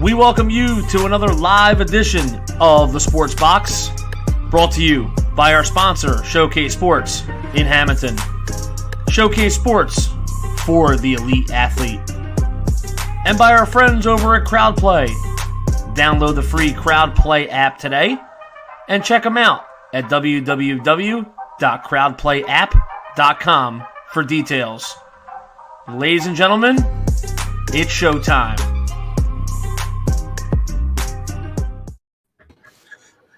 We welcome you to another live edition of the Sports Box, brought to you by our sponsor, Showcase Sports in Hamilton. Showcase Sports for the elite athlete. And by our friends over at CrowdPlay. Download the free CrowdPlay app today and check them out at www.crowdplayapp.com for details. Ladies and gentlemen, it's showtime.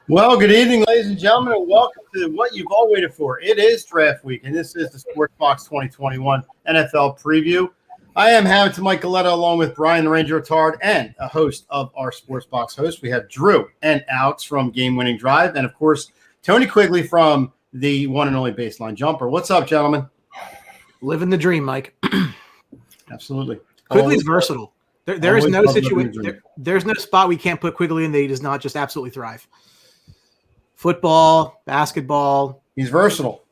Well, good evening, ladies and gentlemen, and welcome to what you've all waited for. It is draft week, and this is the Sports Box 2021 NFL preview. I am Hamilton Mike Galetta, along with Brian the Ranger Tard, and a host of our Sports Box hosts. We have Drew and Alex from Game Winning Drive, and of course, Tony Quigley from the one and only Baseline Jumper. What's up, gentlemen? Living the dream, Mike. Absolutely. Quigley's versatile. There is no situation. There's no spot we can't put Quigley in that he does not just absolutely thrive. Football, basketball. He's versatile.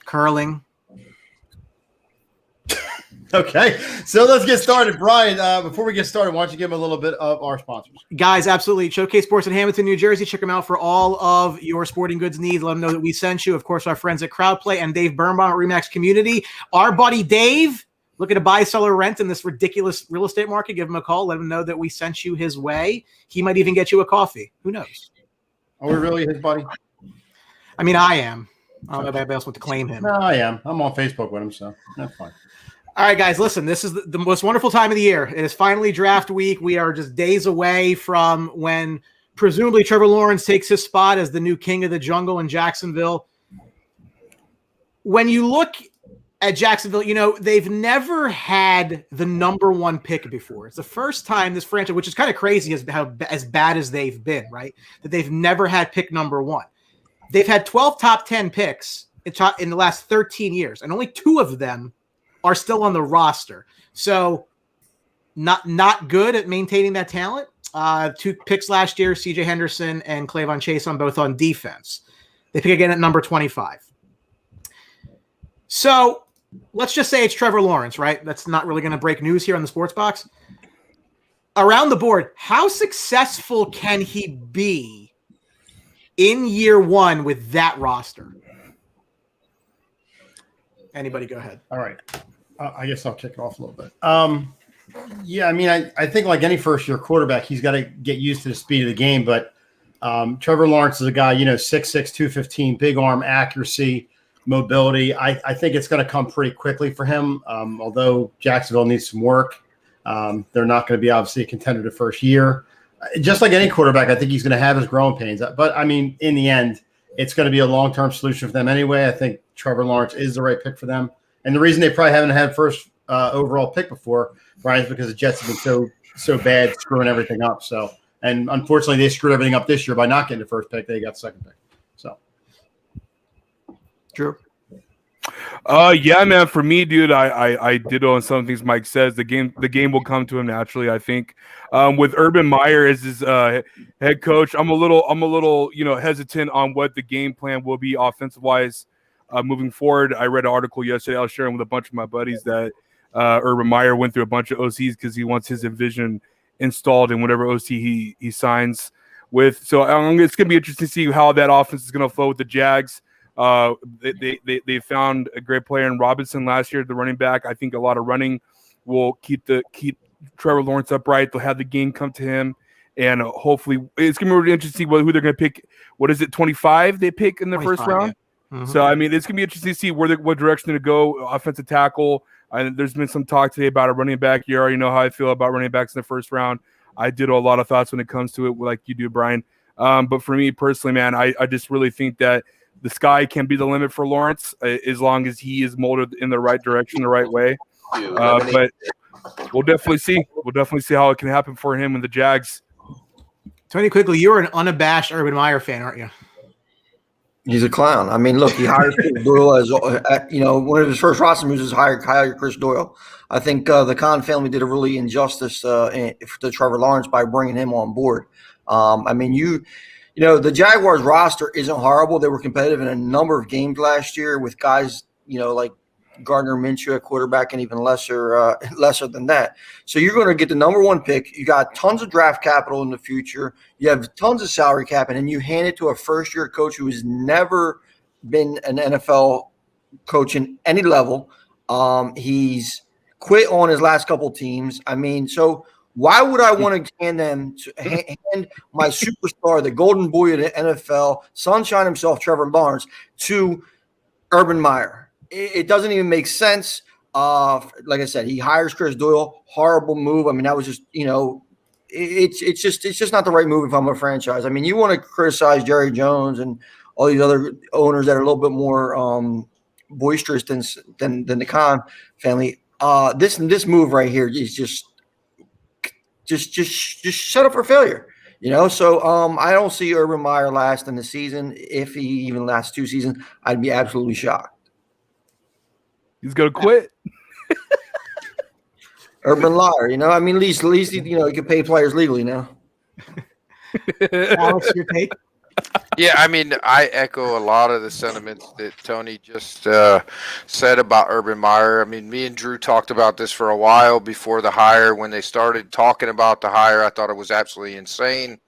Curling. Okay, so let's get started. Brian, before we get started, why don't you give him a little bit of our sponsors? Guys, absolutely. Showcase Sports in Hamilton, New Jersey. Check them out for all of your sporting goods needs. Let them know that we sent you. Of course, our friends at CrowdPlay and Dave Birnbaum at Remax Community. Our buddy Dave, looking to buy, sell, or rent in this ridiculous real estate market. Give him a call. Let him know that we sent you his way. He might even get you a coffee. Who knows? Are we really his buddy? I mean, I am. I don't know if anybody else wants to claim him. No, I am. I'm on Facebook with him, so that's fine. All right, guys, listen, this is the most wonderful time of the year. It is finally draft week. We are just days away from when presumably Trevor Lawrence takes his spot as the new king of the jungle in Jacksonville. When you look at Jacksonville, you know, they've never had the number one pick before. It's the first time this franchise, which is kind of crazy as bad as they've been, right? That they've never had pick number one. They've had 12 top 10 picks in the last 13 years, and only 2 of them are still on the roster. So not good at maintaining that talent. 2 picks last year, CJ Henderson and Clavon Chase on both on defense. They pick again at number 25. So let's just say it's Trevor Lawrence, right? That's not really going to break news here on the Sports Box. Around the board, how successful can he be in year one with that roster? Anybody go ahead. All right. I guess I'll kick it off a little bit. Yeah, I mean, I think like any first-year quarterback, he's got to get used to the speed of the game. But Trevor Lawrence is a guy, 6'6", 215, big arm, accuracy, mobility. I think it's going to come pretty quickly for him, although Jacksonville needs some work. They're not going to be obviously a contender the first year. Just like any quarterback, I think he's going to have his growing pains. But, I mean, in the end, it's going to be a long-term solution for them anyway. I think Trevor Lawrence is the right pick for them. And the reason they probably haven't had first overall pick before, Brian, is because the Jets have been so bad, screwing everything up. So, and unfortunately, they screwed everything up this year by not getting the first pick. They got second pick. So, Drew. Yeah, man. For me, dude, I did on some things Mike says. The game will come to him naturally. I think with Urban Meyer as his head coach, I'm a little hesitant on what the game plan will be offensive wise moving forward. I read an article yesterday. I was sharing with a bunch of my buddies that Urban Meyer went through a bunch of OCs because he wants his vision installed in whatever OC he signs with. So it's going to be interesting to see how that offense is going to flow with the Jags. They found a great player in Robinson last year, the running back. I think a lot of running will keep Trevor Lawrence upright. They'll have the game come to him, and hopefully it's gonna be really interesting to see who they're gonna pick. What is it, 25 they pick in the first round? Yeah. Mm-hmm. So I mean, it's gonna be interesting to see what direction to go. Offensive tackle. There's been some talk today about a running back. You already know how I feel about running backs in the first round. I did a lot of thoughts when it comes to it, like you do, Brian. But for me personally, man, I just really think that the sky can be the limit for Lawrence as long as he is molded in the right direction, the right way. But we'll definitely see. We'll definitely see how it can happen for him and the Jags. Tony Quigley, you're an unabashed Urban Meyer fan, aren't you? He's a clown. I mean, look, he hired Chris Doyle as one of his first roster moves is hire Chris Doyle. I think the Khan family did a really injustice to Trevor Lawrence by bringing him on board. I mean, the Jaguars roster isn't horrible. They were competitive in a number of games last year with guys, like Gardner Minshew at quarterback, and even lesser than that. So you're going to get the number one pick. You got tons of draft capital in the future. You have tons of salary cap, and then you hand it to a first-year coach who has never been an NFL coach in any level. He's quit on his last couple teams. I mean, so why would I want to hand my superstar, the golden boy of the NFL, sunshine himself, Trevor Lawrence, to Urban Meyer? It doesn't even make sense. Like I said, he hires Chris Doyle. Horrible move. I mean, that was just, it's just not the right move if I'm a franchise. I mean, you want to criticize Jerry Jones and all these other owners that are a little bit more boisterous than the Khan family. This move right here is just set up for failure, So I don't see Urban Meyer last in the season. If he even lasts 2 seasons, I'd be absolutely shocked. He's gonna quit. Urban liar, I mean, at least he can pay players legally now. Alex, your take? Yeah, I mean, I echo a lot of the sentiments that Tony just said about Urban Meyer. I mean, me and Drew talked about this for a while before the hire. When they started talking about the hire, I thought it was absolutely insane.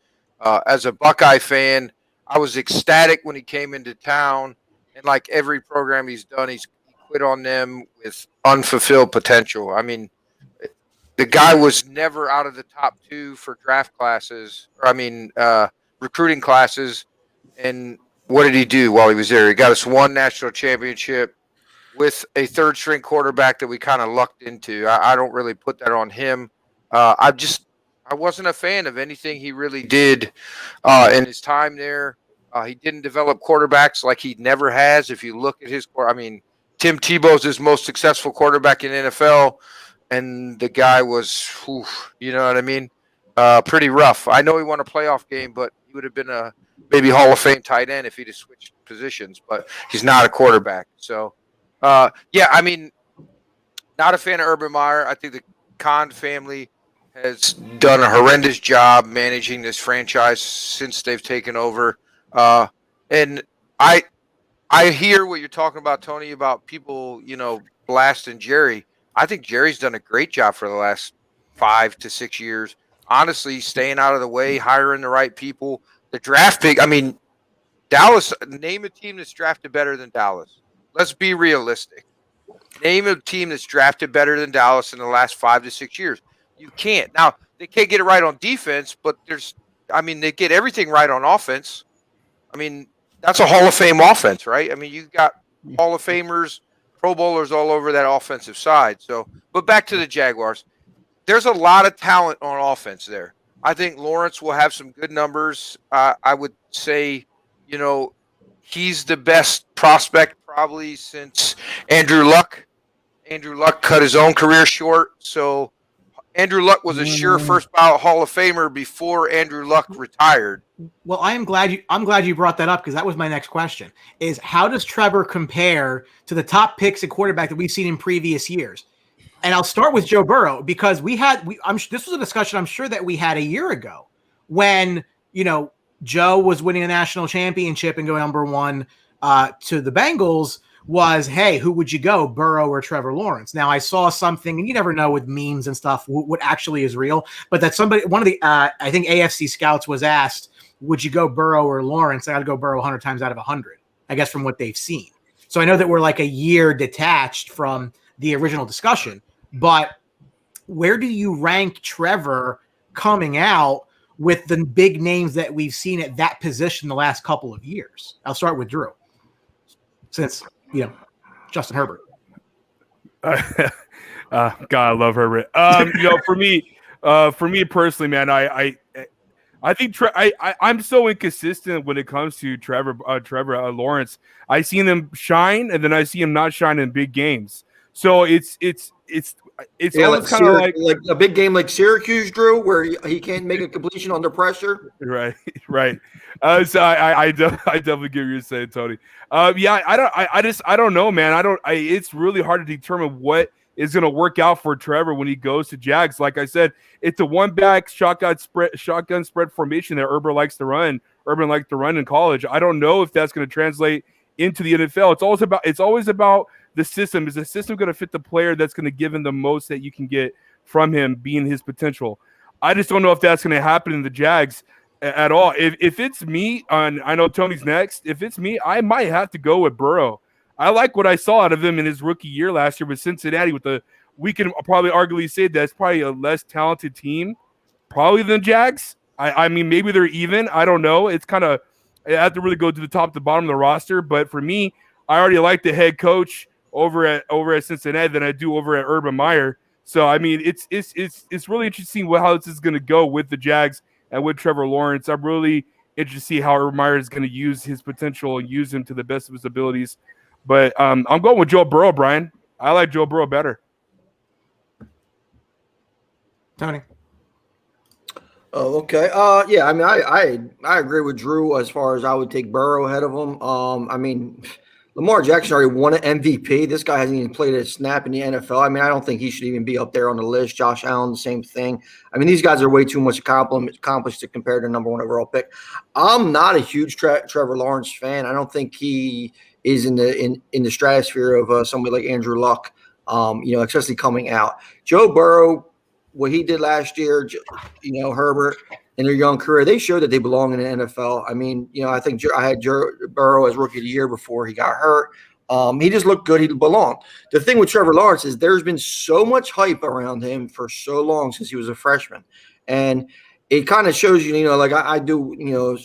As a Buckeye fan, I was ecstatic when he came into town. And like every program he's done, he quit on them with unfulfilled potential. I mean, the guy was never out of the top 2 for draft classes. Recruiting classes. And what did he do while he was there? He got us 1 national championship with a third-string quarterback that we kind of lucked into. I don't really put that on him. I wasn't a fan of anything he really did in his time there. He didn't develop quarterbacks like he never has. If you look at his Tim Tebow's his most successful quarterback in NFL, and the guy was, you know what I mean? Pretty rough. I know he won a playoff game, but he would have been a maybe Hall of Fame tight end if he'd have switched positions, but he's not a quarterback. So, I mean, not a fan of Urban Meyer. I think the Khan family has done a horrendous job managing this franchise since they've taken over. And I hear what you're talking about, Tony, about people, blasting Jerry. I think Jerry's done a great job for the last 5 to 6 years. Honestly, staying out of the way, hiring the right people. The draft pick, I mean, Dallas, name a team that's drafted better than Dallas. Let's be realistic. Name a team that's drafted better than Dallas in the last 5 to 6 years. You can't. Now, they can't get it right on defense, but they get everything right on offense. I mean, that's a Hall of Fame offense, right? I mean, you got Hall of Famers, Pro Bowlers all over that offensive side. So, but back to the Jaguars. There's a lot of talent on offense there. I think Lawrence will have some good numbers. I would say, he's the best prospect probably since Andrew Luck. Andrew Luck cut his own career short. So Andrew Luck was a sure first ballot Hall of Famer before Andrew Luck retired. Well, I'm glad you brought that up, because that was my next question. Is how does Trevor compare to the top picks at quarterback that we've seen in previous years? And I'll start with Joe Burrow, because this was a discussion I'm sure that we had a year ago when, Joe was winning a national championship and going number 1 to the Bengals was, hey, who would you go, Burrow or Trevor Lawrence? Now, I saw something, and you never know with memes and stuff what actually is real, but that one of the, I think AFC scouts was asked, would you go Burrow or Lawrence? I got to go Burrow 100 times out of 100, I guess, from what they've seen. So I know that we're like a year detached from the original discussion, but where do you rank Trevor coming out with the big names that we've seen at that position the last couple of years? I'll start with Drew, since, Justin Herbert. God, I love Herbert. For me personally, man, I think I'm so inconsistent when it comes to Trevor Lawrence. I seen him shine, and then I see him not shine in big games. So it's almost kind of like a big game like Syracuse, Drew, where he can't make a completion under pressure. Right. So I definitely get what you're saying, Tony. I don't know, man. It's really hard to determine what is going to work out for Trevor when he goes to Jags. Like I said, it's a one-back shotgun spread formation that Urban likes to run. Urban liked to run in college. I don't know if that's going to translate into the NFL. It's always about the system. Is the system going to fit the player that's going to give him the most that you can get from him being his potential? I just don't know if that's going to happen in the Jags at all. If it's me, I know Tony's next. If it's me, I might have to go with Burrow. I like what I saw out of him in his rookie year last year with Cincinnati. We can probably arguably say that's probably a less talented team, probably than Jags. I mean, maybe they're even. I don't know. It's kind of, I have to really go to the top to the bottom of the roster. But for me, I already like the head coach over at Cincinnati than I do over at Urban Meyer. So I mean, it's really interesting how this is going to go with the Jags and with Trevor Lawrence. I'm really interested to see how Urban Meyer is going to use his potential and use him to the best of his abilities. But I'm going with Joe Burrow, Brian. I like Joe Burrow better. Tony. Oh, okay. Yeah, I mean, I agree with Drew as far as I would take Burrow ahead of him. I mean, Lamar Jackson already won an MVP. This guy hasn't even played a snap in the NFL. I mean, I don't think he should even be up there on the list. Josh Allen, the same thing. I mean, these guys are way too much accomplished to compare to number one overall pick. I'm not a huge Trevor Lawrence fan. I don't think he is in the stratosphere of somebody like Andrew Luck, especially coming out. Joe Burrow, what he did last year, Herbert in their young career, they showed that they belong in the NFL. I mean, I think I had Joe Burrow as rookie of the year before he got hurt. He just looked good. He belonged. The thing with Trevor Lawrence is there's been so much hype around him for so long since he was a freshman. And it kind of shows like I do, a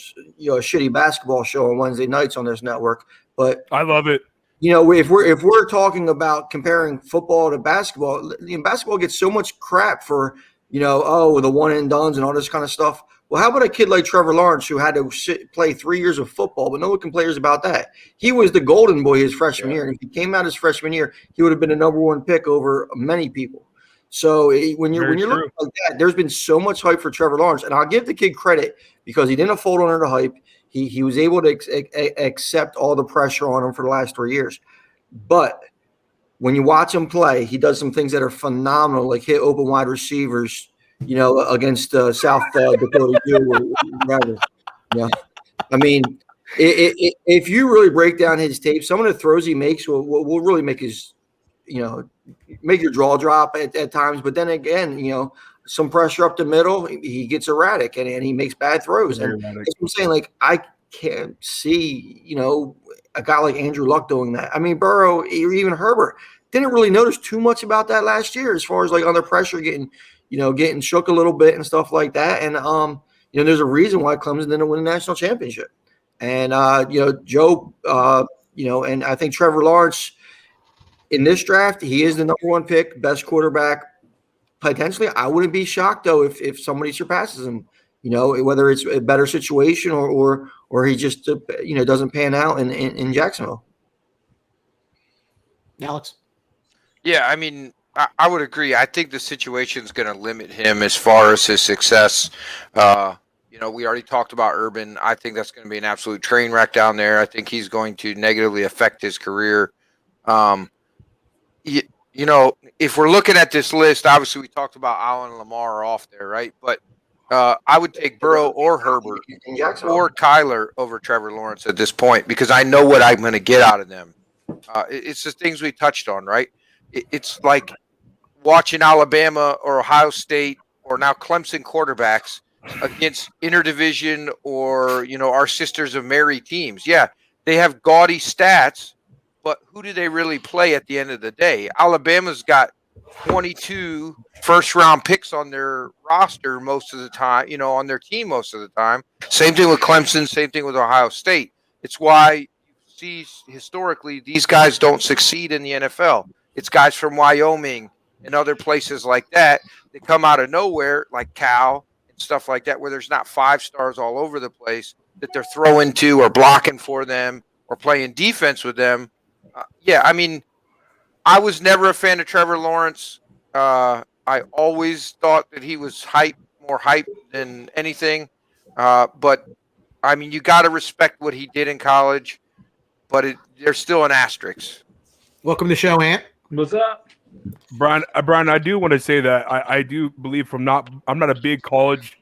shitty basketball show on Wednesday nights on this network. But I love it. If we're talking about comparing football to basketball, basketball gets so much crap for, the one and dones and all this kind of stuff. Well, how about a kid like Trevor Lawrence who had to play 3 years of football, but no one complains about that. He was the golden boy his freshman year, and if he came out his freshman year, he would have been a number one pick over many people. So when you're looking like that, there's been so much hype for Trevor Lawrence, and I'll give the kid credit because he didn't fold under the hype. He was able to accept all the pressure on him for the last 3 years. But when you watch him play, he does some things that are phenomenal, like hit open wide receivers, against South Dakota U or whatever. Yeah. I mean, if you really break down his tape, some of the throws he makes will really make his, make your jaw drop at times. But then again, some pressure up the middle, he gets erratic and he makes bad throws. And that's what I'm saying. Like, I can't see, a guy like Andrew Luck doing that. I mean, Burrow or even Herbert didn't really notice too much about that last year as far as like under pressure getting shook a little bit and stuff like that. And, there's a reason why Clemson didn't win the national championship. And, Joe, and I think Trevor Lawrence in this draft, he is the number one pick, best quarterback. Potentially, I wouldn't be shocked though if somebody surpasses him. Whether it's a better situation or he just doesn't pan out in Jacksonville. Alex. Yeah, I mean, I would agree. I think the situation is going to limit him as far as his success. We already talked about Urban. I think that's going to be an absolute train wreck down there. I think he's going to negatively affect his career. If we're looking at this list, obviously we talked about Allen and Lamar are off there, right? But I would take Burrow or Herbert or Kyler over Trevor Lawrence at this point because I know what I'm going to get out of them. It's the things we touched on, right? It's like watching Alabama or Ohio State or now Clemson quarterbacks against interdivision or, our Sisters of Mary teams. Yeah, they have gaudy stats, but who do they really play at the end of the day? Alabama's got 22 first-round picks on their roster most of the time, on their team most of the time. Same thing with Clemson, same thing with Ohio State. It's why you see historically these guys don't succeed in the NFL. It's guys from Wyoming and other places like that that come out of nowhere, like Cal and stuff like that, where there's not 5 stars all over the place that they're throwing to or blocking for them or playing defense with them. I mean, I was never a fan of Trevor Lawrence. I always thought that he was more hype than anything. But, I mean, you got to respect what he did in college, but there's still an asterisk. Welcome to the show, Ant. What's up? Brian, I do want to say that I do believe I'm not a big college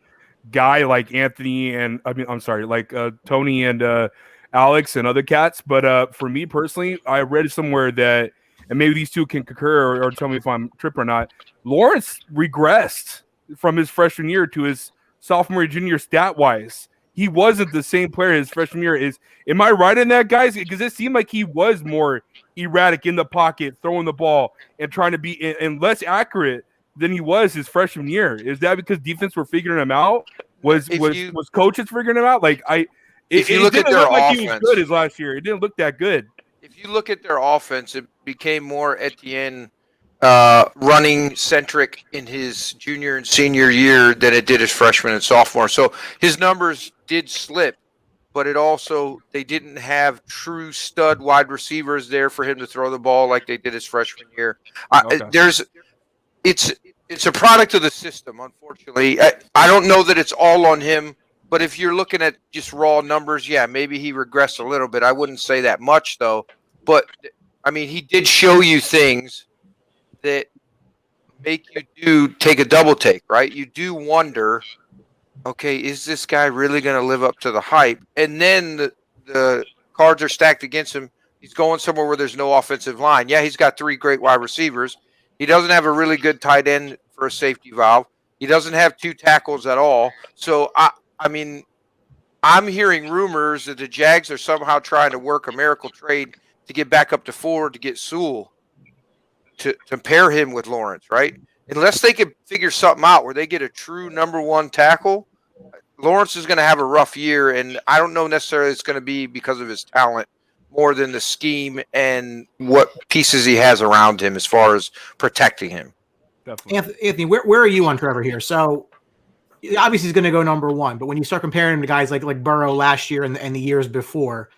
guy like Anthony and like Tony and Alex and other cats. But for me personally, I read somewhere that and maybe these two can concur or tell me if I'm tripping or not. Lawrence regressed from his freshman year to his sophomore, junior stat-wise. He wasn't the same player his freshman year. Am I right in that, guys? Because it seemed like he was more erratic in the pocket, throwing the ball, and trying to be and less accurate than he was his freshman year. Is that because defense were figuring him out? Was coaches figuring him out? Like if you look at their offense, he was good his last year. It didn't look that good. If you look at their offense, it became more Etienne running centric in his junior and senior year than it did his freshman and sophomore. So his numbers did slip, but they didn't have true stud wide receivers there for him to throw the ball like they did his freshman year. It's a product of the system, unfortunately. I don't know that it's all on him, but if you're looking at just raw numbers, yeah, maybe he regressed a little bit. I wouldn't say that much though, but I mean, he did show you things that make you take a double take, right? You do wonder, okay, is this guy really going to live up to the hype? And then the cards are stacked against him. He's going somewhere where there's no offensive line. Yeah, he's got 3 great wide receivers. He doesn't have a really good tight end for a safety valve. He doesn't have 2 tackles at all. So, I mean, I'm hearing rumors that the Jags are somehow trying to work a miracle trade to get back up to 4 to get Sewell to pair him with Lawrence, right? Unless they can figure something out where they get a true number 1 tackle, Lawrence is going to have a rough year, and I don't know necessarily it's going to be because of his talent more than the scheme and what pieces he has around him as far as protecting him. Definitely. Anthony, where are you on Trevor here? So obviously he's going to go number 1, but when you start comparing him to guys like Burrow last year and the years before,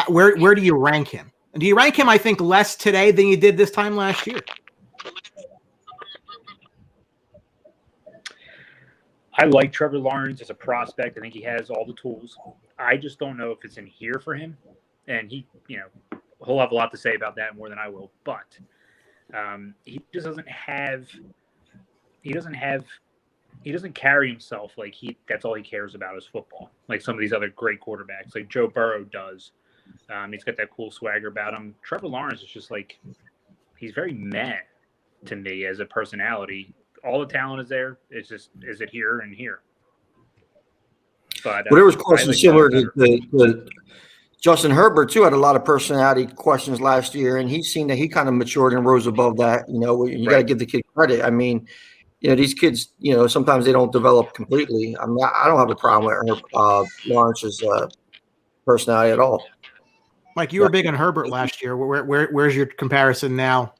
where do you rank him? And do you rank him, I think, less today than you did this time last year? I like Trevor Lawrence as a prospect. I think he has all the tools. I just don't know if it's in here for him. And he'll have a lot to say about that more than I will. But he just doesn't carry himself like that's all he cares about is football. Like some of these other great quarterbacks, like Joe Burrow does. He's got that cool swagger about him. Trevor Lawrence is just like, he's very meh to me as a personality. All the talent is there. It's just, is it here and here? But there was questions similar to Justin Herbert too. Had a lot of personality questions last year, and he's seen that he kind of matured and rose above that. You got to give the kid credit. I mean, these kids, sometimes they don't develop completely. I don't have a problem with Lawrence's personality at all. Mike, you were big on Herbert last year. Where's your comparison now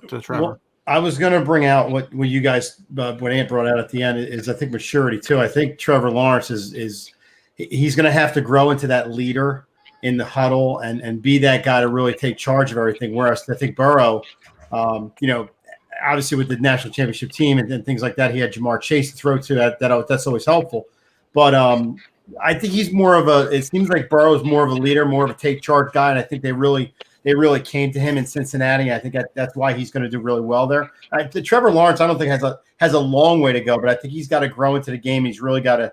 to Trevor? Well, I was going to bring out what you guys, what Ant brought out at the end is I think maturity too. I think Trevor Lawrence he's going to have to grow into that leader in the huddle and be that guy to really take charge of everything. Whereas I think Burrow, obviously with the national championship team and things like that, he had Jamar Chase to throw to. That's always helpful. But I think he's it seems like Burrow is more of a leader, more of a take charge guy. And I think they really came to him in Cincinnati. I think that's why he's going to do really well there. Trevor Lawrence, I don't think has a long way to go, but I think he's got to grow into the game. He's really got to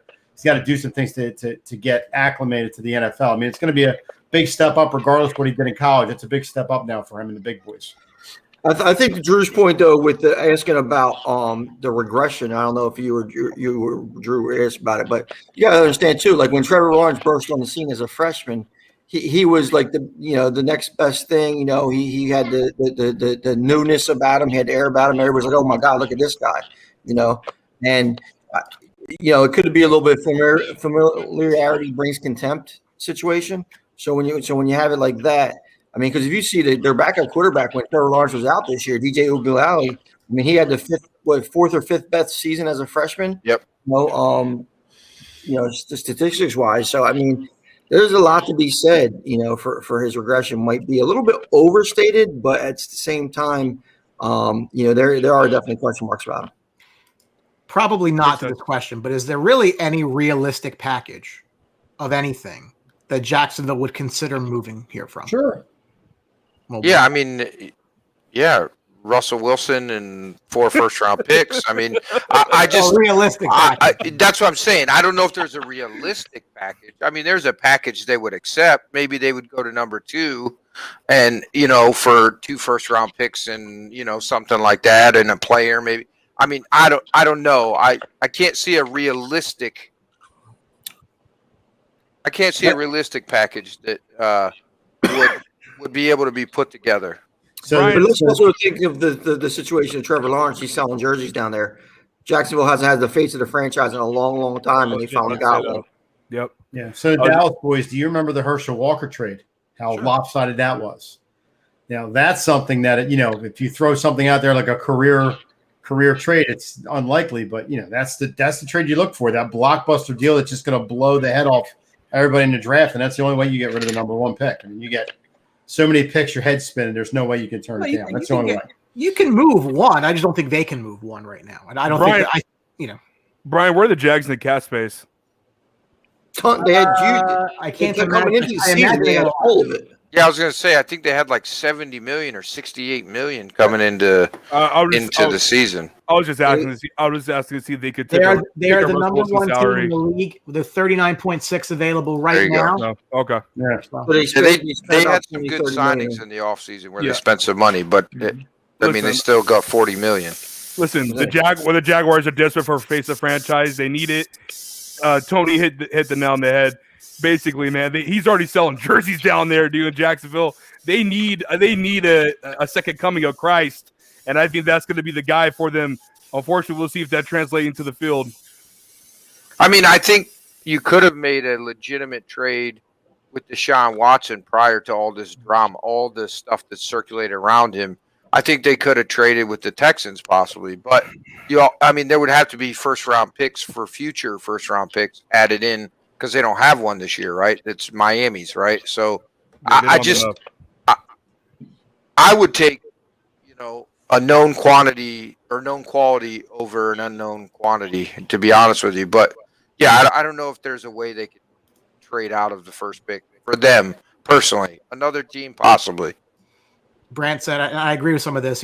do some things to get acclimated to the NFL. I mean, it's going to be a big step up regardless of what he did in college. It's a big step up now for him in the big boys. I think Drew's point though, with the asking about the regression. I don't know if you or Drew asked about it, but you got to understand too. Like when Trevor Lawrence burst on the scene as a freshman, he was like the next best thing. He had the newness about him. He had the air about him. Everybody's like, oh my God, look at this guy. And it could be a little bit familiarity brings contempt situation. So when you have it like that. I mean, because if you see their backup quarterback when Trevor Lawrence was out this year, DJ Uiagalelei, I mean, he had the 4th or 5th best season as a freshman. Yep. Statistics wise. So I mean, there's a lot to be said. For his regression might be a little bit overstated, but at the same time, there are definitely question marks about him. Probably not to this question, but is there really any realistic package of anything that Jacksonville would consider moving here from? Sure. Yeah, I mean, Russell Wilson and 4 first-round picks. I mean, I just realistic. That's what I'm saying. I don't know if there's a realistic package. I mean, there's a package they would accept. Maybe they would go to number 2 And, for 2 first-round picks and, something like that and a player maybe. I mean, I don't know. I can't see a realistic package that would be able to be put together. So Brian, But let's also think of the situation of Trevor Lawrence. He's selling jerseys down there. Jacksonville hasn't had the face of the franchise in a long, long time, and they finally got one. Yep. yeah. So Dallas boys, do you remember the Herschel Walker trade? How lopsided that was. Now that's something that if you throw something out there like a career trade, it's unlikely, but that's the trade you look for. That blockbuster deal that's just going to blow the head off everybody in the draft, and that's the only way you get rid of the number 1 pick. I mean, you get so many picks, your head's spinning. There's no way you can turn it down. That's the only way. You can move one. I just don't think they can move one right now. And I don't think Brian, where are the Jags in the cap space? They had I can't coming into the season. They had all of it. Yeah, I was going to say, I think they had like 70 million or 68 million coming into the season. I was just asking to see. I was asking to see if they could. They are the number 1 team in the league with a 39.6 available right now. No. Okay. Yeah. But They had some good signings in the offseason where they spent some money, but they still got 40 million. Listen, the Jaguars are desperate for a face of franchise. They need it. Tony hit the nail on the head. Basically, man, he's already selling jerseys down there, dude. In Jacksonville, they need a second coming of Christ, and I think that's going to be the guy for them. Unfortunately, we'll see if that translates into the field. I mean, I think you could have made a legitimate trade with Deshaun Watson prior to all this drama, all this stuff that circulated around him. I think they could have traded with the Texans possibly, but there would have to be first-round picks for future first-round picks added in. Because they don't have one this year, right? It's Miami's, right? So I would take, a known quantity or known quality over an unknown quantity, to be honest with you. But yeah, I don't know if there's a way they could trade out of the first pick for them personally. Another team possibly. Brant said, I agree with some of this.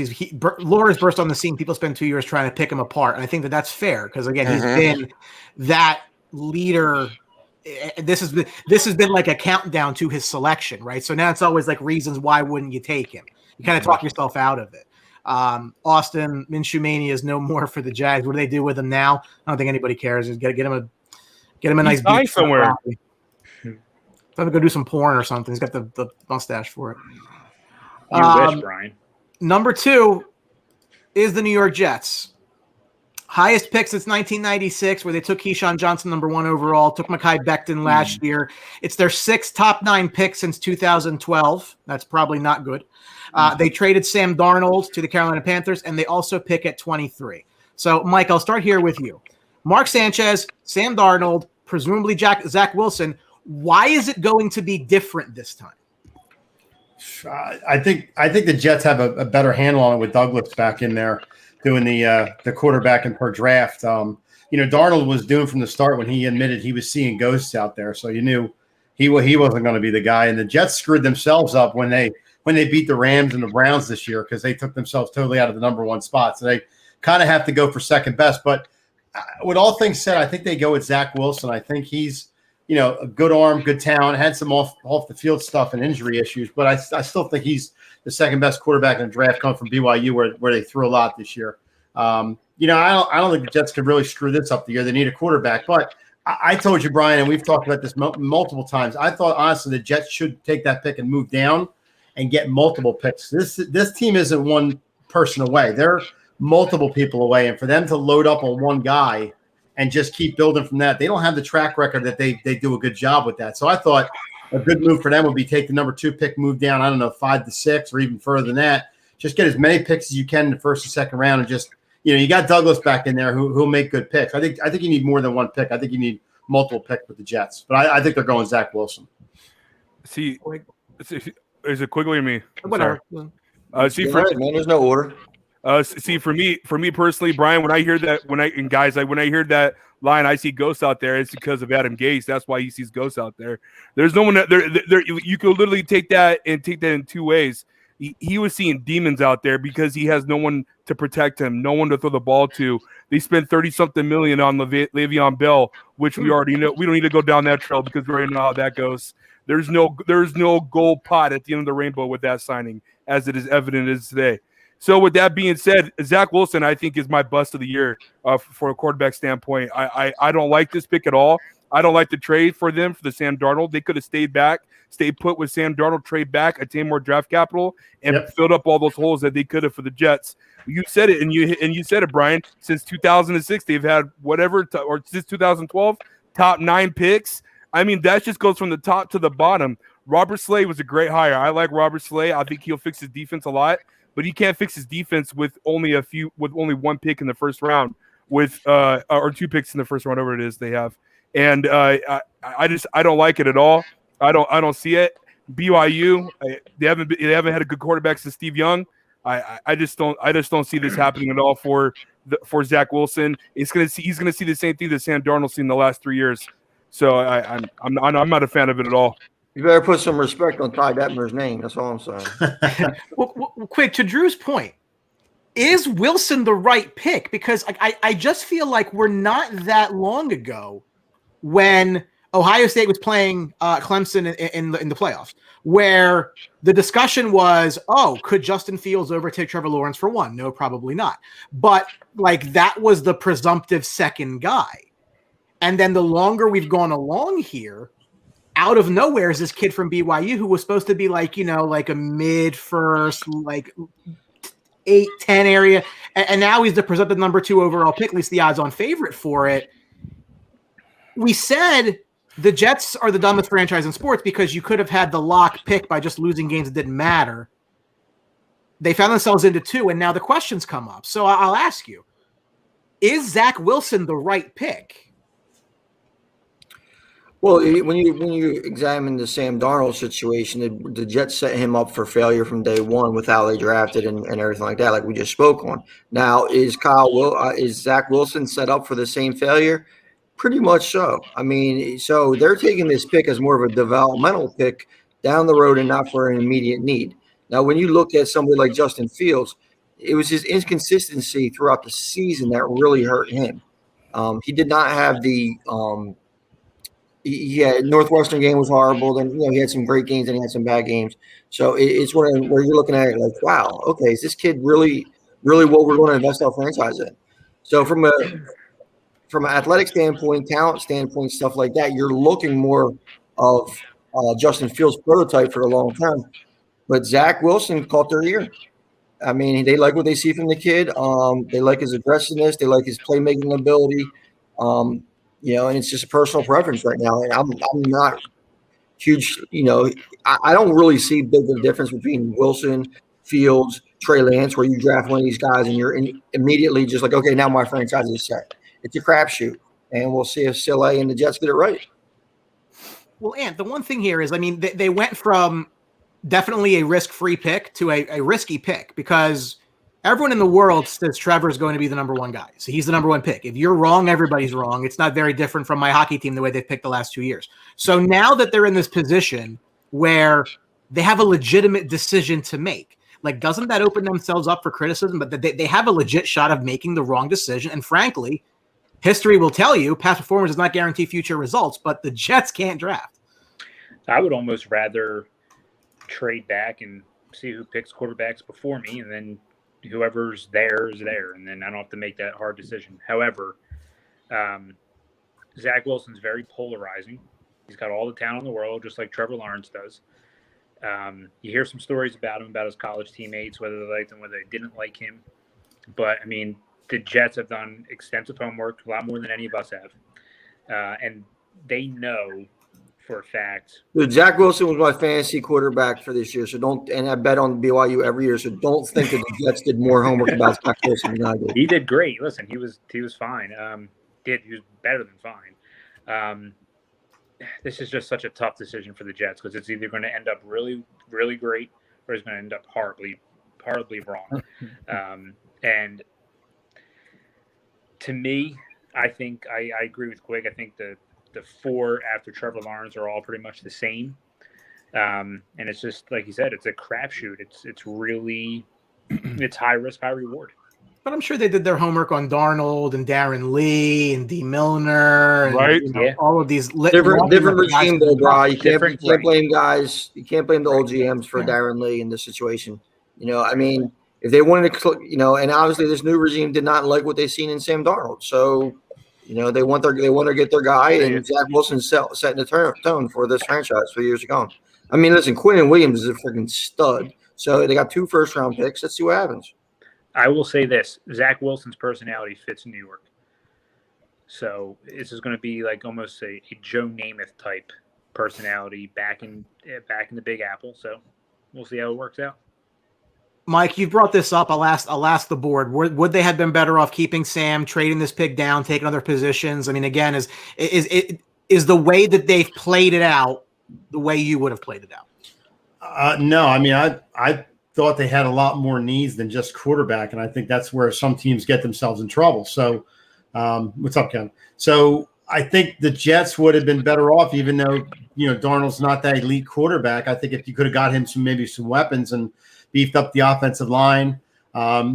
Lawrence burst on the scene. People spend 2 years trying to pick him apart, and I think that's fair because again, he's been that leader. This has been like a countdown to his selection, right? So now it's always like reasons why wouldn't you take him? You kind of talk yourself out of it. Austin Minshew Mania is no more for the Jags. What do they do with him now? I don't think anybody cares. Just get him a nice beach somewhere. Tell him to go do some porn or something. He's got the mustache for it. You wish, Brian. Number 2 is the New York Jets. Highest pick since 1996, where they took Keyshawn Johnson, number 1 overall, took Mekhi Becton last year. It's their 6th top 9 pick since 2012. That's probably not good. They traded Sam Darnold to the Carolina Panthers, and they also pick at 23. So, Mike, I'll start here with you. Mark Sanchez, Sam Darnold, presumably Zach Wilson. Why is it going to be different this time? I think the Jets have a better handle on it with Douglas back in there doing the quarterback and per draft. Darnold was doomed from the start when he admitted he was seeing ghosts out there, so you knew he wasn't going to be the guy. And the Jets screwed themselves up when they beat the Rams and the Browns this year because they took themselves totally out of the number 1 spot. So they kind of have to go for second best. But with all things said, I think they go with Zach Wilson. I think he's a good arm, good talent, had some off the field stuff and injury issues, but I still think he's the second best quarterback in the draft, coming from BYU, where they threw a lot this year. I don't think the Jets could really screw this up the year. They need a quarterback, but I told you, Brian, and we've talked about this multiple times. I thought honestly the Jets should take that pick and move down and get multiple picks. This team isn't one person away; they're multiple people away, and for them to load up on one guy and just keep building from that, they don't have the track record that they do a good job with that. So I thought a good move for them would be take the number 2 pick, move down, 5 to 6 or even further than that. Just get as many picks as you can in the first and second round, and just you got Douglas back in there who'll make good picks. I think you need more than 1 pick. I think you need multiple picks with the Jets, but I think they're going Zach Wilson. See, is it Quigley or me? Whatever. There's no order. For me personally, Brian, when I hear that, when I hear that line, I see ghosts out there. It's because of Adam Gase. That's why he sees ghosts out there. There's no one that there. You could literally take that in 2 ways. He was seeing demons out there because he has no one to protect him, no one to throw the ball to. They spent 30-something million on Le'Veon Bell, which we already know. We don't need to go down that trail because we already know how that goes. there's no gold pot at the end of the rainbow with that signing, as it is evident as today. So with that being said, Zach Wilson, I think, is my bust of the year for a quarterback standpoint. I don't like this pick at all. I don't like the trade for them for the Sam Darnold. They could have stayed put with Sam Darnold, trade back, attain more draft capital, and filled up all those holes that they could have for the Jets. You said it, and you said it, Brian. Since 2006, they've had or since 2012, top 9 picks. I mean, that just goes from the top to the bottom. Robert Slay was a great hire. I like Robert Slay. I think he'll fix his defense a lot, but he can't fix his defense with only one pick in the first round, or 2 picks in the first round, whatever it is they have. And I don't like it at all. I don't see it. BYU, they haven't had a good quarterback since Steve Young. I just don't see this happening at all for Zach Wilson. He's gonna see the same thing that Sam Darnold's seen the last 3 years. So I'm not a fan of it at all. You better put some respect on Ty Detmer's name. That's all I'm saying. well, quick, to Drew's point, is Wilson the right pick? Because I just feel like we're not that long ago when Ohio State was playing Clemson in the playoffs, where the discussion was, could Justin Fields overtake Trevor Lawrence for one? No, probably not. But like that was the presumptive second guy. And then the longer we've gone along here, out of nowhere is this kid from BYU who was supposed to be like a mid-first, like 8-10 area. And now he's the presumptive number 2 overall pick, at least the odds-on favorite for it. We said the Jets are the dumbest franchise in sports because you could have had the lock pick by just losing games that didn't matter. They found themselves into 2, and now the questions come up. So I'll ask you, is Zach Wilson the right pick? Well, when you examine the Sam Darnold situation, the Jets set him up for failure from day one with how they drafted and everything like that, like we just spoke on. Now, is Zach Wilson set up for the same failure? Pretty much so. I mean, so they're taking this pick as more of a developmental pick down the road and not for an immediate need. Now, when you look at somebody like Justin Fields, it was his inconsistency throughout the season that really hurt him. He did not have the Northwestern game was horrible. Then he had some great games and he had some bad games. So it's where you're looking at it like, wow, okay, is this kid really what we're going to invest our franchise in? So from an athletic standpoint, talent standpoint, stuff like that, you're looking more of Justin Fields' prototype for the long term. But Zach Wilson caught their ear. I mean, they like what they see from the kid. They like his aggressiveness. They like his playmaking ability. And it's just a personal preference right now. And I'm not huge. I don't really see big of a difference between Wilson, Fields, Trey Lance, where you draft one of these guys and you're immediately just like, okay, now my franchise is set. It's a crapshoot, and we'll see if Sewell and the Jets get it right. Well, Ant, the one thing here is, I mean, they went from definitely a risk-free pick to a risky pick because everyone in the world says Trevor is going to be the number 1 guy. So he's the number 1 pick. If you're wrong, everybody's wrong. It's not very different from my hockey team, the way they've picked the last 2 years. So now that they're in this position where they have a legitimate decision to make, like, doesn't that open themselves up for criticism? But they have a legit shot of making the wrong decision. And frankly, history will tell you past performance does not guarantee future results, but the Jets can't draft. I would almost rather trade back and see who picks quarterbacks before me, and then whoever's there is there, and then I don't have to make that hard decision. However, Zach Wilson's very polarizing. He's got all the talent in the world, just like Trevor Lawrence does. You hear some stories about him, about his college teammates, whether they liked him, whether they didn't like him. But, I mean, the Jets have done extensive homework, a lot more than any of us have. And they know for a fact. Dude, Zach Wilson was my fantasy quarterback for this year, and I bet on BYU every year, so don't think that the Jets did more homework about Zach Wilson than I did. He did great. Listen, he was fine. He was better than fine. This is just such a tough decision for the Jets because it's either going to end up really, really great or it's going to end up horribly wrong. And to me, I think I agree with Quig. I think the 4 after Trevor Lawrence are all pretty much the same. And it's just, like you said, it's a crapshoot. It's really, it's high risk, high reward. But I'm sure they did their homework on Darnold and Darren Lee and D. Milner, and, Right. all of these Different regime though, bro. You can't blame guys. You can't blame the old GMs for Darren Lee in this situation. I mean, if they wanted to, and obviously this new regime did not like what they seen in Sam Darnold, so they want to get their guy, and Zach Wilson setting the tone for this franchise for years to come. I mean, listen, Quinn Williams is a freaking stud. So they got 2 first-round picks. Let's see what happens. I will say this: Zach Wilson's personality fits New York. So this is going to be like almost a Joe Namath type personality back in the Big Apple. So we'll see how it works out. Mike, you've brought this up. I'll ask the board. Would they have been better off keeping Sam, trading this pick down, taking other positions? I mean, again, is the way that they've played it out the way you would have played it out? No, I mean, I thought they had a lot more needs than just quarterback, and I think that's where some teams get themselves in trouble. So, what's up, Kevin? So I think the Jets would have been better off, even though Darnold's not that elite quarterback. I think if you could have got him some weapons and beefed up the offensive line,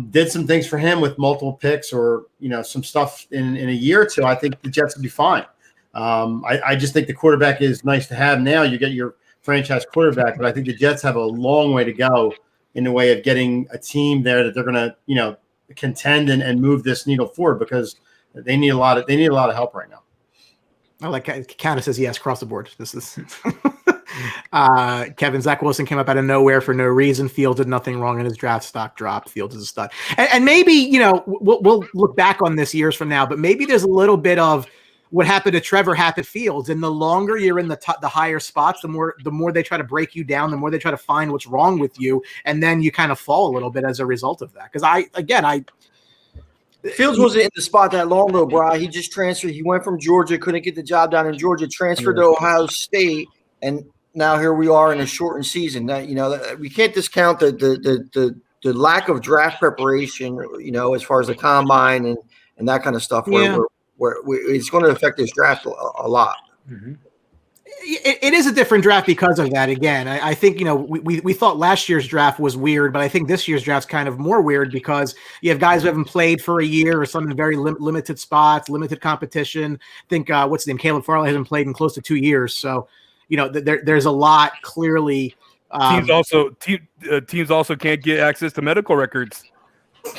did some things for him with multiple picks or some stuff in a year or two, I think the Jets would be fine. I just think the quarterback is nice to have now. You get your franchise quarterback, but I think the Jets have a long way to go in the way of getting a team there that they're going to, contend and move this needle forward, because they need a lot of help right now. I like Countess says yes across the board. This is Kevin. Zach Wilson came up out of nowhere for no reason. Fields did nothing wrong in his draft stock drop. Fields is a stud, and maybe we'll look back on this years from now, but maybe there's a little bit of what happened to Trevor happened to Fields. And the longer you're in the higher spots, the more they try to break you down, the more they try to find what's wrong with you. And then you kind of fall a little bit as a result of that. Because Fields wasn't in the spot that long though, bro. He just transferred. He went from Georgia, couldn't get the job down in Georgia, transferred to Ohio State, and now here we are in a shortened season. That we can't discount the lack of draft preparation, as far as the combine and that kind of stuff. Where it's going to affect this draft a lot. Mm-hmm. It is a different draft because of that. Again, I think, we thought last year's draft was weird, but I think this year's draft's kind of more weird because you have guys who haven't played for a year or some in very limited spots, limited competition. I think, what's his name? Caleb Farley hasn't played in close to 2 years. So, there's a lot clearly. Teams also can't get access to medical records.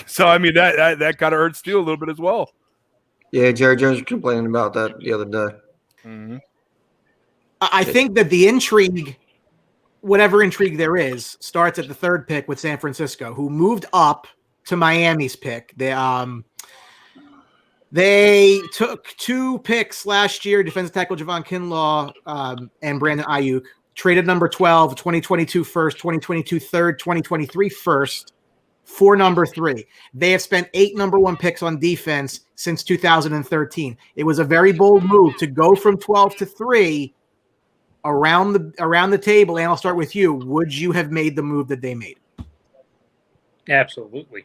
So, I mean, that kind of hurts too a little bit as well. Yeah, Jerry Jones was complaining about that the other day. Mm-hmm. I think that the intrigue, whatever intrigue there is, starts at the 3rd pick with San Francisco, who moved up to Miami's pick. They took 2 picks last year, defensive tackle Javon Kinlaw and Brandon Ayuk, traded number 12, 2022 first, 2022 third, 2023 first, for number 3. They have spent 8 number 1 picks on defense since 2013. It was a very bold move to go from 12 to 3 around the table. And I'll start with you. Would you have made the move that they made? Absolutely.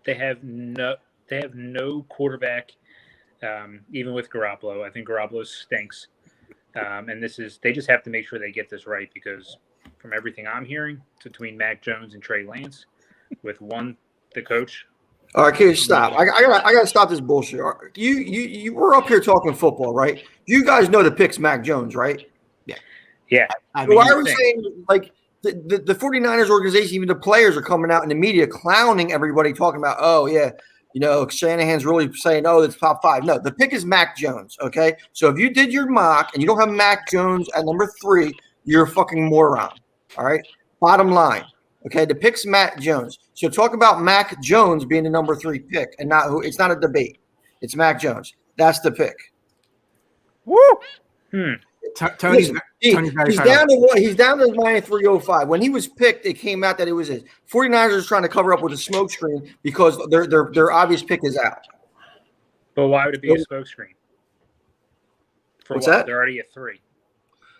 They have no quarterback, even with Garoppolo. I think Garoppolo stinks. And they just have to make sure they get this right, because from everything I'm hearing, it's between Mac Jones and Trey Lance, with the coach. All right, okay, stop. I gotta stop this bullshit. You were up here talking football, right? You guys know the pick's Mac Jones, right? Yeah. Why are we saying, like, the 49ers organization, even the players are coming out in the media clowning everybody, talking about, oh yeah, Shanahan's really saying, oh, it's top 5. No, the pick is Mac Jones. Okay, so if you did your mock and you don't have Mac Jones at number 3, you're a fucking moron. All right, bottom line. Okay, the pick's Mac Jones. So talk about Mac Jones being the number 3 pick, and not who. It's not a debate. It's Mac Jones. That's the pick. Woo! Tony's he's down to minus 305. When he was picked, it came out that it was his. 49ers are trying to cover up with a smoke screen because their obvious pick is out. But why would it be a smoke screen? What's that? They're already at 3.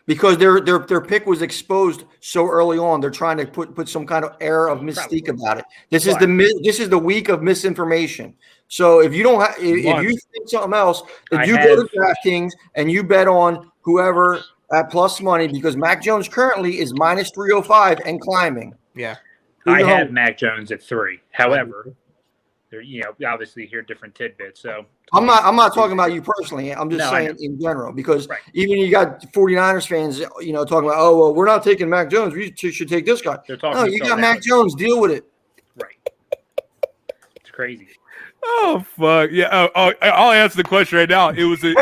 Because their pick was exposed so early on, they're trying to put some kind of air of mystique about it. This is the week of misinformation. So if you don't if you think something else, then you go to DraftKings and you bet on whoever at plus money, because Mac Jones currently is minus 305 and climbing. Yeah, I have Mac Jones at 3. However, they're obviously hear different tidbits. So I'm not talking about you personally. I'm just No, saying in general, because Right. even you got 49ers fans, talking about, oh, well, we're not taking Mac Jones. We should take this guy. They're talking No, you themselves got Mac out. Jones. Deal with it. Right. It's crazy. Oh fuck yeah! I'll answer the question right now. It was an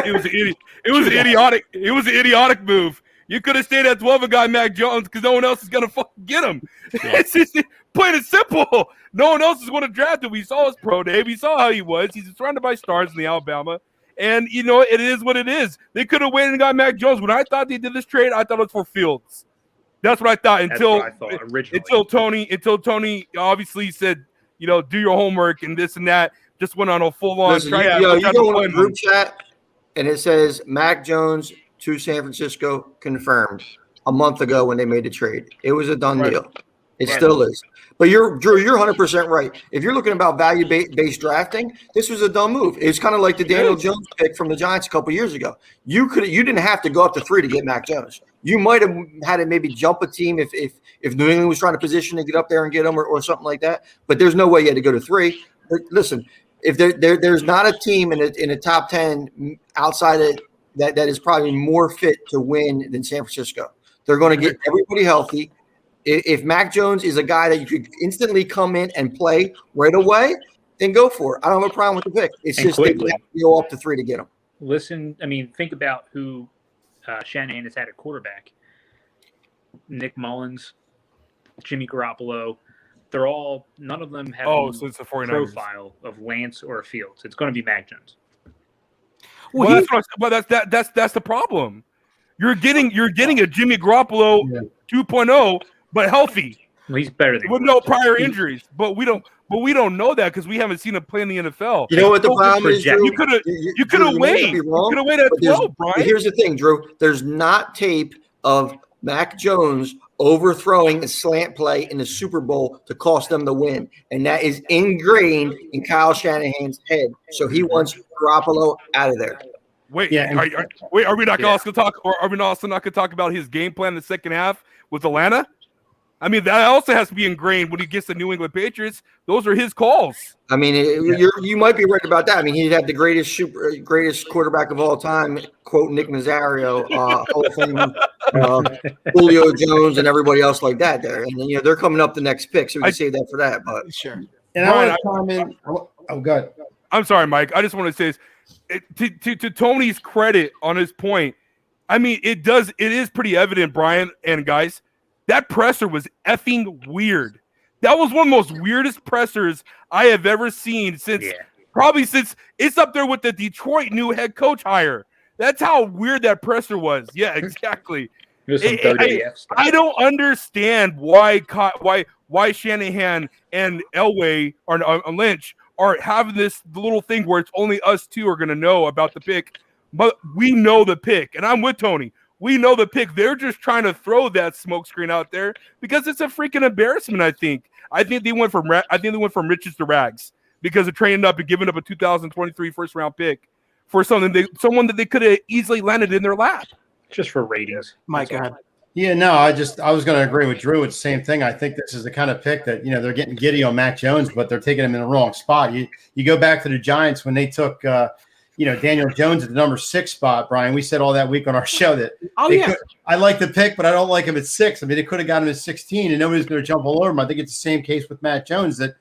idiotic move. You could have stayed at 12 and got Mac Jones because no one else is gonna fucking get him. It's just plain and simple. No one else is going to draft him. We saw his pro day. We saw how he was. He's surrounded by stars in the Alabama, and it is what it is. They could have waited and got Mac Jones. When I thought they did this trade, I thought it was for Fields. That's what I thought until That's what I thought originally. until Tony obviously said, do your homework and this and that. Just went on a full-on Listen, try. you go in the group chat, and it says Mac Jones to San Francisco confirmed a month ago when they made the trade. It was a done deal. It still is. But Drew, you're 100% right. If you're looking about value-based drafting, this was a dumb move. It's kind of like the Daniel Jones pick from the Giants a couple years ago. You didn't have to go up to 3 to get Mac Jones. You might have had to maybe jump a team if New England was trying to position to get up there and get him or something like that. But there's no way you had to go to 3. But listen, if there's not a team in the top 10 outside of that is probably more fit to win than San Francisco. They're going to get everybody healthy. If Mac Jones is a guy that you could instantly come in and play right away, then go for it. I don't have a problem with the pick. It's And just they have to go up to 3 to get him. Listen, think about who Shanahan has had at quarterback. Nick Mullins, Jimmy Garoppolo. None of them have since the 49ers. profile of Lance or Fields. It's going to be Mac Jones. That's the problem. You're getting a Jimmy Garoppolo 2.0, but healthy. Well, he's better than with no prior injuries. But we don't know that because we haven't seen him play in the NFL. You know what the problem is, Drew? You could have waited. You could have waited at 12, Brian. Here's the thing, Drew. There's not tape of Mac Jones overthrowing a slant play in the Super Bowl to cost them the win. And that is ingrained in Kyle Shanahan's head. So he wants Garoppolo out of there. Wait, are we not also going to talk about his game plan in the second half with Atlanta? That also has to be ingrained when he gets the New England Patriots. Those are his calls. You might be right about that. He'd have the greatest quarterback of all time, quote Nick Nazario, Hall of Fame, Julio Jones, and everybody else like that there. And they're coming up the next pick, so we can save that for that. But sure. And I want to comment. Oh, God. I'm sorry, Mike. I just want to say this. To Tony's credit on his point, it is pretty evident, Brian and guys, that presser was effing weird. That was one of the most weirdest pressers I have ever seen since it's up there with the Detroit new head coach hire. That's how weird that presser was. Yeah, exactly. I don't understand why Shanahan and Elway or Lynch are having this little thing where it's only us two are going to know about the pick, but we know the pick, and I'm with Tony. We know the pick. They're just trying to throw that smokescreen out there because it's a freaking embarrassment. I think they went from riches to rags because of trading up and giving up a 2023 first round pick for someone that they could have easily landed in their lap. Just for ratings. Mike, go ahead. Yeah, no, I was going to agree with Drew. It's the same thing. I think this is the kind of pick that, they're getting giddy on Mac Jones, but they're taking him in the wrong spot. You go back to the Giants when they took, Daniel Jones at the number 6 spot, Brian. We said all that week on our show that I like the pick, but I don't like him at 6. They could have got him at 16 and nobody's going to jump all over him. I think it's the same case with Matt Jones that,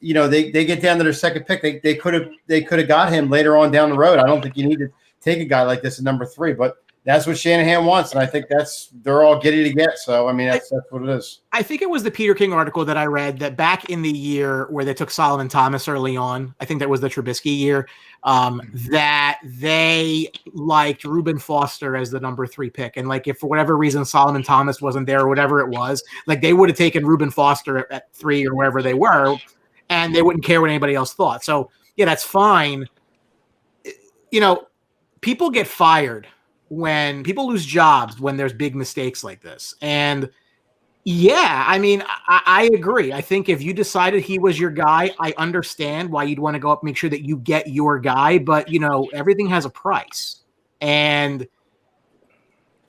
they get down to their second pick. They could have got him later on down the road. I don't think you need to take a guy like this at number 3, but that's what Shanahan wants, and I think they're all giddy to get. So, that's what it is. I think it was the Peter King article that I read that back in the year where they took Solomon Thomas early on, I think that was the Trubisky year, that they liked Reuben Foster as the number 3 pick. And, if for whatever reason Solomon Thomas wasn't there or whatever it was, they would have taken Reuben Foster at 3 or wherever they were, and they wouldn't care what anybody else thought. So, yeah, that's fine. People get fired when people lose jobs when there's big mistakes like this. And I agree. I think if you decided he was your guy, I understand why you'd want to go up and make sure that you get your guy, but everything has a price. And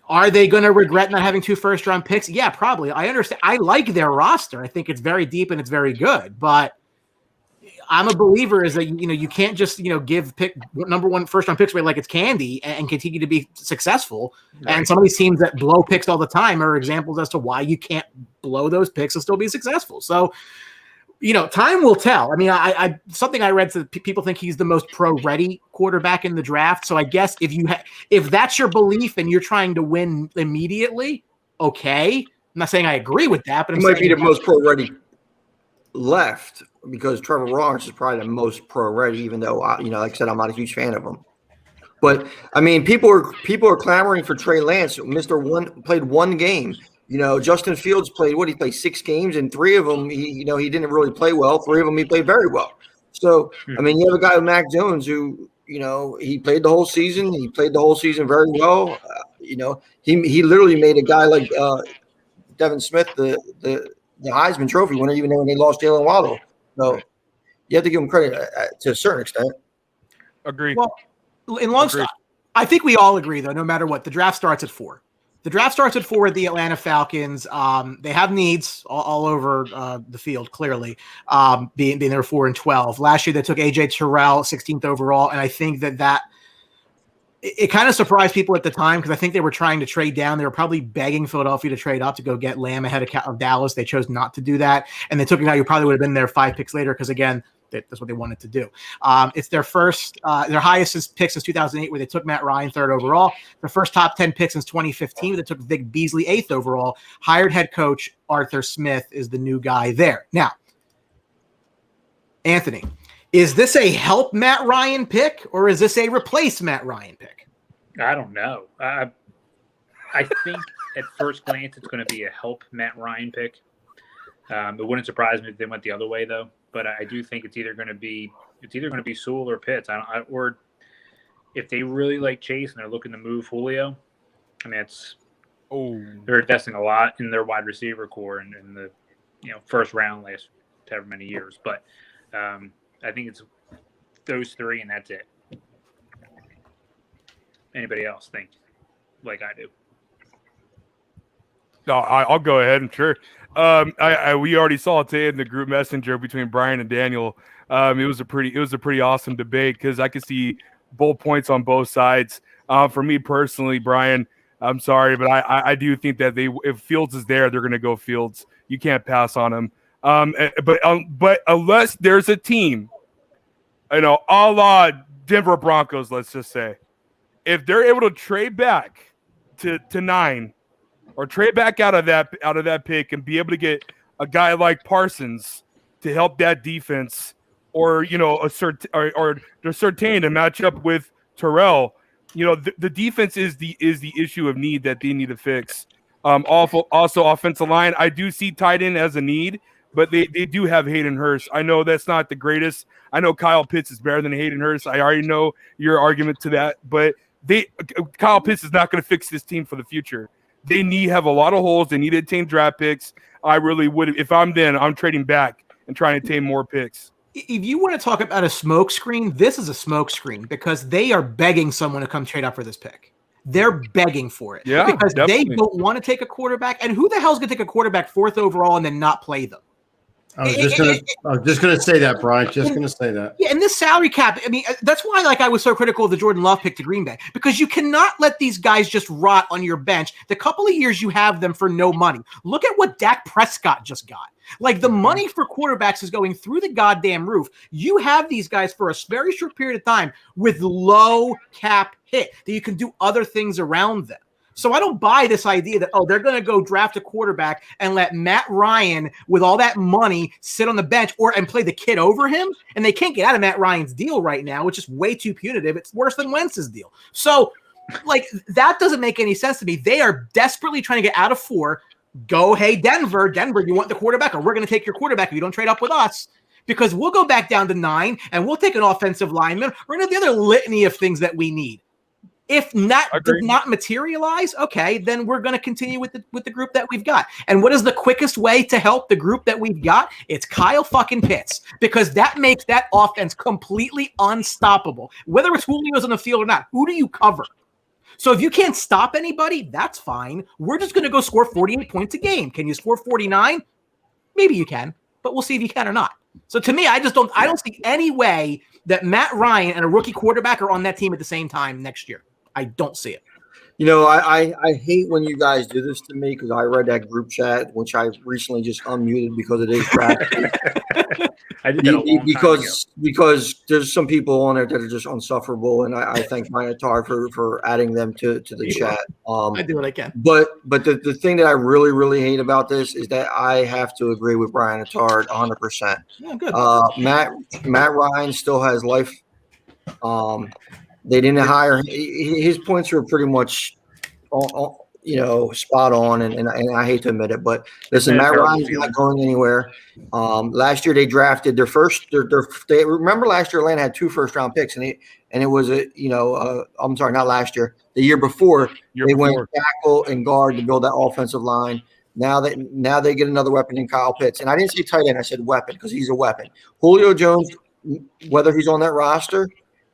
are they going to regret not having 2 first-round picks? Yeah, probably. I understand. I like their roster. I think it's very deep and it's very good, but I'm a believer is that, you can't just, give number one first round picks away like it's candy and continue to be successful. Right. And some of these teams that blow picks all the time are examples as to why you can't blow those picks and still be successful. So, time will tell. I mean, I something I read said people think he's the most pro-ready quarterback in the draft. So I guess if that's your belief and you're trying to win immediately, okay. I'm not saying I agree with that, but he might be the most pro-ready left because Trevor Lawrence is probably the most pro-ready, even though like I said, I'm not a huge fan of him. But I mean, people are clamoring for Trey Lance. Played one game. Justin Fields played he played 6 games, and 3 of them he didn't really play well. 3 of them he played very well. So I mean, you have a guy with Mac Jones who he played the whole season. He played the whole season very well. He literally made a guy like Devin Smith the Heisman Trophy winner, even when they lost Jalen Waddle. So you have to give him credit to a certain extent. Agree. Well, in long stock, I think we all agree, though, no matter what, the draft starts at 4. The draft starts at 4 at the Atlanta Falcons. They have needs all over the field, clearly, being there 4 and 12. Last year, they took A.J. Terrell, 16th overall, and I think that it kind of surprised people at the time because I think they were trying to trade down. They were probably begging Philadelphia to trade up to go get Lamb ahead of Dallas. They chose not to do that, and they took a guy who probably would have been there 5 picks later because, again, that's what they wanted to do. It's their highest pick since 2008, where they took Matt Ryan 3rd overall. Their first top 10 pick since 2015. They took Vic Beasley 8th overall. Hired head coach Arthur Smith is the new guy there. Now, Anthony, is this a help Matt Ryan pick or is this a replace Matt Ryan pick? I don't know. I think at first glance it's going to be a help Matt Ryan pick. It wouldn't surprise me if they went the other way, though. But I do think it's either going to be Sewell or Pitts. Or if they really like Chase and they're looking to move Julio, I mean they're investing a lot in their wide receiver core in the first round last however many years. But I think it's those 3 and that's it. Anybody else think like I do? No, I'll go ahead and sure. We already saw it today in the group messenger between Brian and Daniel. It was a pretty awesome debate because I could see both points on both sides. For me personally, Brian, I'm sorry, but I do think that if Fields is there, they're going to go Fields. You can't pass on him. But unless there's a team, a la Denver Broncos, let's just say, if they're able to trade back to 9. Or trade back out of that pick and be able to get a guy like Parsons to help that defense, or to Surtain to match up with Terrell. The defense is the issue of need that they need to fix. Also offensive line, I do see tight end as a need, but they do have Hayden Hurst. I know that's not the greatest. I know Kyle Pitts is better than Hayden Hurst. I already know your argument to that, but Kyle Pitts is not going to fix this team for the future. They have a lot of holes. They need to attain draft picks. I really would. If I'm trading back and trying to attain more picks. If you want to talk about a smoke screen, this is a smoke screen because they are begging someone to come trade up for this pick. They're begging for it. Yeah, because definitely. They don't want to take a quarterback. And who the hell is going to take a quarterback 4th overall and then not play them? I was just gonna say that, Brian. Just gonna say that. Yeah, and this salary cap, I mean, that's why I was so critical of the Jordan Love pick to Green Bay, because you cannot let these guys just rot on your bench the couple of years you have them for no money. Look at what Dak Prescott just got. Like, the money for quarterbacks is going through the goddamn roof. You have these guys for a very short period of time with low cap hit that you can do other things around them. So I don't buy this idea that, they're going to go draft a quarterback and let Matt Ryan, with all that money, sit on the bench and play the kid over him. And they can't get out of Matt Ryan's deal right now, which is way too punitive. It's worse than Wentz's deal. So, that doesn't make any sense to me. They are desperately trying to get out of 4. Go, hey, Denver, you want the quarterback, or we're going to take your quarterback if you don't trade up with us. Because we'll go back down to 9, and we'll take an offensive lineman. We're going to have the other litany of things that we need. If that does not materialize, okay, then we're going to continue with the group that we've got. And what is the quickest way to help the group that we've got? It's Kyle fucking Pitts, because that makes that offense completely unstoppable. Whether it's Julio's on the field or not, who do you cover? So if you can't stop anybody, that's fine. We're just going to go score 48 points a game. Can you score 49? Maybe you can, but we'll see if you can or not. So to me, I don't see any way that Matt Ryan and a rookie quarterback are on that team at the same time next year. I don't see it. You know, I hate when you guys do this to me because I read that group chat, which I recently just unmuted because it is draft. I did that a long time ago. Because there's some people on there that are just unsufferable, and I thank Ryan Tar for adding them to the chat. I do what I can. But the thing that I really, really hate about this is that I have to agree with Brian Attard 100%. Yeah, good. Matt Ryan still has life. They didn't hire his points were pretty much, spot on, and I hate to admit it, but listen, Matt Ryan's not going anywhere. Last year they drafted their first. They remember last year Atlanta had 2 first-round picks, and it was I'm sorry, not last year, the year before they went tackle and guard to build that offensive line. Now they get another weapon in Kyle Pitts, and I didn't say tight end, I said weapon because he's a weapon. Julio Jones, whether he's on that roster.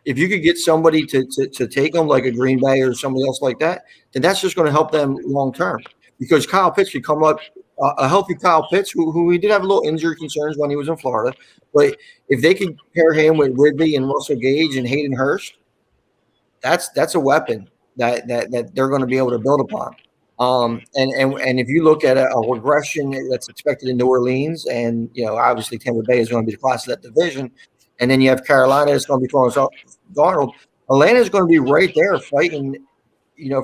If you could get somebody to take them like a Green Bay or somebody else like that, then that's just going to help them long term. Because Kyle Pitts could come up, a healthy Kyle Pitts, who we did have a little injury concerns when he was in Florida, but if they could pair him with Ridley and Russell Gage and Hayden Hurst, that's a weapon that they're going to be able to build upon. And if you look at a regression that's expected in New Orleans, and obviously Tampa Bay is going to be the class of that division. And then you have Carolina that's going to be throwing Darnold. Atlanta is going to be right there fighting,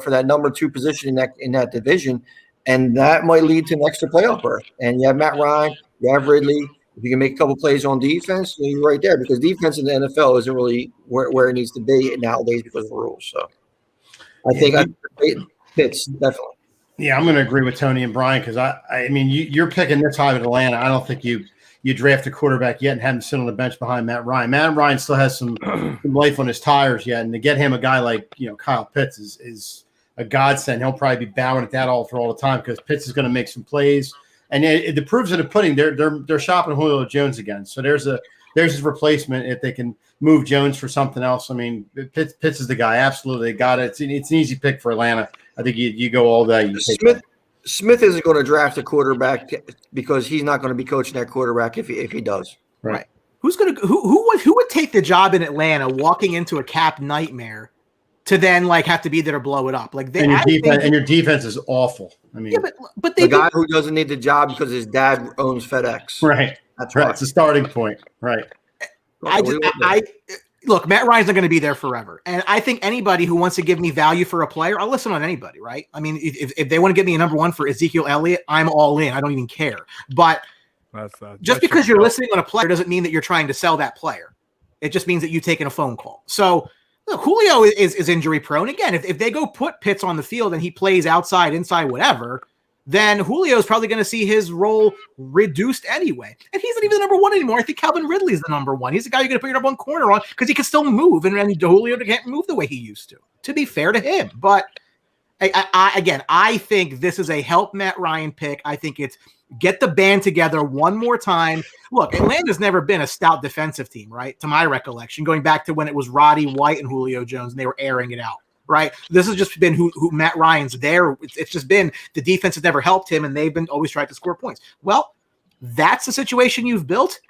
for that number 2 position in that division, and that might lead to next to playoff berth. And you have Matt Ryan, you have Ridley. If you can make a couple plays on defense, you're right there because defense in the NFL isn't really where it needs to be nowadays because of the rules. So I think Pitts definitely. Yeah, I'm going to agree with Tony and Brian because I mean you're picking this high with Atlanta. I don't think you draft a quarterback yet and have him sit on the bench behind Matt Ryan. Matt Ryan still has some life on his tires yet, and to get him a guy like Kyle Pitts is a godsend. He'll probably be bowing at that all the time because Pitts is going to make some plays, and the proofs of the pudding. They're shopping Julio Jones again, so there's his replacement if they can move Jones for something else. I mean, Pitts is the guy. Absolutely, they got it. It's an easy pick for Atlanta. I think you go all day. Smith isn't going to draft a quarterback because he's not going to be coaching that quarterback if he does. Right. Who would take the job in Atlanta walking into a cap nightmare to then have to be there to blow it up? Your defense is awful. I mean, yeah, but the guy who doesn't need the job because his dad owns FedEx. Right. That's right. It's a starting point. Right. Look, Matt Ryan's not going to be there forever. And I think anybody who wants to give me value for a player, I'll listen on anybody, right? I mean, if they want to give me a number 1 for Ezekiel Elliott, I'm all in. I don't even care. But just because you're listening on a player doesn't mean that you're trying to sell that player. It just means that you've taken a phone call. So look, Julio is injury prone. Again, if they go put Pitts on the field and he plays outside, inside, whatever, then Julio is probably going to see his role reduced anyway. And he's not even the number 1 anymore. I think Calvin Ridley is the number 1. He's the guy you're going to put your number 1 corner on because he can still move, and Julio can't move the way he used to be fair to him. But I think this is a help Matt Ryan pick. I think it's get the band together one more time. Look, Atlanta's never been a stout defensive team, right? To my recollection, going back to when it was Roddy White and Julio Jones, and they were airing it out. Right. This has just been who Matt Ryan's there. It's just been the defense has never helped him, and they've been always trying to score points. Well, that's the situation you've built.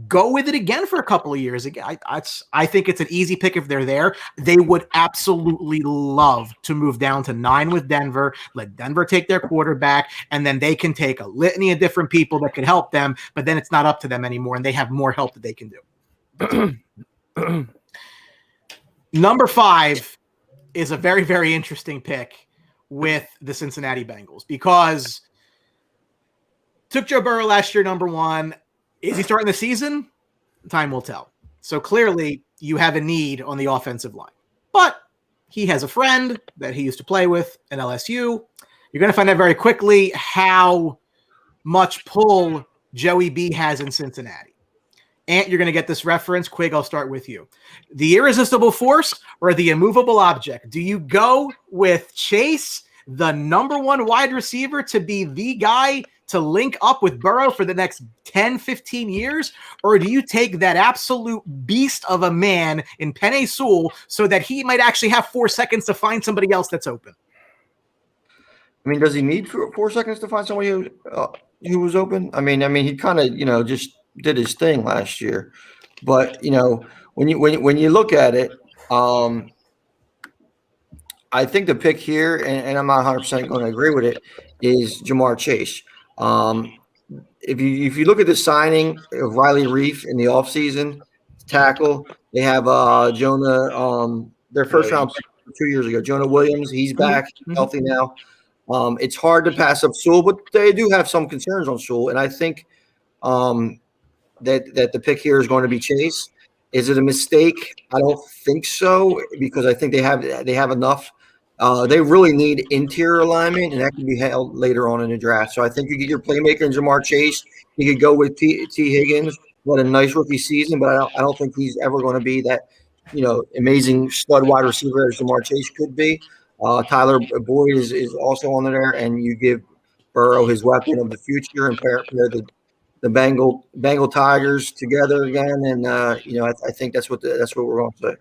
Go with it again for a couple of years. Again, I think it's an easy pick if they're there. They would absolutely love to move down to 9 with Denver, let Denver take their quarterback, and then they can take a litany of different people that could help them, but then it's not up to them anymore, and they have more help that they can do. Number 5 is a very, very interesting pick with the Cincinnati Bengals because took Joe Burrow last year, number 1. Is he starting the season? Time will tell. So clearly you have a need on the offensive line, but he has a friend that he used to play with at LSU. You're going to find out very quickly how much pull Joey B has in Cincinnati. Ant, you're going to get this reference. Quig, I'll start with you. The irresistible force or the immovable object? Do you go with Chase, the number 1 wide receiver, to be the guy to link up with Burrow for the next 10, 15 years? Or do you take that absolute beast of a man in Penei Sewell so that he might actually have 4 seconds to find somebody else that's open? I mean, does he need 4 seconds to find somebody who was open? I mean, he kind of, just did his thing last year. But when you look at it, I think the pick here, and I'm not 100% going to agree with it, is Jamar Chase. If you look at the signing of Riley Reif in the offseason, tackle, they have Jonah, their first round pick 2 years ago. Jonah Williams, he's back, healthy now. It's hard to pass up Sewell, but they do have some concerns on Sewell, and I think that the pick here is going to be Chase. Is it a mistake? I don't think so, because I think they have enough. They really need interior alignment, and that can be held later on in the draft. So I think you get your playmaker in Jamar Chase. You could go with T. Higgins. What a nice rookie season, but I don't think he's ever going to be that amazing stud wide receiver as Jamar Chase could be. Tyler Boyd is also on there, and you give Burrow his weapon of the future and pair the Bengal Tigers together again, and I think that's what we're going to say.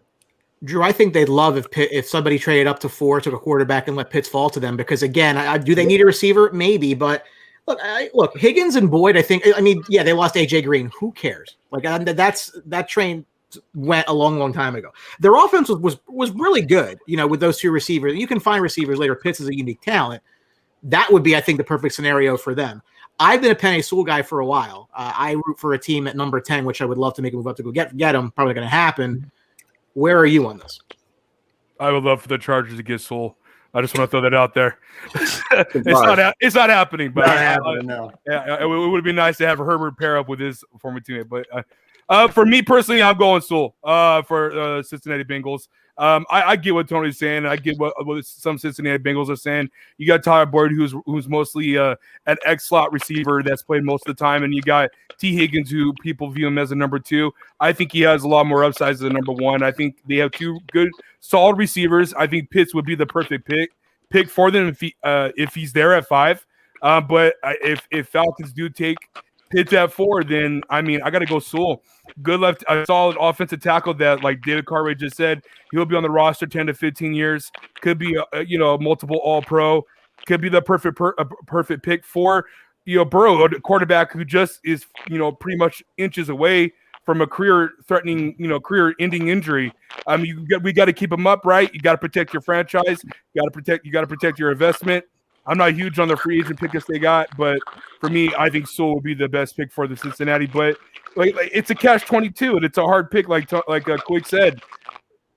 Drew, I think they'd love if somebody traded up to 4, took a quarterback, and let Pitts fall to them. Because again, do they need a receiver? Maybe, but look, Higgins and Boyd. They lost AJ Green. Who cares? That train went a long, long time ago. Their offense was really good. With those two receivers, you can find receivers later. Pitts is a unique talent. That would be, I think, the perfect scenario for them. I've been a Penei Sewell guy for a while. I root for a team at number 10, which I would love to make a move up to go get him. Probably going to happen. Where are you on this? I would love for the Chargers to get Sewell. I just want to throw that out there. It's not happening, but no. Yeah, it would be nice to have Herbert pair up with his former teammate. But for me personally, I'm going Sewell for Cincinnati Bengals. I get what Tony's saying. I get what some Cincinnati Bengals are saying. You got Tyler Boyd, who's mostly an X slot receiver that's played most of the time, and you got T. Higgins, who people view him as a number 2. I think he has a lot more upside as a number 1. I think they have 2 good, solid receivers. I think Pitts would be the perfect pick for them if he's there at 5. But if Falcons do take Pitts at 4, then I got to go Sewell. Good left, a solid offensive tackle that, like David Cartwright just said, he'll be on the roster 10 to 15 years. Could be multiple All-Pro. Could be the perfect pick for Burrow, a quarterback who just is pretty much inches away from a career-threatening, career-ending injury. We got to keep him upright. You got to protect your franchise. You got to protect your investment. I'm not huge on the free agent pickers they got, but for me, I think Sewell will be the best pick for the Cincinnati. But it's a catch-22, and it's a hard pick, like Quick said.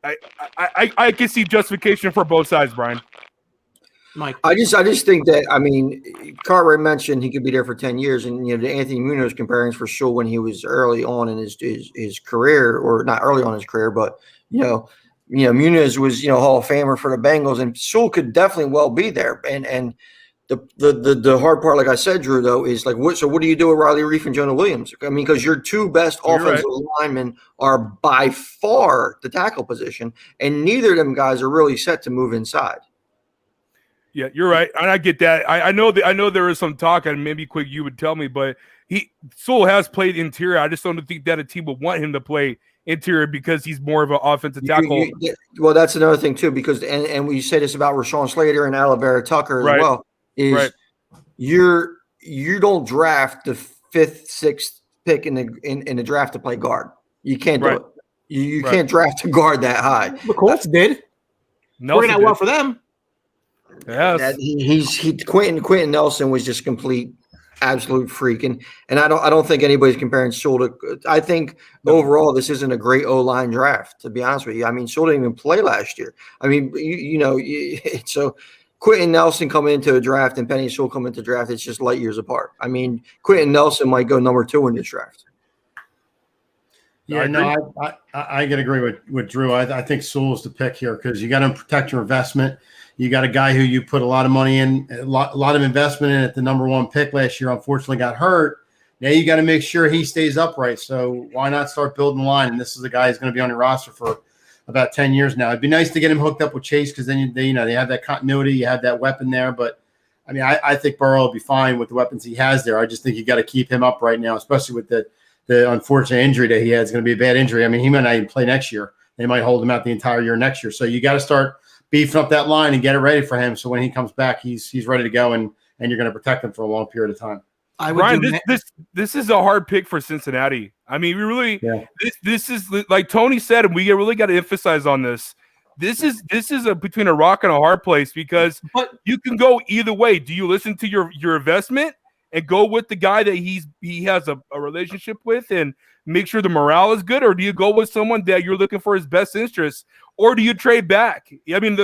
I can see justification for both sides, Brian. Mike, I just think that Cartwright mentioned he could be there for 10 years, and the Anthony Munoz comparing for Sewell when he was early on in his career, or not early on in his career, but Munoz was Hall of Famer for the Bengals, and Sewell could definitely well be there. And the hard part, like I said, Drew, though, is what do you do with Riley Reif and Jonah Williams? Because your 2 best offensive linemen are by far the tackle position, and neither of them guys are really set to move inside. Yeah, you're right, and I get that. I know there is some talk, and maybe Quick you would tell me, but Sewell has played interior. I just don't think that a team would want him to play interior because he's more of an offensive tackle. Well, that's another thing too, because and we say this about Rashawn Slater and Alabama Tucker as well. You don't draft the 5th, 6th pick in the draft to play guard. You can't do it. You can't draft a guard that high. The Colts did. Working out well for them. Yes. Quentin Nelson was just complete absolute freak, and I don't think anybody's comparing Sewell to. I think overall this isn't a great O-line draft, to be honest with you. Sewell didn't even play last year. So Quentin Nelson coming into a draft and Penei Sewell coming into a draft, it's just light years apart. Quentin Nelson might go number 2 in this draft. Yeah, I can agree with Drew. I think Sewell is the pick here because you got to protect your investment. You got a guy who you put a lot of money in, a lot of investment in at the number 1 pick last year, unfortunately got hurt. Now you got to make sure he stays upright. So why not start building the line? And this is a guy who's going to be on your roster for about 10 years now. It'd be nice to get him hooked up with Chase because then they have that continuity. You have that weapon there. But, I think Burrow will be fine with the weapons he has there. I just think you got to keep him up right now, especially with the unfortunate injury that he has. It's going to be a bad injury. He might not even play next year. They might hold him out the entire year next year. So you got to start beefing up that line and get it ready for him. So when he comes back, he's ready to go and you're going to protect him for a long period of time. Brian, this is a hard pick for Cincinnati. I mean, we really this is like Tony said, and we really got to emphasize on this. This is between a rock and a hard place because you can go either way. Do you listen to your investment and go with the guy that he has a relationship with and make sure the morale is good, or do you go with someone that you're looking for his best interests, or do you trade back? I mean,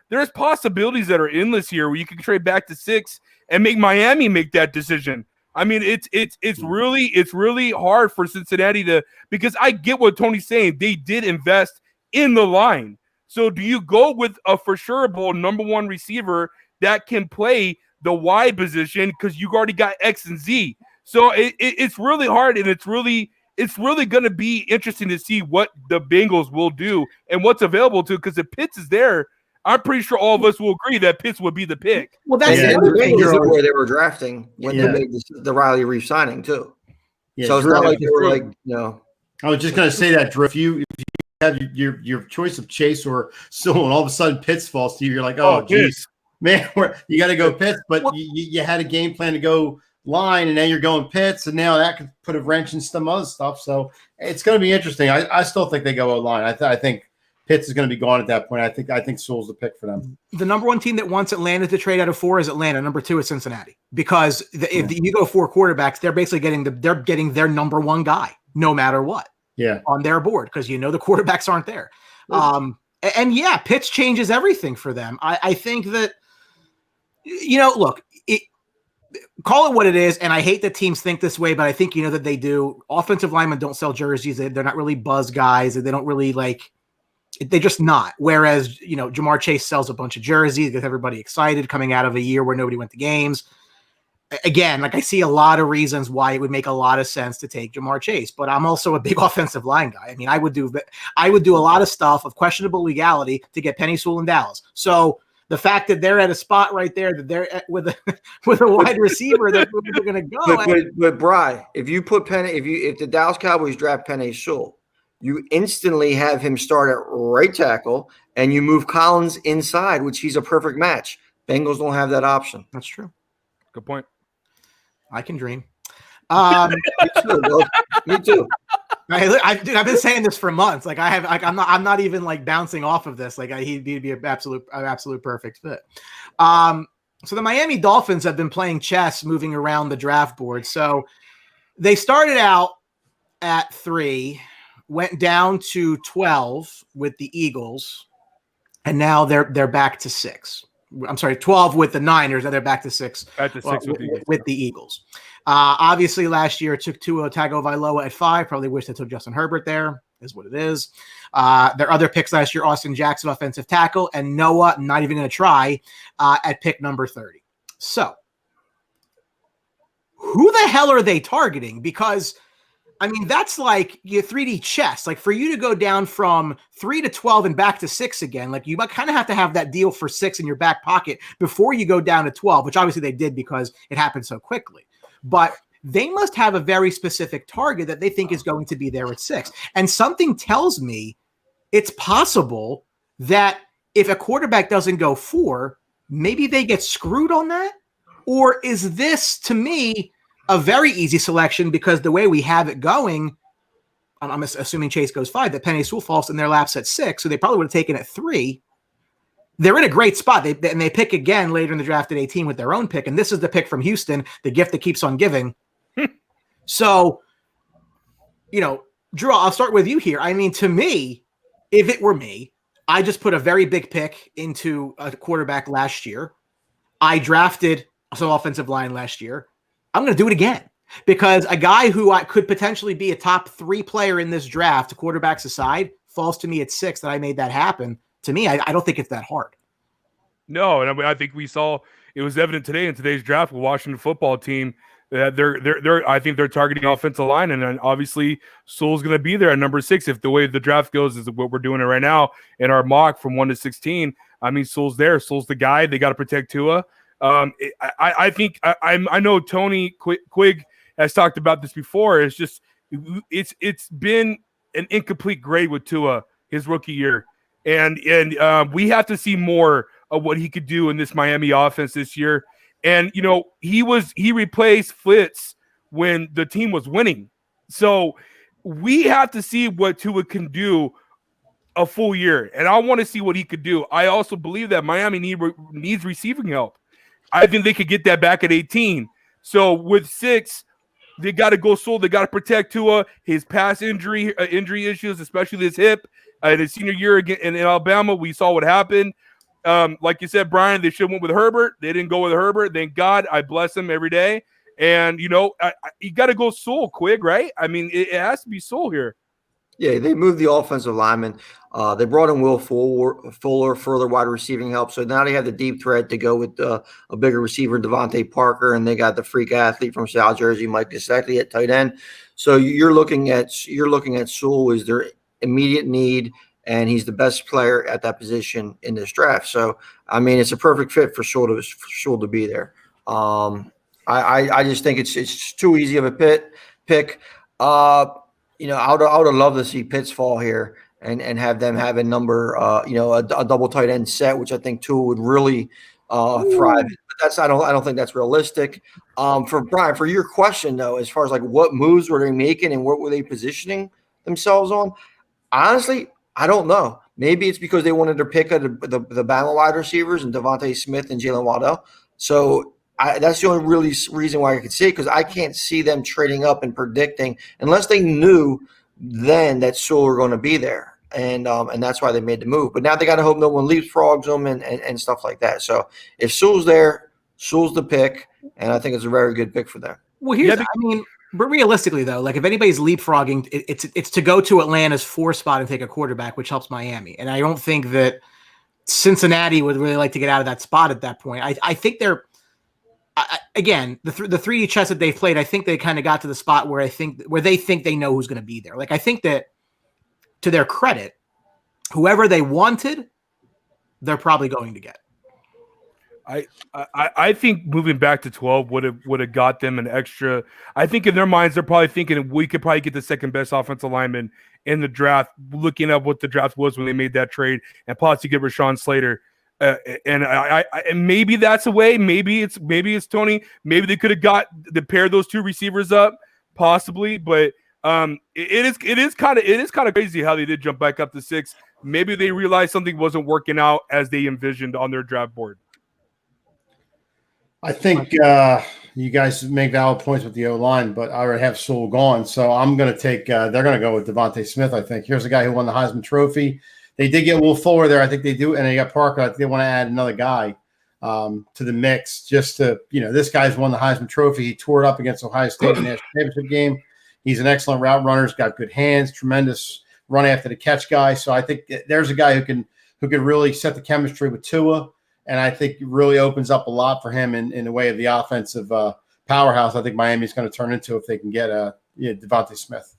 there's possibilities that are endless here where you can trade back to 6 and make Miami make that decision. I mean, it's really hard for Cincinnati because I get what Tony's saying. They did invest in the line. So do you go with a for sureable number 1 receiver that can play the Y position because you've already got X and Z? So it's really hard, and it's really going to be interesting to see what the Bengals will do and what's available to. Because if Pitts is there, I'm pretty sure all of us will agree that Pitts would be the pick. Well, that's where they were drafting when they made the Riley Reef signing too. Yeah, so it's not like they were like, I was just going to say that, Drew. If you have your choice of Chase or Sewell, and all of a sudden Pitts falls to you, you're like, oh, geez, man, you got to go Pitts. But you had a game plan to go line, and now you're going Pitts, and now that could put a wrench in some other stuff. So it's going to be interesting. I still think they go line. I think Pitts is going to be gone at that point. I think Sewell's the pick for them. The number 1 team that wants Atlanta to trade out of 4 is Atlanta. Number 2 is Cincinnati, because if you go 4 quarterbacks, they're basically getting their number 1 guy no matter what. Yeah, on their board, because the quarterbacks aren't there. And Pitts changes everything for them. I think that look, call it what it is, and I hate that teams think this way, but I think that they do. Offensive linemen don't sell jerseys. They're not really buzz guys. They don't really they're just not. Whereas, Jamar Chase sells a bunch of jerseys, gets everybody excited coming out of a year where nobody went to games. Again, I see a lot of reasons why it would make a lot of sense to take Jamar Chase, but I'm also a big offensive line guy. I mean, I would do a lot of stuff of questionable legality to get Penei Sewell in Dallas. So the fact that they're at a spot right there, that they're with a wide receiver that they're going to go. But Bri, if you put if the Dallas Cowboys draft Penei Sewell, you instantly have him start at right tackle, and you move Collins inside, which he's a perfect match. Bengals don't have that option. That's true. Good point. I can dream. Me too. I've been saying this for months. I'm not even bouncing off of this. He'd be an absolute perfect fit. So the Miami Dolphins have been playing chess, moving around the draft board. So they started out at 3, went down to 12 with the Eagles, and now they're back to 6. I'm sorry, 12 with the Niners, and they're back to 6. Back to 6 with the Eagles. Obviously, last year it took Tua Tagovailoa at 5. Probably wish they took Justin Herbert there, is what it is. Their other picks last year, Austin Jackson, offensive tackle, and Noah, not even going to try, at pick number 30. So, who the hell are they targeting? Because that's like your 3D chess. For you to go down from 3 to 12 and back to 6 again, you might kind of have to have that deal for 6 in your back pocket before you go down to 12, which obviously they did because it happened so quickly. But they must have a very specific target that they think is going to be there at 6. And something tells me it's possible that if a quarterback doesn't go 4, maybe they get screwed on that? Or is this, to me, a very easy selection, because the way we have it going, I'm assuming Chase goes 5, that Penei Sewell falls in their laps at 6, so they probably would have taken it 3. They're in a great spot. They pick again later in the draft at 18 with their own pick, and this is the pick from Houston, the gift that keeps on giving. So, Drew, I'll start with you here. To me, if it were me, I just put a very big pick into a quarterback last year. I drafted some offensive line last year. I'm going to do it again, because a guy who could potentially be a top 3 player in this draft, quarterbacks aside, falls to me at 6 that I made that happen. To me, I don't think it's that hard. No, and I think we saw it was evident today in today's draft with Washington football team that I think they're targeting offensive line, and then obviously Sewell's going to be there at number 6 if the way the draft goes is what we're doing it right now in our mock from 1 to 16. Sewell's there. Sewell's the guy. They got to protect Tua. I think I know Tony Quigg has talked about this before. It's been an incomplete grade with Tua his rookie year, and we have to see more of what he could do in this Miami offense this year. And he replaced Fitz when the team was winning. So we have to see what Tua can do a full year, and I want to see what he could do. I also believe that Miami needs receiving help. I think they could get that back at 18. So with 6, they got to go Sewell. They got to protect Tua. His past injury issues, especially his hip, in his senior year again in Alabama, we saw what happened. Like you said, Brian, they should have went with Herbert. They didn't go with Herbert. Thank God. I bless him every day. And you got to go Sewell quick, right? I mean, it has to be Sewell here. Yeah, they moved the offensive lineman. They brought in Will Fuller, further wide receiving help. So now they have the deep threat to go with a bigger receiver, Devontae Parker, and they got the freak athlete from South Jersey, Mike Gesicki at tight end. So you're looking at Sewell as their immediate need, and he's the best player at that position in this draft. So I mean, it's a perfect fit for Sewell to be there. I just think it's too easy of a pick. I would have loved to see Pitts fall here and have them have a number, a double tight end set, which I think Tua would really thrive. But I don't think that's realistic. For Brian, for your question though, as far as like what moves were they making and what were they positioning themselves on? Honestly, I don't know. Maybe it's because they wanted to pick the Bama wide receivers and Devontae Smith and Jalen Waddell. So that's the only really reason why I could see it, because I can't see them trading up and predicting unless they knew then that Sewell were going to be there, and that's why they made the move. But now they got to hope no one leapfrogs them and stuff like that. So if Sewell's there, Sewell's the pick, and I think it's a very good pick for them. Well, but realistically though, like if anybody's leapfrogging, it's to go to Atlanta's 4 spot and take a quarterback, which helps Miami, and I don't think that Cincinnati would really like to get out of that spot at that point. I think they're. Again, the 3D chess that they've played, I think they kind of got to the spot where they think they know who's going to be there. Like I think that, to their credit, whoever they wanted, they're probably going to get. I think moving back to 12 would have got them an extra. I think in their minds they're probably thinking we could probably get the second best offensive lineman in the draft. Looking at what the draft was when they made that trade, and possibly get Rashawn Slater. And maybe that's a way. Maybe it's Tony. Maybe they could have got to pair those 2 receivers up, possibly. But it is kind of crazy how they did jump back up to 6. Maybe they realized something wasn't working out as they envisioned on their draft board. I think you guys make valid points with the O-line, but I already have Sewell gone, so I'm going to take. They're going to go with Devontae Smith. I think here's a guy who won the Heisman Trophy. They did get Will Fuller there. I think they do. And they got Parker. I think they want to add another guy to the mix just to, this guy's won the Heisman Trophy. He tore it up against Ohio State in the national championship game. He's an excellent route runner. He's got good hands, tremendous run after the catch guy. So I think there's a guy who can really set the chemistry with Tua. And I think it really opens up a lot for him in the way of the offensive powerhouse I think Miami's going to turn into if they can get Devontae Smith.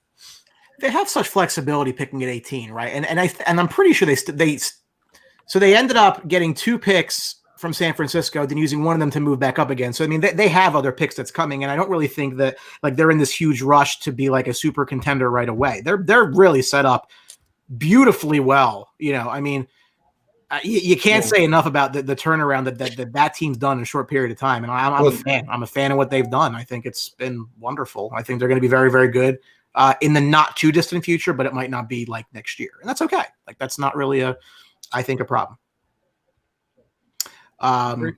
They have such flexibility picking at 18, right? And I'm pretty sure they ended up getting 2 picks from San Francisco, then using one of them to move back up again. So I mean, they have other picks that's coming, and I don't really think that like they're in this huge rush to be like a super contender right away. They're really set up beautifully well. I mean, you can't say enough about the turnaround that team's done in a short period of time. And I'm a fan. I'm a fan of what they've done. I think it's been wonderful. I think they're going to be very, very good. In the not too distant future, but it might not be like next year. And that's okay. Like that's not really a problem. The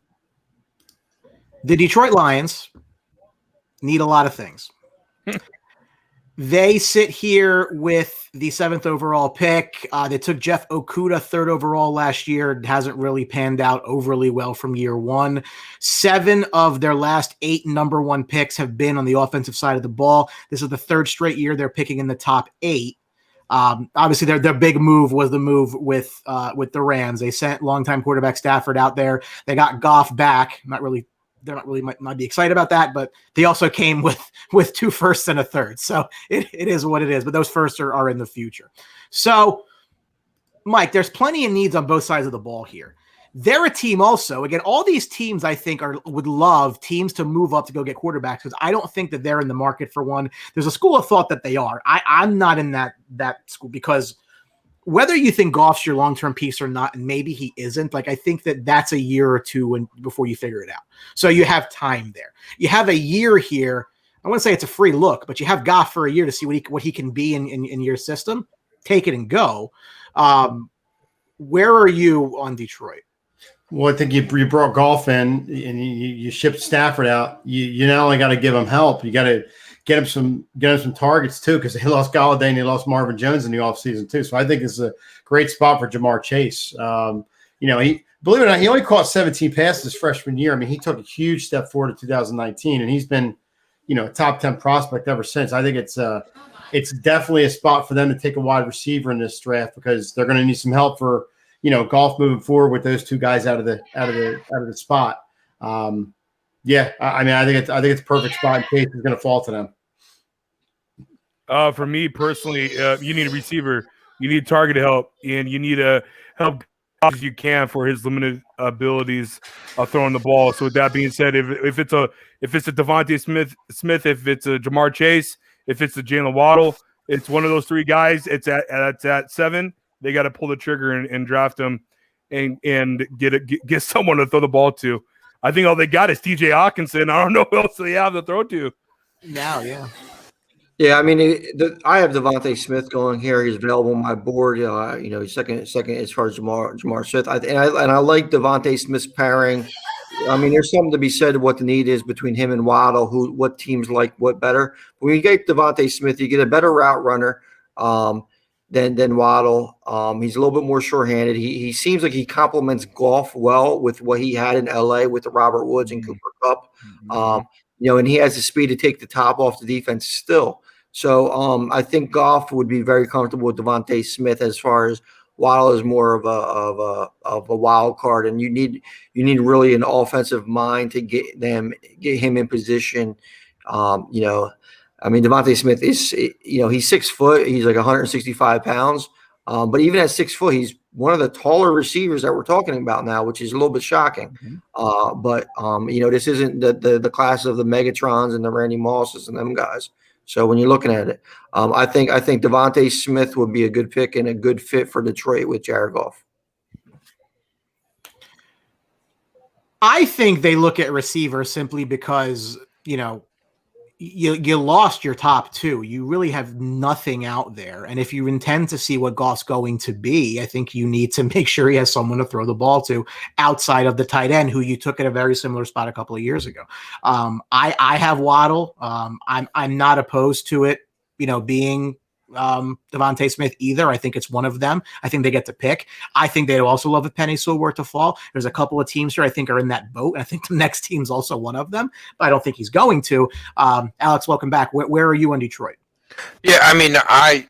Detroit Lions need a lot of things. They sit here with the 7th overall pick. They took Jeff Okudah 3rd overall last year. It hasn't really panned out overly well from year 1. 7 of their last 8 number 1 picks have been on the offensive side of the ball. This is the 3rd straight year they're picking in the top 8. Obviously, their big move was the move with the Rams. They sent longtime quarterback Stafford out there. They got Goff back. Might be excited about that, but they also came with 2 firsts and a 3rd. So it is what it is, but those firsts are in the future. So, Mike, there's plenty of needs on both sides of the ball here. They're a team also. Again, all these teams I think would love teams to move up to go get quarterbacks because I don't think that they're in the market for one. There's a school of thought that they are. I'm not in that school because whether you think Goff's your long-term piece or not, and maybe he isn't, like I think that's a year or two before you figure it out. So you have time there. You have a year here. I wouldn't say it's a free look, but you have Goff for a year to see what he can be in your system. Take it and go. Where are you on Detroit? Well, I think you brought Goff in and you shipped Stafford out. You not only got to give him help, you got to get him some targets too, because they lost Golladay and they lost Marvin Jones in the offseason too. So I think it's a great spot for Jamar Chase. He believe it or not, he only caught 17 passes his freshman year. I mean, he took a huge step forward in 2019, and he's been, a top 10 prospect ever since. I think it's definitely a spot for them to take a wide receiver in this draft, because they're going to need some help for Goff moving forward with those two guys out of the spot. I think it's a perfect spot in case it's going to fall to them. For me personally, you need a receiver, you need target help, and you need to help as you can for his limited abilities of throwing the ball. So with that being said, if it's a Devontae Smith, if it's a Jamar Chase, if it's a Jalen Waddle, it's one of those three guys. It's at 7. They got to pull the trigger and draft him and get someone to throw the ball to. I think all they got is T.J. Hawkinson. I don't know who else they have to throw to. Now, yeah. Yeah, I mean, I have Devontae Smith going here. He's available on my board. He's second as far as Jamar Smith. And I like Devontae Smith's pairing. I mean, there's something to be said of what the need is between him and Waddle, what teams like what better. But when you get Devontae Smith, you get a better route runner than Waddle. He's a little bit more sure-handed. He seems like he complements Goff well with what he had in L.A. with the Robert Woods and Cooper Kupp. And he has the speed to take the top off the defense still. So I think Goff would be very comfortable with Devontae Smith, as far as Waddle is more of a wild card, and you need really an offensive mind to get him in position. Devontae Smith is, he's 6 foot, he's like 165 pounds, but even at 6 foot, he's one of the taller receivers that we're talking about now, which is a little bit shocking. But this isn't the class of the Megatrons and the Randy Mosses and them guys. So when you're looking at it, I think Devontae Smith would be a good pick and a good fit for Detroit with Jared Goff. I think they look at receiver simply because, you lost your top two. You really have nothing out there. And if you intend to see what Goff's going to be, I think you need to make sure he has someone to throw the ball to outside of the tight end, who you took at a very similar spot a couple of years ago. I have Waddle. I'm not opposed to it, being Devontae Smith either. I think it's one of them. I think they get to pick. I think they'd also love if Penei Sewell were to fall. There's a couple of teams here I think are in that boat, and I think the next team's also one of them, but I don't think he's going to. Alex, welcome back. Where are you on Detroit? Yeah, I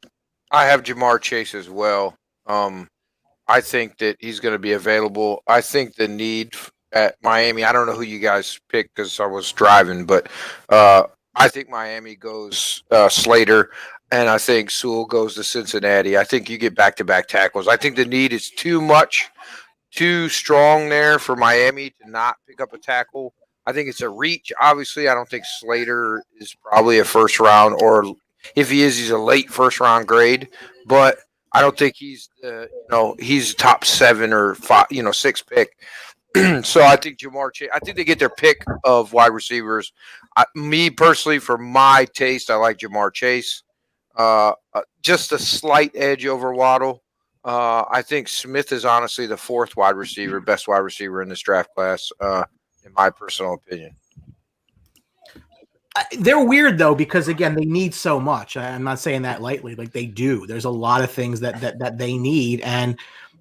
have Jamar Chase as well. I think that he's going to be available. I think the need at Miami, I don't know who you guys picked because I was driving, but I think Miami goes Slater. And I think Sewell goes to Cincinnati. I think you get back-to-back tackles. I think the need is too strong there for Miami to not pick up a tackle. I think it's a reach. Obviously, I don't think Slater is probably a first round, or if he is, he's a late first round grade. But I don't think he's he's top 7 or 5, 6 pick. So I think Jamar Chase. I think they get their pick of wide receivers. Me personally, for my taste, I like Jamar Chase. Just a slight edge over Waddle. I think Smith is honestly the 4th best wide receiver in this draft class, in my personal opinion. They're weird though, because again, they need so much. I'm not saying that lightly. Like they do. There's a lot of things that they need, and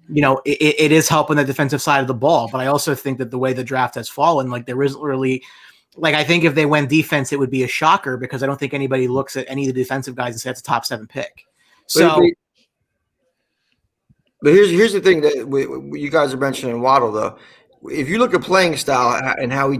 it is helping the defensive side of the ball. But I also think that the way the draft has fallen, like there isn't really. Like, I think if they went defense, it would be a shocker, because I don't think anybody looks at any of the defensive guys and says it's a top 7 pick. So, but here's the thing that you guys are mentioning Waddle, though. If you look at playing style and how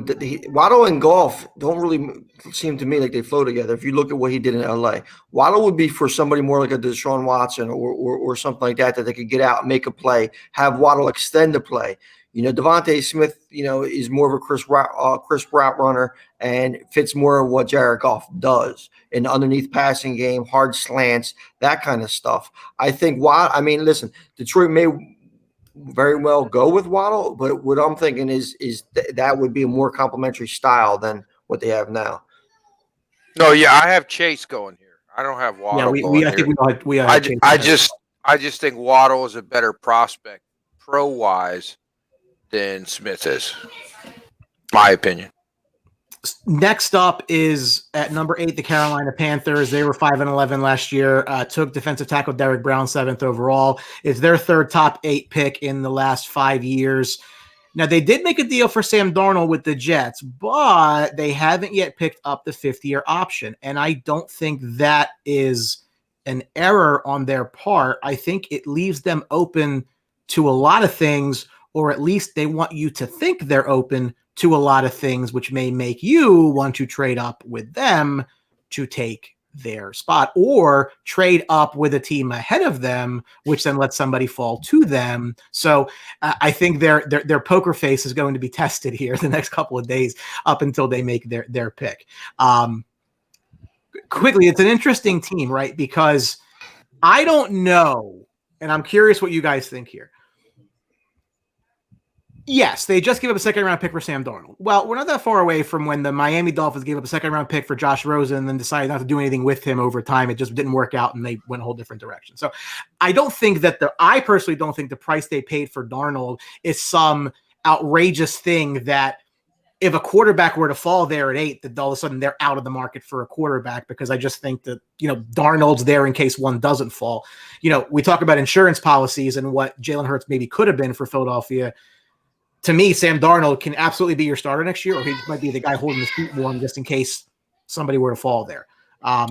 Waddle and Goff don't really seem to me like they flow together. If you look at what he did in L.A., Waddle would be for somebody more like a Deshaun Watson or something like that they could get out, make a play, have Waddle extend the play. Devontae Smith, is more of a crisp route runner and fits more of what Jared Goff does in underneath passing game, hard slants, that kind of stuff. I think listen, Detroit may very well go with Waddle, but what I'm thinking is that would be a more complementary style than what they have now. No, yeah, I have Chase going here. I don't have Waddle going I here. think we I just think Waddle is a better prospect pro-wise than Smith is. My opinion. Next up is at number 8, the Carolina Panthers. They were 5-11 last year. Took defensive tackle Derrick Brown 7th overall. It's their third top 8 pick in the last 5 years. Now, they did make a deal for Sam Darnold with the Jets, but they haven't yet picked up the 5th-year option. And I don't think that is an error on their part. I think it leaves them open to a lot of things, or at least they want you to think they're open to a lot of things, which may make you want to trade up with them to take their spot, or trade up with a team ahead of them, which then lets somebody fall to them. So I think their poker face is going to be tested here the next couple of days up until they make their pick. Quickly, it's an interesting team, right? Because I don't know, and I'm curious what you guys think here. Yes, they just gave up a second-round pick for Sam Darnold. Well, we're not that far away from when the Miami Dolphins gave up a second-round pick for Josh Rosen and then decided not to do anything with him over time. It just didn't work out, and they went a whole different direction. So I personally don't think the price they paid for Darnold is some outrageous thing that if a quarterback were to fall there at 8, that all of a sudden they're out of the market for a quarterback, because I just think that, Darnold's there in case one doesn't fall. We talk about insurance policies and what Jalen Hurts maybe could have been for Philadelphia. To me, Sam Darnold can absolutely be your starter next year, or he might be the guy holding the seat warm just in case somebody were to fall there.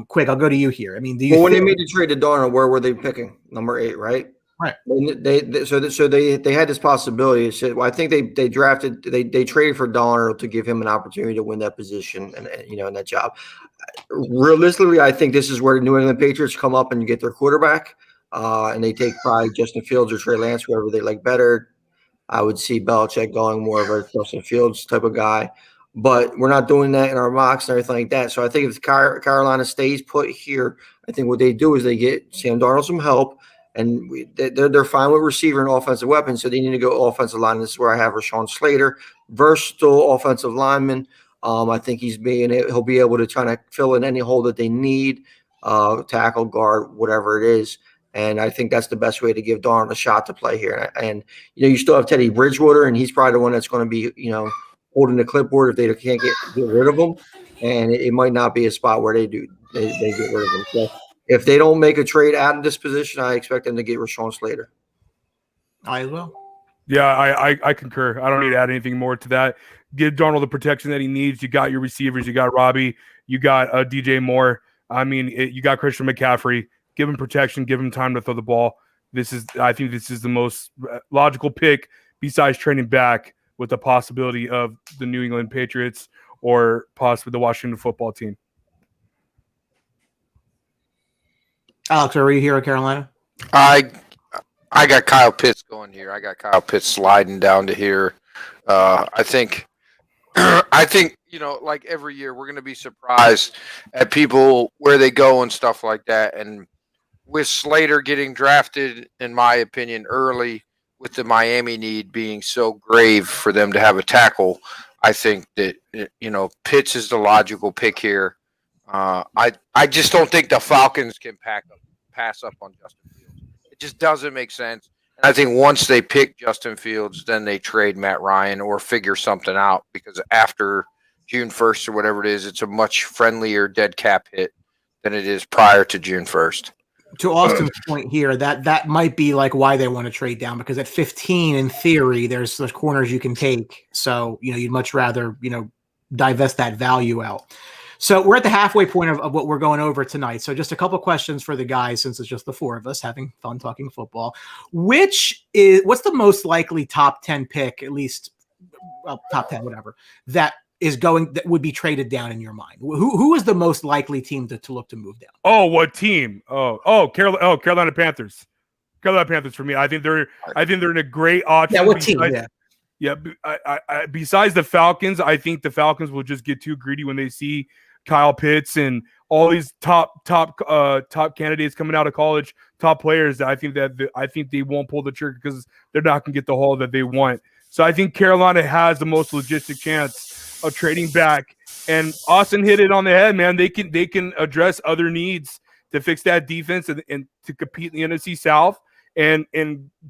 Quick, I'll go to you here. I mean, when they made the trade to Darnold, where were they picking? Number 8, right? Right. So they had this possibility. So I think they traded for Darnold to give him an opportunity to win that position and in that job. Realistically, I think this is where the New England Patriots come up and get their quarterback, and they take probably Justin Fields or Trey Lance, whoever they like better. I would see Belichick going more of a Justin Fields type of guy, but we're not doing that in our mocks and everything like that. So I think if Carolina stays put here, I think what they do is they get Sam Darnold some help, and they're fine with receiver and offensive weapons. So they need to go offensive line. This is where I have Rashawn Slater, versatile offensive lineman. I think he'll be able to try to fill in any hole that they need, tackle, guard, whatever it is. And I think that's the best way to give Darnold a shot to play here. And you still have Teddy Bridgewater, and he's probably the one that's going to be, holding the clipboard if they can't get rid of him. And it might not be a spot where they get rid of him. So if they don't make a trade out of this position, I expect them to get Rashawn Slater. I will. Yeah, I concur. I don't need to add anything more to that. Give Darnold the protection that he needs. You got your receivers. You got Robbie. You got DJ Moore. I mean, you got Christian McCaffrey. Give him protection. Give him time to throw the ball. I think this is the most logical pick besides trading back with the possibility of the New England Patriots or possibly the Washington football team. Alex, are you here at Carolina? I got Kyle Pitts going here. I got Kyle Pitts sliding down to here. I think, like every year, we're going to be surprised at people where they go and stuff like that. And with Slater getting drafted, in my opinion, early, with the Miami need being so grave for them to have a tackle, I think that, Pitts is the logical pick here. I just don't think the Falcons can pass up on Justin Fields. It just doesn't make sense. And I think once they pick Justin Fields, then they trade Matt Ryan or figure something out, because after June 1st or whatever it is, it's a much friendlier dead cap hit than it is prior to June 1st. To Austin's point here, that might be like why they want to trade down, because at 15, in theory, there's corners you can take. So, you'd much rather, divest that value out. So we're at the halfway point of what we're going over tonight. So just a couple of questions for the guys, since it's just the four of us having fun talking football. What's the most likely top 10 pick, at least, well, top 10, whatever, that would be traded down in your mind? Who is the most likely team to look to move down? Oh, what team? Carolina Panthers. Carolina Panthers for me. I think they're in a great auction. Yeah, what team? Yeah. Yeah, besides the Falcons, I think the Falcons will just get too greedy when they see Kyle Pitts and all these top candidates coming out of college, top players. I think they won't pull the trigger because they're not going to get the haul that they want. So I think Carolina has the most logistic chance of trading back. And Austin hit it on the head, man. They can address other needs to fix that defense and to compete in the NFC South and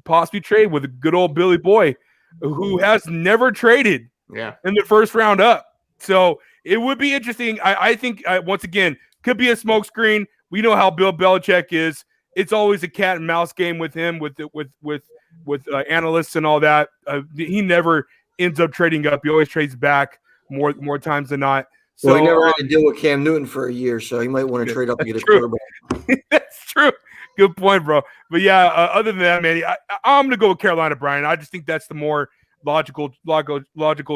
possibly trade with a good old Billy Boy, who has never traded in the first round up. So it would be interesting. I think, once again, could be a smokescreen. We know how Bill Belichick is. It's always a cat and mouse game with him, with analysts and all that. He never ends up trading up. He always trades back more times than not. So he never had to deal with Cam Newton for a year, so he might want to trade up and get a quarterback. That's true. Good point, bro. But yeah, other than that, man, I'm gonna go with Carolina, Brian. I just think that's the more logical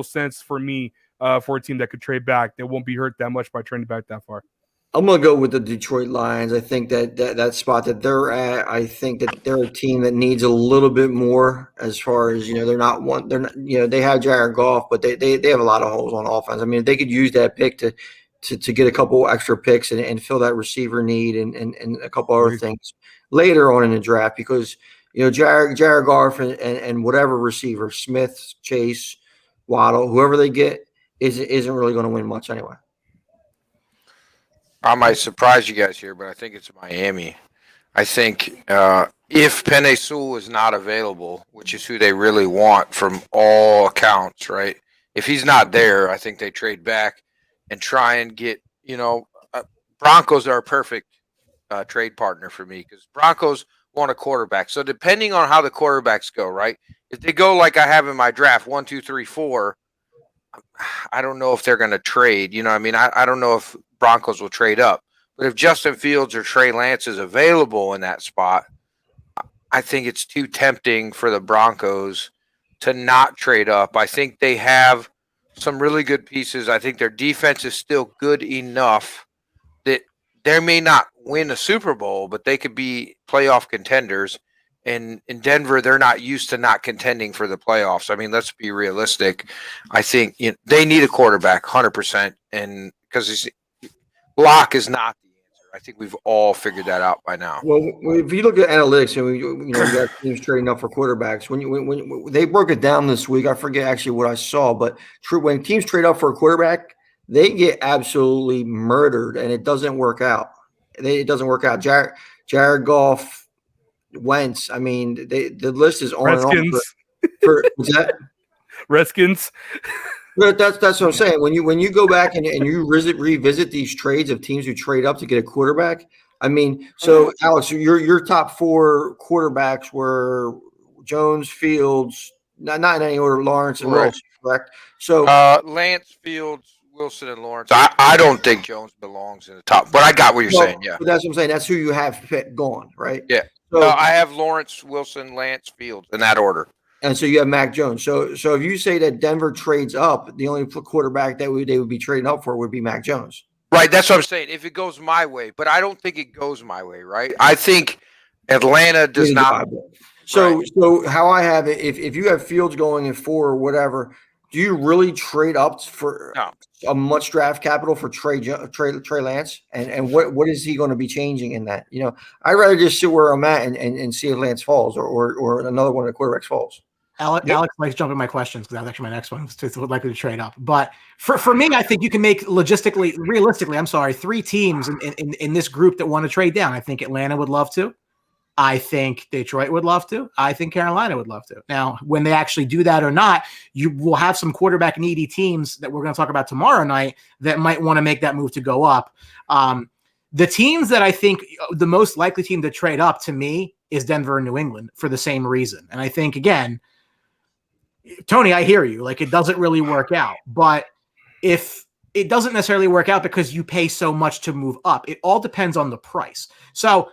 sense for me for a team that could trade back. That won't be hurt that much by trading back that far. I'm gonna go with the Detroit Lions. I think that spot that they're at, I think that they're a team that needs a little bit more as far as, they're not, they have Jared Goff, but they have a lot of holes on offense. I mean, if they could use that pick to get a couple extra picks and fill that receiver need and a couple other things later on in the draft, because Jared Goff and whatever receiver, Smith, Chase, Waddle, whoever they get isn't really going to win much anyway. I might surprise you guys here, but I think it's Miami. I think if Penei Sewell is not available, which is who they really want from all accounts, right? If he's not there, I think they trade back and try and get, Broncos are a perfect trade partner for me because Broncos want a quarterback. So depending on how the quarterbacks go, right? If they go like I have in my draft, 1, 2, 3, 4, I don't know if they're going to trade. I don't know if Broncos will trade up. But if Justin Fields or Trey Lance is available in that spot, I think it's too tempting for the Broncos to not trade up. I think they have some really good pieces. I think their defense is still good enough that they may not win a Super Bowl, but they could be playoff contenders. And in Denver, they're not used to not contending for the playoffs. I mean, let's be realistic. I think they need a quarterback 100%. And because Locke is not the answer. I think we've all figured that out by now. Well, if you look at analytics, and we got teams trading up for quarterbacks. When they broke it down this week, I forget actually what I saw, but when teams trade up for a quarterback, they get absolutely murdered, and it doesn't work out. It doesn't work out. Jared Goff, Wentz. I mean, the list is on Redskins. and on. For what's that? Redskins. But that's what I'm saying. When you go back and you revisit these trades of teams who trade up to get a quarterback. I mean, so Alex, your top 4 quarterbacks were Jones, Fields, not in any order, Lawrence and Wilson, correct? So Lance, Fields, Wilson, and Lawrence. I don't think Jones belongs in the top, but I got what you're saying. Yeah, but that's what I'm saying. That's who you have gone, right? Yeah. So I have Lawrence, Wilson, Lance, Fields in that order. And so you have Mac Jones. So if you say that Denver trades up, the only quarterback that they would be trading up for would be Mac Jones. Right. That's what I'm saying. If it goes my way, but I don't think it goes my way. Right. I think Atlanta does not. So how I have it, if you have Fields going at 4 or whatever, do you really trade up for a much draft capital for Trey Lance? And what is he going to be changing in that? I'd rather just sit where I'm at and see if Lance falls or another one of the quarterbacks falls. Alex likes jumping my questions because that's actually my next one. It's likely to trade up. But for me, I think you can make realistically, 3 teams in this group that want to trade down. I think Atlanta would love to. I think Detroit would love to. I think Carolina would love to. Now, when they actually do that or not, you will have some quarterback needy teams that we're going to talk about tomorrow night that might want to make that move to go up. The teams that I think the most likely team to trade up to me is Denver and New England for the same reason. And I think, again, Tony, I hear you. Like, it doesn't really work out. But if it doesn't necessarily work out because you pay so much to move up, it all depends on the price. So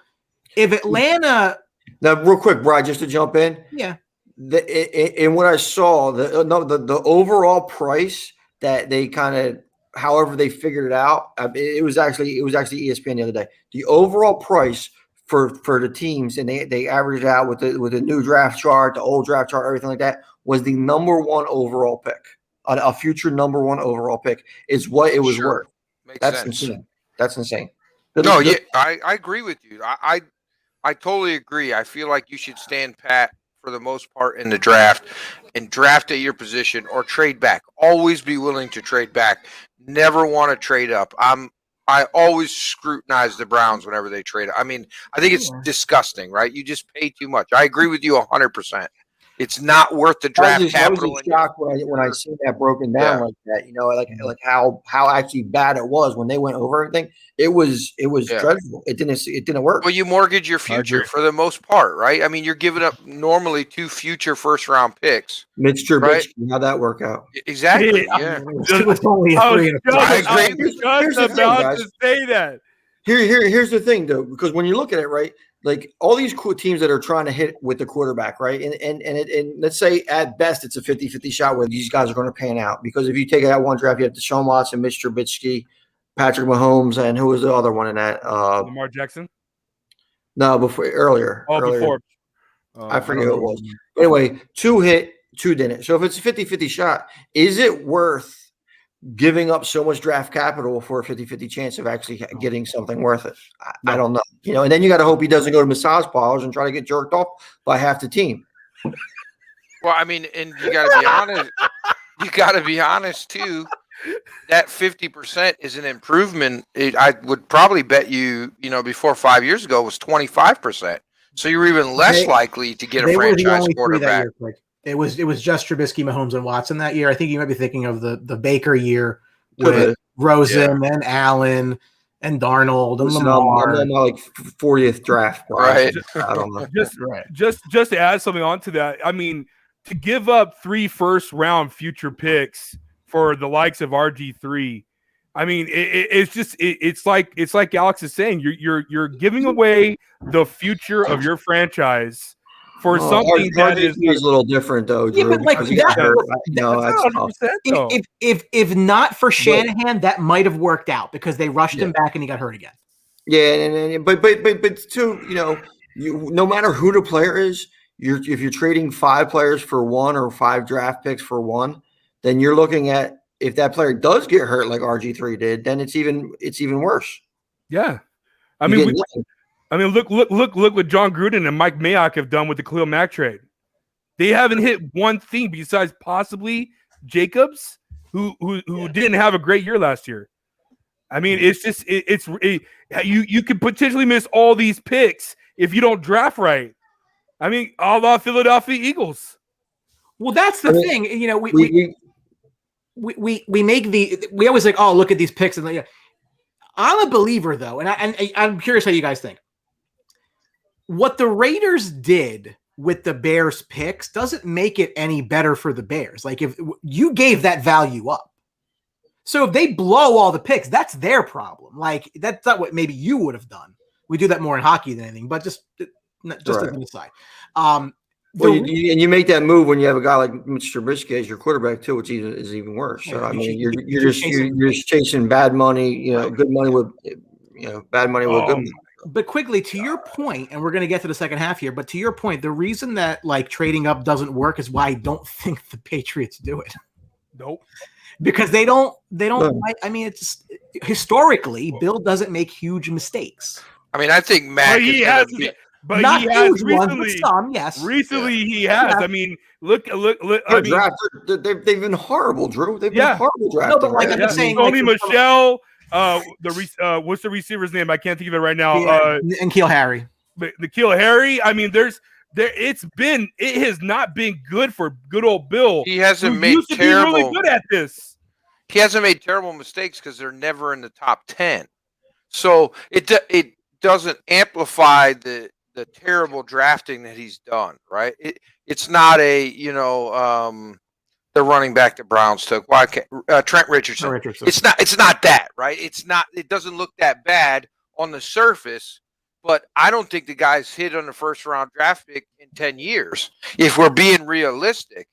if Atlanta – Now, real quick, Brian, just to jump in. Yeah. And what I saw, the overall price that they kind of – however they figured it out, it was actually ESPN the other day. The overall price for the teams, and they averaged out with the new draft chart, the old draft chart, everything like that, was the number 1 overall pick. A future number 1 overall pick is what it was worth. Makes That's sense. insane. That's insane. Yeah, I agree with you. I totally agree. I feel like you should stand pat for the most part in the draft and draft at your position or trade back. Always be willing to trade back. Never want to trade up. I always scrutinize the Browns whenever they trade. I mean, I think it's disgusting, right? You just pay too much. I agree with you 100%. It's not worth the draft capital. I was shocked when I seen that broken down like that. Like how actually bad it was when they went over everything. It was dreadful. It didn't work. Well, you mortgage your future for the most part, right? I mean, you're giving up normally 2 future first-round picks. Mitch Trubisky, how'd that work out? Exactly. Yeah. It was only a 3 and a 5. I agree. Here's the thing, guys. To say that. Here's the thing, though, because when you look at it, right, like all these cool teams that are trying to hit with the quarterback, right, and let's say at best it's a 50-50 shot where these guys are going to pan out, because if you take that one draft, you have Deshaun Watson, Mitch Trubisky, Patrick Mahomes, and who was the other one in that? Lamar Jackson? No, earlier. Before. I forget who it was. Anyway, 2 hit, 2 didn't. So if it's a 50-50 shot, is it worth giving up so much draft capital for a 50-50 chance of actually getting something worth it? I don't know. And then you got to hope he doesn't go to massage parlors and try to get jerked off by half the team. Well, I mean, and you got to be honest. You got to be honest too. That 50% is an improvement. I would probably bet you, before 5 years ago was 25%. So you're even less likely to get a franchise quarterback. It was just Trubisky, Mahomes, and Watson that year. I think you might be thinking of the Baker year with Rosen and Allen and Darnold and Lamar. I'm on my 40th draft. Right. I don't know. Just to add something onto that, I mean, to give up 3 first-round future picks for the likes of RG3, I mean, it's like Alex is saying, you're giving away the future of your franchise for something that is a little different, though. Drew, yeah, but if not for Shanahan, that might have worked out because they rushed him back and he got hurt again. Yeah, but too, no matter who the player is, if you're trading 5 players for 1 or 5 draft picks for 1, then you're looking at, if that player does get hurt like RG3 did, then it's even worse. Yeah, I mean, look what John Gruden and Mike Mayock have done with the Khalil Mack trade. They haven't hit one thing besides possibly Jacobs, who didn't have a great year last year. I mean, you could potentially miss all these picks if you don't draft right. I mean, a la Philadelphia Eagles. Well, that's the thing. We make we always like, oh, look at these picks, and I'm a believer though, and I'm curious how you guys think. What the Raiders did with the Bears picks doesn't make it any better for the Bears. Like, if you gave that value up, so if they blow all the picks, that's their problem. Like, that's not what maybe you would have done. We do that more in hockey than anything, but just as an aside. And you make that move when you have a guy like Mitch Trubisky as your quarterback too, which is even worse. So I mean, you're just chasing bad money. Good money with bad money with good money. But quickly, to your point, and we're going to get to the second half here, but to your point, the reason that trading up doesn't work is why I don't think the Patriots do it. Nope. Because they don't. I mean, it's historically, Bill doesn't make huge mistakes. I mean, I think Mac But not he has huge recently. Ones, but some, yes. Recently, he has. I mean, look. They've been horrible, Drew. They've been horrible drafting. No, but I'm just saying, Tony Michelle. What's the receiver's name? I can't think of it right now. And Keel Harry. The Keel Harry. I mean, it has not been good for good old Bill. He hasn't made terrible. Really good at this. He hasn't made terrible mistakes because they're never in the top 10. So it doesn't amplify the terrible drafting that he's done, right? It's not the running back the Browns took. Why can't Trent Richardson? It's not that, right? It doesn't look that bad on the surface, but I don't think the guy's hit on the first round draft pick in 10 years. If we're being realistic,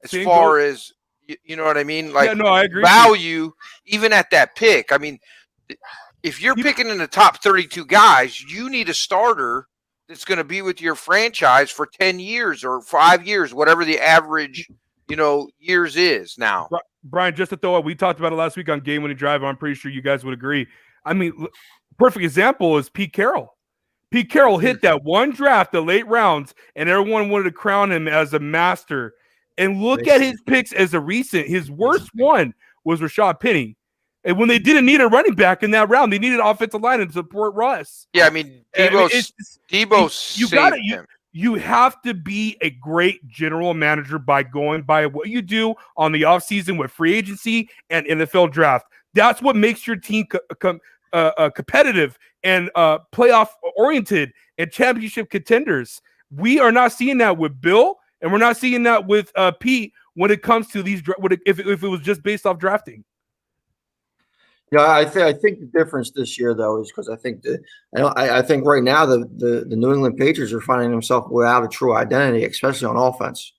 as far as you know what I mean? Like, no, I agree. Value, even at that pick. I mean, if you're picking in the top 32 guys, you need a starter that's going to be with your franchise for 10 years or 5 years, whatever the average, years is now. Brian, just to throw out, we talked about it last week on Game Winning Drive. I'm pretty sure you guys would agree. I mean, perfect example is Pete Carroll. Pete Carroll hit that one draft, the late rounds, and everyone wanted to crown him as a master. And look at his picks as a recent. His worst one was Rashad Penny. And when they didn't need a running back in that round, they needed offensive line to support Russ. Yeah, I mean, Debo saved him. You have to be a great general manager by going by what you do on the offseason with free agency and NFL draft. That's what makes your team competitive and playoff-oriented and championship contenders. We are not seeing that with Bill, and we're not seeing that with Pete when it comes to these if it was just based off drafting. Yeah, I think the difference this year though is because I think right now the New England Patriots are finding themselves without a true identity, especially on offense.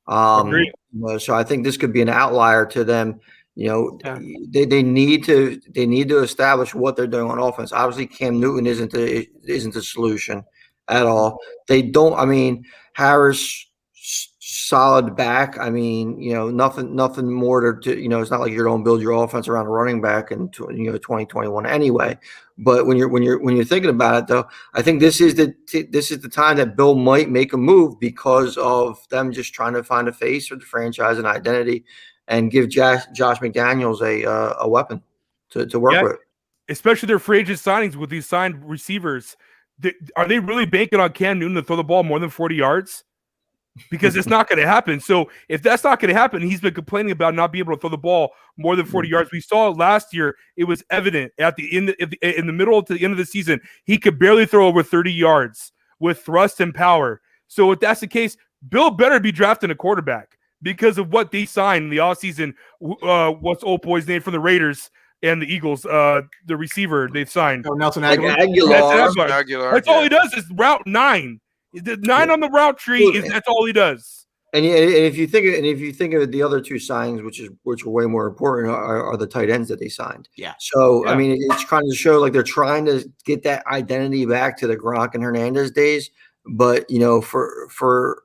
So I think this could be an outlier to them. They need to establish what they're doing on offense. Obviously, Cam Newton isn't the solution at all. They don't. I mean, Harris. Solid back. I mean, nothing more to it's not like you're going to build your offense around a running back in 2021 anyway. But when you're thinking about it though, I think this is the time that Bill might make a move because of them just trying to find a face for the franchise and identity and give Josh McDaniels a weapon to work with. Especially their free agent signings with these signed receivers. Are they really banking on Cam Newton to throw the ball more than 40 yards? Because it's not going to happen. So if that's not going to happen, he's been complaining about not being able to throw the ball more than 40 yards. We saw it last year. It was evident in the middle to the end of the season. He could barely throw over 30 yards with thrust and power. So if that's the case, Bill better be drafting a quarterback because of what they signed in the offseason. What's old boy's name from the Raiders and the Eagles? The receiver they've signed. Nelson Aguilar. That's all he does is route 9. The 9 on the route tree that's all he does. And if you think of the other two signings, which are way more important, are the tight ends that they signed. Yeah. So I mean, it's trying to show like they're trying to get that identity back to the Gronk and Hernandez days. But for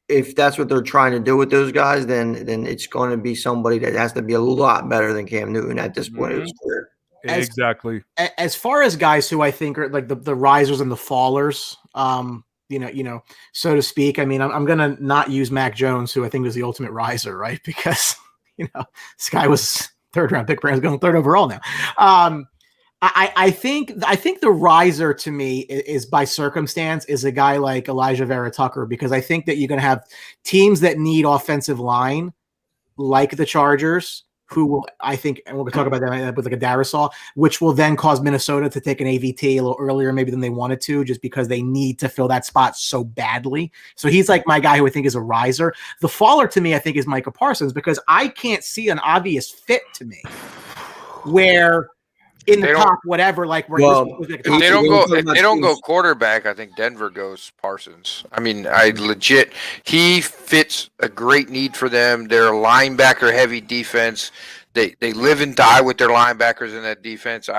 if that's what they're trying to do with those guys, then it's going to be somebody that has to be a lot better than Cam Newton at this point of his career. Exactly. As far as guys who I think are like the risers and the fallers, so to speak. I mean, I'm gonna not use Mac Jones, who I think is the ultimate riser, right? Because this guy was 3rd round pick, perhaps going 3rd overall now. I think the riser to me is by circumstance is a guy like Elijah Vera Tucker, because I think that you're gonna have teams that need offensive line, like the Chargers, who will, I think, and we're going to talk about that with like a Darisaw, which will then cause Minnesota to take an AVT a little earlier maybe than they wanted to, just because they need to fill that spot so badly. So he's like my guy who I think is a riser. The faller to me, I think, is Micah Parsons, because I can't see an obvious fit to me where in the top whatever, like where if they don't go quarterback, I think Denver goes Parsons. I mean, he fits a great need for them. They're a linebacker heavy defense. They live and die with their linebackers in that defense.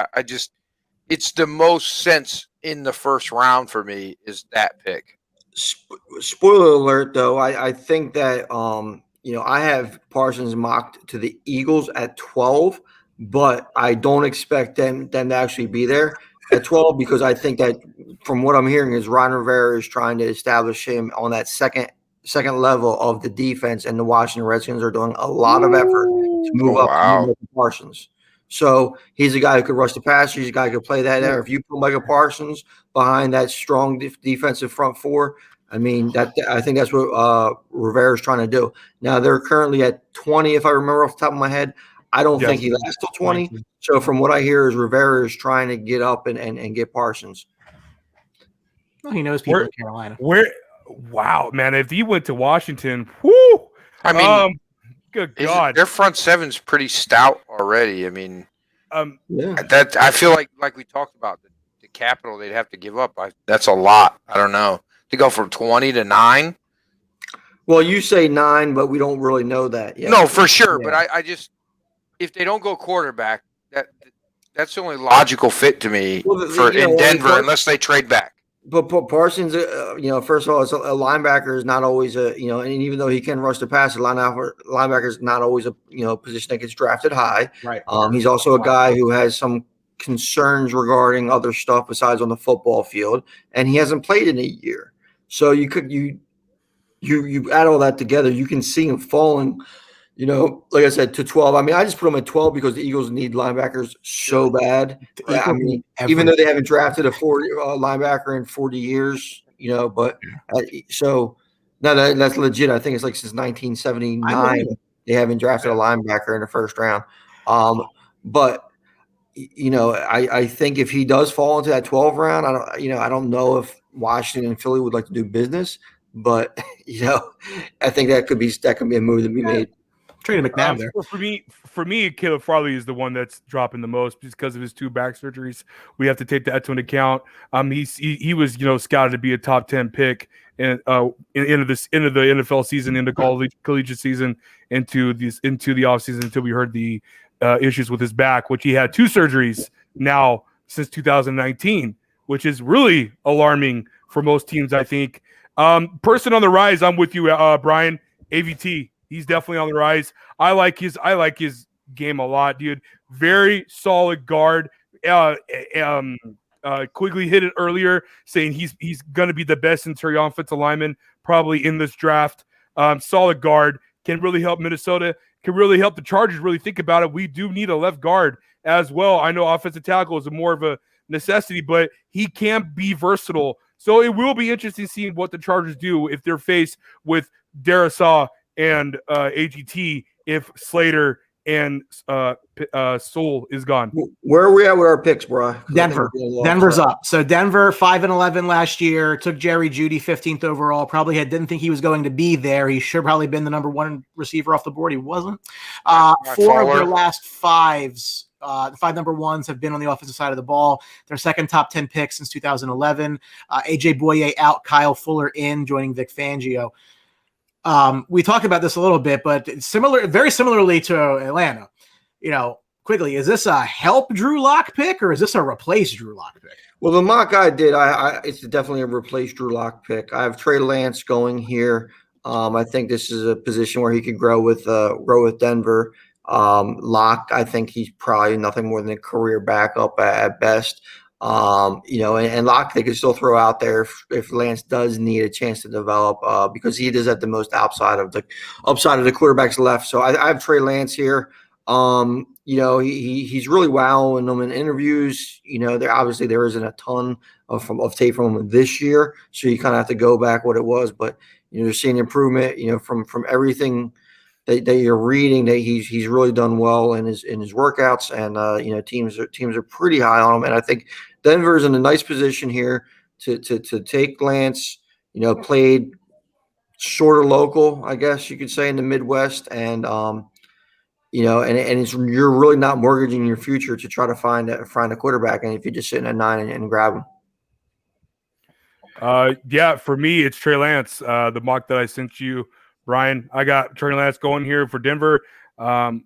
It's the most sense in the first round for me is that pick. Spoiler alert, though, I think that I have Parsons mocked to the Eagles at 12. But I don't expect them to actually be there at 12, because I think that from what I'm hearing is Ron Rivera is trying to establish him on that second level of the defense, and the Washington Redskins are doing a lot of effort to move up to Parsons. So he's a guy who could rush the passer. He's a guy who could play that there. If you put Micah Parsons behind that strong defensive front four, I mean, I think that's what Rivera is trying to do. Now they're currently at 20, if I remember off the top of my head. I don't think he lasts till 20. So from what I hear is Rivera is trying to get up and get Parsons. Well, he knows people in Carolina. Wow, man. If he went to Washington, whoo! I mean, good God. Their front seven's pretty stout already. I mean, that I feel like we talked about the capital they'd have to give up. That's a lot. I don't know. To go from 20 to 9. Well, you say 9, but we don't really know that yet. No, for sure. Yeah. But I just, if they don't go quarterback, That's the only logical fit to me in Denver, unless they trade back. But Parsons, first of all, it's a linebacker is not always and even though he can rush the pass, linebacker is not always a position that gets drafted high. Right. He's also a guy who has some concerns regarding other stuff besides on the football field, and he hasn't played in a year. So you add all that together, you can see him falling. Like I said, to 12. I mean, I just put him at 12 because the Eagles need linebackers so bad. I mean, even though they haven't drafted a 40 linebacker in 40 years, but so no, that's legit. I think it's like since 1979 they haven't drafted a linebacker in the first round. But I think if he does fall into that 12 round, I don't know if Washington and Philly would like to do business, but I think that could be a move to be made. Trading McNabb there. For me, Caleb Farley is the one that's dropping the most because of his 2 back surgeries. We have to take that into account. He was scouted to be a top 10 pick and into the NFL season, into collegiate season, into the offseason until we heard the issues with his back, which he had 2 surgeries now since 2019, which is really alarming for most teams, I think. Person on the rise, I'm with you, Brian. AVT. He's definitely on the rise. I like his game a lot, dude. Very solid guard. Quigley hit it earlier, saying he's going to be the best interior offensive lineman probably in this draft. Solid guard, can really help Minnesota, can really help the Chargers really think about it. We do need a left guard as well. I know offensive tackle is more of a necessity, but he can be versatile. So it will be interesting seeing what the Chargers do if they're faced with Darisaw and AGT if Slater and Sewell is gone. Where are we at with our picks, bro? Denver's up. So Denver 5-11 last year, took Jerry Jeudy 15th overall. Probably didn't think he was going to be there. He should probably been the number 1 receiver off the board. He wasn't. 4 of their last 5s. The 5 number 1s have been on the offensive side of the ball. Their second top 10 pick since 2011. AJ Boye out, Kyle Fuller in, joining Vic Fangio. We talked about this a little bit, but very similarly to Atlanta, Quigley, is this a help Drew Lock pick or is this a replace Drew Lock pick? Well, the mock I did, it's definitely a replace Drew Lock pick. I have Trey Lance going here. I think this is a position where he could grow with Denver. Lock, I think he's probably nothing more than a career backup at best. And Lock they could still throw out there if Lance does need a chance to develop because he does have the most upside of the quarterbacks left. So I have Trey Lance here. He's really wowing them in interviews. There isn't a ton of tape from him this year, so you kind of have to go back what it was. But you're seeing improvement. From everything that you're reading, that he's really done well in his workouts, and teams are pretty high on him. And I think Denver is in a nice position here to take Lance. Played sort of local, I guess you could say, in the Midwest, and you're really not mortgaging your future to try to find a quarterback. And if you're just sitting at 9 and grab him. For me, it's Trey Lance. The mock that I sent you, Brian, I got Trey Lance going here for Denver. I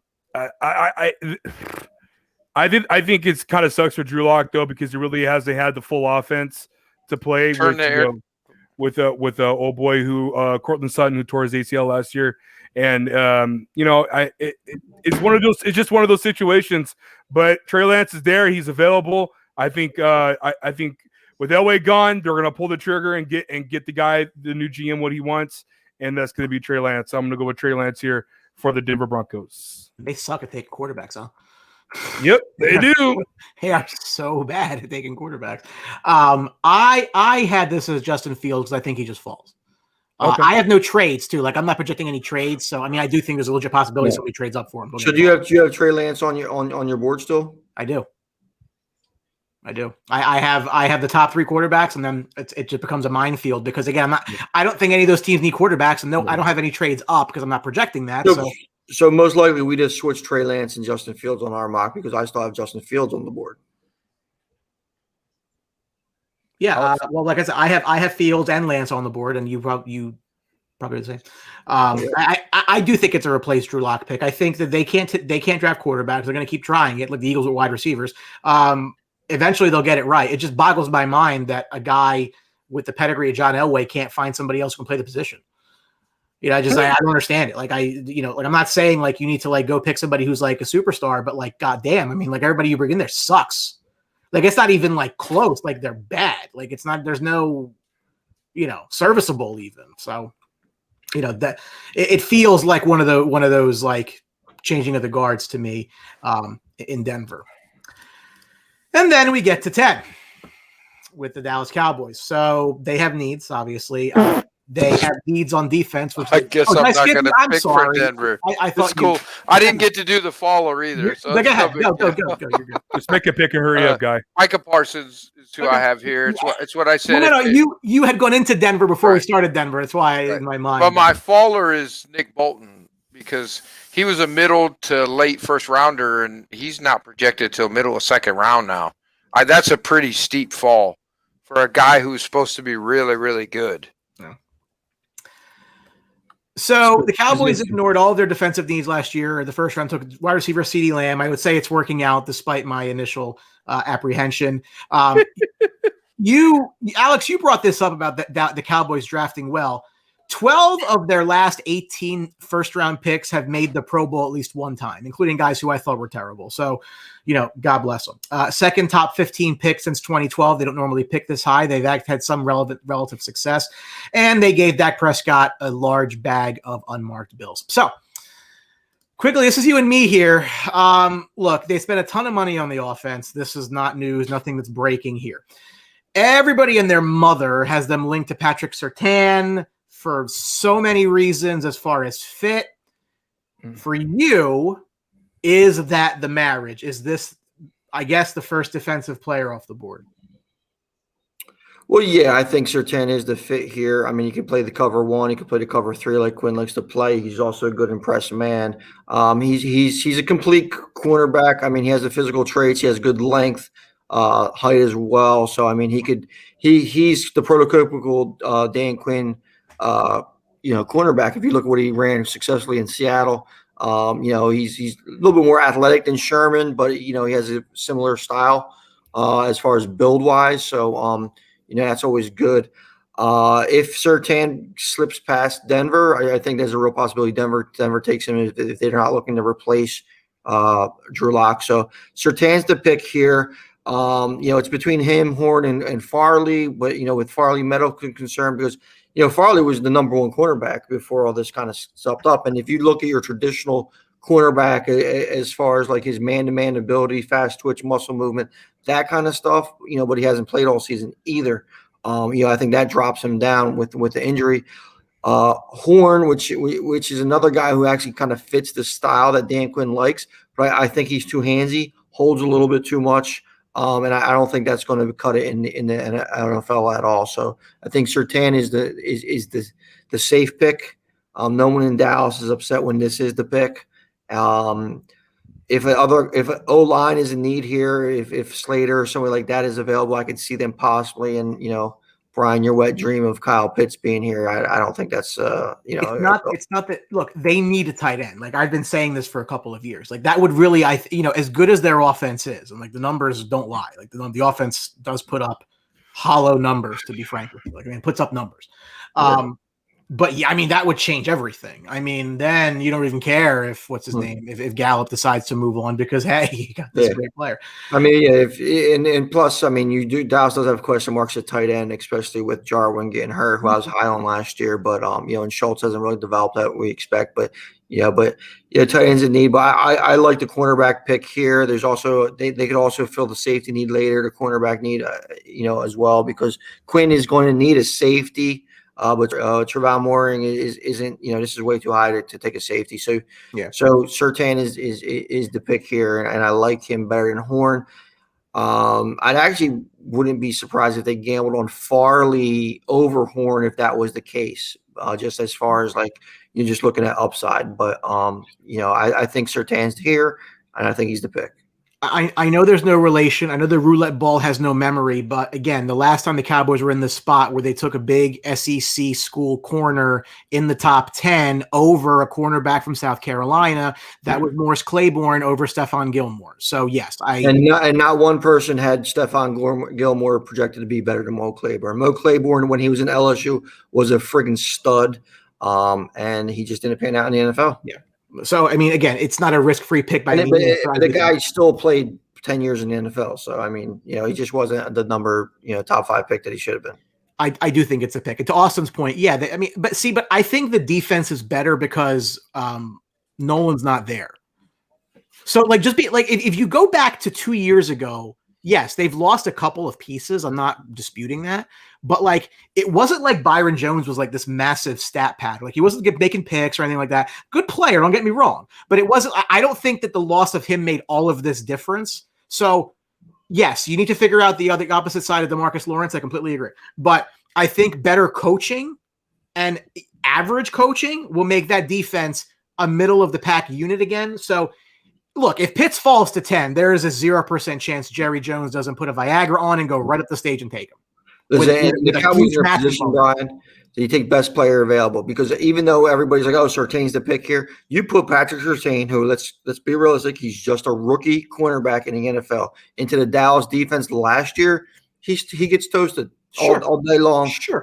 think it's kind of sucks for Drew Lock though, because he really hasn't had the full offense to play with old boy who Cortland Sutton, who tore his ACL last year. And it's one of those. It's just one of those situations. But Trey Lance is there. He's available. I think. I think with Elway gone, they're gonna pull the trigger and get the guy, the new GM, what he wants, and that's gonna be Trey Lance. I'm gonna go with Trey Lance here for the Denver Broncos. They suck at taking quarterbacks, huh? Yep, they do. They are so bad at taking quarterbacks. I had this as Justin Fields because I think he just falls. Okay. I have no trades too. Like I'm not projecting any trades, so I do think there's a legit possibility somebody trades up for him. So do you have Trey Lance on your board still? I do. I have the top 3 quarterbacks, and then it just becomes a minefield because again, I don't think any of those teams need quarterbacks, and I don't have any trades up because I'm not projecting that. So most likely we just switch Trey Lance and Justin Fields on our mock because I still have Justin Fields on the board. Yeah, well, like I said, I have Fields and Lance on the board, and you probably the same. I do think it's a replace Drew Lock pick. I think that they can't draft quarterbacks. They're going to keep trying it, like the Eagles with wide receivers. Eventually, they'll get it right. It just boggles my mind that a guy with the pedigree of John Elway can't find somebody else who can play the position. I don't understand it. I'm not saying like you need to like go pick somebody who's like a superstar, but like, goddamn, I mean, like everybody you bring in there sucks. Like it's not even like close. Like they're bad. Like it's not. There's no, serviceable even. So, that it feels like one of those like changing of the guards to me in Denver. And then we get to 10 with the Dallas Cowboys. So they have needs, obviously. They have needs on defense. Which I guess I'm not going to pick for Denver. I thought it's cool. I didn't get to do the follower either. So go ahead. Go. You're good. Just make a pick and hurry up, guy. Micah Parsons is who I have here. It's what I said. No. You had gone into Denver before we started Denver. That's why in my mind. But my faller is Nick Bolton because he was a middle to late first rounder, and he's not projected till middle of second round now. That's a pretty steep fall for a guy who's supposed to be really, really good. Yeah. So the Cowboys ignored all of their defensive needs last year. The first round took wide receiver CeeDee Lamb. I would say it's working out despite my initial apprehension. Alex, you brought this up about the Cowboys drafting well. 12 of their last 18 first-round picks have made the Pro Bowl at least one time, including guys who I thought were terrible. So, God bless them. Second top 15 pick since 2012. They don't normally pick this high. They've had some relative success. And they gave Dak Prescott a large bag of unmarked bills. So, quickly, this is you and me here. Look, they spent a ton of money on the offense. This is not news, nothing that's breaking here. Everybody and their mother has them linked to Patrick Surtain for so many reasons as far as fit. For you, is that the marriage? Is this, I guess, the first defensive player off the board? Well, yeah, I think Surtain is the fit here. I mean, he can play the cover one. He can play the cover three like Quinn likes to play. He's also a good impressive man. He's a complete cornerback. I mean, he has the physical traits. He has good length, height as well. So, I mean, he's the prototypical Dan Quinn cornerback. If you look at what he ran successfully in Seattle, he's a little bit more athletic than Sherman, but he has a similar style as far as build wise. So that's always good. If Surtain slips past Denver, I think there's a real possibility Denver takes him if they're not looking to replace Drew Lock. So Surtain's the pick here. It's between him, Horn, and Farley, but with Farley medical concern because Farley was the number one cornerback before all this kind of stepped up. And if you look at your traditional cornerback as far as like his man-to-man ability, fast twitch, muscle movement, that kind of stuff, but he hasn't played all season either. I think that drops him down with the injury. Horn, which is another guy who actually kind of fits the style that Dan Quinn likes, but I think he's too handsy, holds a little bit too much. And I don't think that's going to cut it in the NFL at all. So I think Surtain is the safe pick. No one in Dallas is upset when this is the pick. If an O-line is in need here, if Slater or somebody like that is available, I could see them possibly. And Brian, your wet dream of Kyle Pitts being here, I don't think that's It's not that. Look, they need a tight end. Like I've been saying this for a couple of years. Like that would really, as good as their offense is, and like the numbers don't lie. Like the offense does put up hollow numbers. To be frank with you, it puts up numbers. But yeah, I mean, that would change everything. I mean, then you don't even care if what's his name, if Gallup decides to move on because hey, you got this great player. I mean, yeah, and plus, I mean, Dallas does have question marks at tight end, especially with Jarwin getting hurt, who I was high on last year, but and Schultz hasn't really developed that we expect, but tight ends in need. But I like the cornerback pick here. There's also they could also fill the safety need later, the cornerback need, as well, because Quinn is going to need a safety. But Trevon Moehrig isn't. This is way too high to take a safety. So So Surtain is the pick here, and I like him better than Horn. I actually wouldn't be surprised if they gambled on Farley over Horn if that was the case. Just as far as like you're just looking at upside, but I think Surtain's here, and I think he's the pick. I know there's no relation. I know the roulette ball has no memory, but again, the last time the Cowboys were in the spot where they took a big SEC school corner in the top 10 over a cornerback from South Carolina, that was Morris Claiborne over Stephon Gilmore. So yes, and not one person had Stephon Gilmore projected to be better than Mo Claiborne. Mo Claiborne, when he was in LSU, was a friggin' stud, and he just didn't pan out in the NFL. Yeah. So, I mean, again, it's not a risk-free pick by any means. But the guy still played 10 years in the NFL. So, I mean, he just wasn't the number, top 5 pick that he should have been. I do think it's a pick. And to Austin's point, yeah, but I think the defense is better because Nolan's not there. So, if you go back to 2 years ago, yes, they've lost a couple of pieces. I'm not disputing that. But it wasn't like Byron Jones was like this massive stat pad. He wasn't making picks or anything like that. Good player, don't get me wrong. But it wasn't. I don't think that the loss of him made all of this difference. So yes, you need to figure out the opposite side of DeMarcus Lawrence. I completely agree. But I think better coaching and average coaching will make that defense a middle of the pack unit again. So look, if Pitts falls to 10, there is a 0% chance Jerry Jones doesn't put a Viagra on and go right up the stage and take him. The Cowboys are in position, Brian, so you take best player available, because even though everybody's like, oh, Surtain's the pick here, you put Patrick Surtain, who let's be realistic, he's just a rookie cornerback in the NFL, into the Dallas defense last year, he gets toasted all day long. Sure.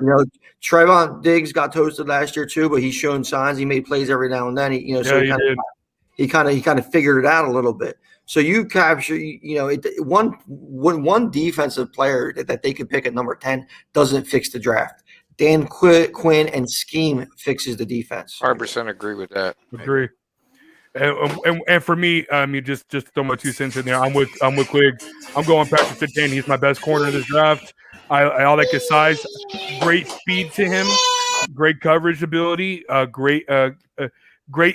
Trayvon Diggs got toasted last year too, but he's shown signs. He made plays every now and then. He kind of figured it out a little bit. So you capture, one defensive player that they could pick at number 10 doesn't fix the draft. Dan Quinn and scheme fixes the defense. 100% agree with that. Agree. And for me, just throw my 2 cents in there. I'm with Quigg. I'm going Patrick Surtain. He's my best corner in this draft. I like his size, great speed to him, great coverage ability, great.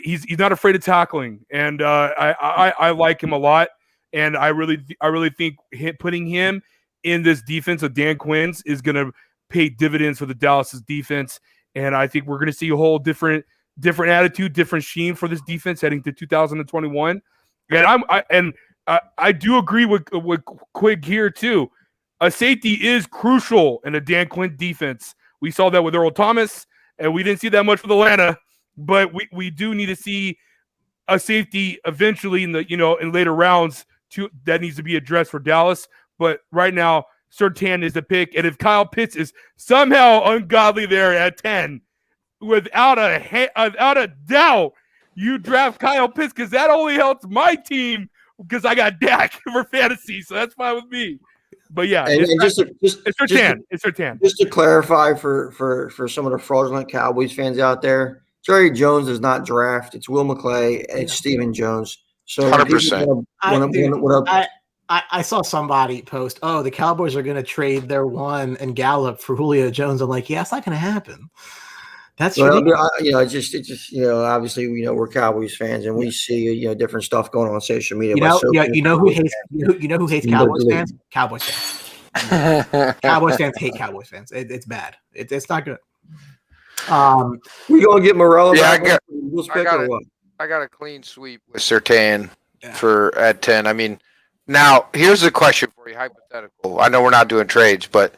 He's not afraid of tackling, and I like him a lot. And I really think putting him in this defense of Dan Quinn's is going to pay dividends for the Dallas's defense. And I think we're going to see a whole different attitude, different scheme for this defense heading to 2021. And I do agree with Quigg here too. A safety is crucial in a Dan Quinn defense. We saw that with Earl Thomas, and we didn't see that much with Atlanta. But we do need to see a safety eventually in later rounds that needs to be addressed for Dallas. But right now, Surtain is the pick. And if Kyle Pitts is somehow ungodly there at 10, without a doubt, you draft Kyle Pitts, because that only helps my team because I got Dak for fantasy. So that's fine with me. But yeah, it's Surtain. Just to clarify for some of the fraudulent Cowboys fans out there, Jerry Jones does not draft. It's Will McClay. It's Stephen Jones. So 100%. I saw somebody post, oh, the Cowboys are going to trade their one and Gallup for Julio Jones. I'm like, yeah, it's not going to happen. That's it's just obviously we're Cowboys fans and we see different stuff going on social media. You know who hates Cowboys fans? Cowboys fans. Cowboys fans hate Cowboys fans. It's bad. It's not good. We gonna get Morello back? I got a clean sweep with Surtain for at 10. I mean, now here's the question for you, hypothetical. I know we're not doing trades, but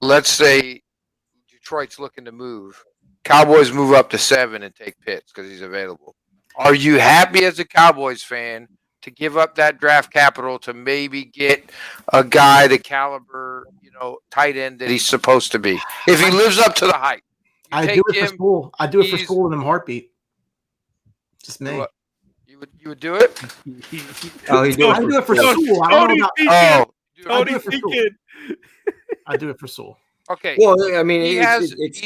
let's say Detroit's looking to move. Cowboys move up to 7 and take Pitts because he's available. Are you happy as a Cowboys fan to give up that draft capital to maybe get a guy the caliber, tight end that he's supposed to be? If he lives up to the hype. I do it for school. I do it for school in them heartbeat. Just me. What? You would do it? I do it for school. I do it for school. Okay. Well, I mean, he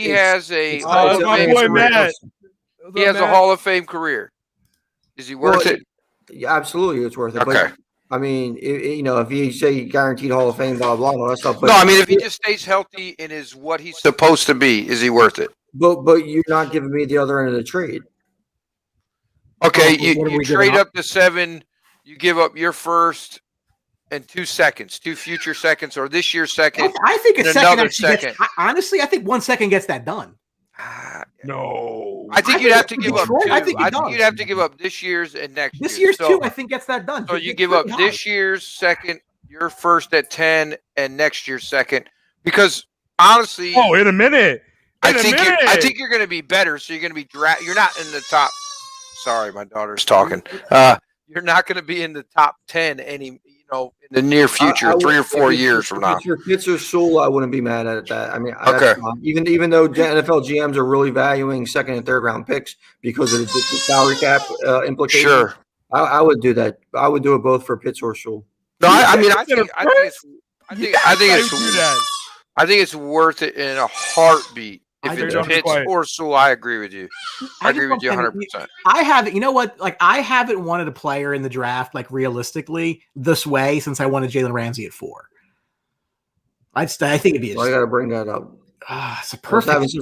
has a Hall of Fame career. Is he worth it? Yeah, absolutely, it's worth it. Okay. But, I mean, if you say guaranteed Hall of Fame, blah blah blah, that stuff. But no, I mean, if he just stays healthy and is what he's supposed to be, is he worth it? But you're not giving me the other end of the trade. Okay, you trade up to 7, you give up your first and 2 seconds, 2 future seconds, or this year's second. I think a second. Second. Honestly, I think 1 second gets that done. No, I think you'd have to give up Detroit, two. I think you'd have to give up this year's and next this year's. year's too. I think gets that done. So you give up this year's second, your first at 10, and next year's second, because honestly, in a minute. I think you're going to be better. So you're going to be You're not in the top. Sorry, my daughter's talking. You're not going to be in the top 10 in the near future, 3 or 4 years from now. If you're Pitts or Sewell, I wouldn't be mad at that. I mean, okay. Even though NFL GMs are really valuing second and third round picks because of the salary cap implications. Sure, I would do that. I would do it both for Pitts or Sewell. No, I think it's worth it in a heartbeat. If it's Pitts or Sewell, I agree with you. I agree with you 100%. I haven't, you know what? Like, I haven't wanted a player in the draft, like, realistically, this way since I wanted Jalen Ramsey at 4. I think it'd be. I got to bring that up. It's a perfect.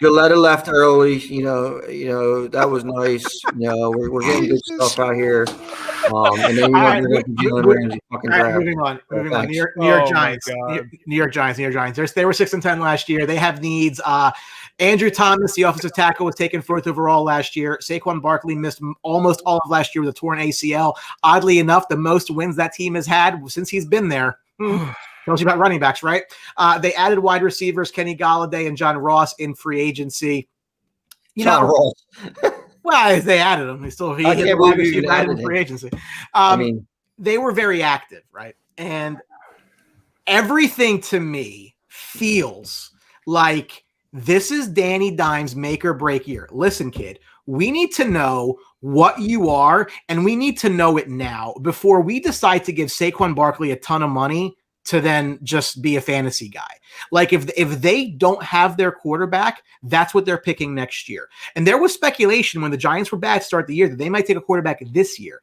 Gilletta left early. That was nice. We're getting good stuff out here. And then Jalen Ramsey fucking draft. Moving on. New York Giants. New York Giants. They were 6-10 last year. They have needs. Andrew Thomas, the offensive tackle, was taken 4th overall last year. Saquon Barkley missed almost all of last year with a torn ACL. Oddly enough, the most wins that team has had since he's been there. Tells you about running backs, right? They added wide receivers Kenny Golladay and John Ross in free agency. John Ross. Well, they added him. He added in free agency. They were very active, right? And everything to me feels like this is Danny Dimes' make or break year. Listen, kid, we need to know what you are, and we need to know it now before we decide to give Saquon Barkley a ton of money to then just be a fantasy guy. Like if they don't have their quarterback, that's what they're picking next year. And there was speculation when the Giants were bad to start the year that they might take a quarterback this year.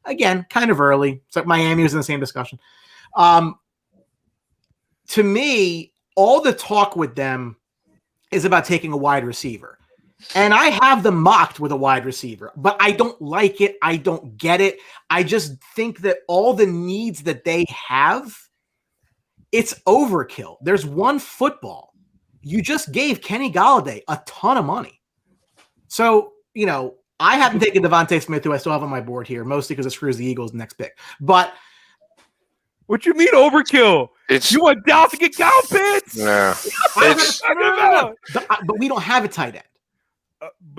Again, kind of early. It's like Miami was in the same discussion. To me, all the talk with them is about taking a wide receiver. And I have them mocked with a wide receiver, but I don't like it. I don't get it. I just think that all the needs that they have, it's overkill. There's one football. You just gave Kenny Golladay a ton of money. So, I haven't taken Devontae Smith, who I still have on my board here, mostly because it screws the Eagles' next pick. But what you mean overkill? You want Dallas to get Kyle Pitts? No. But we don't have a tight end.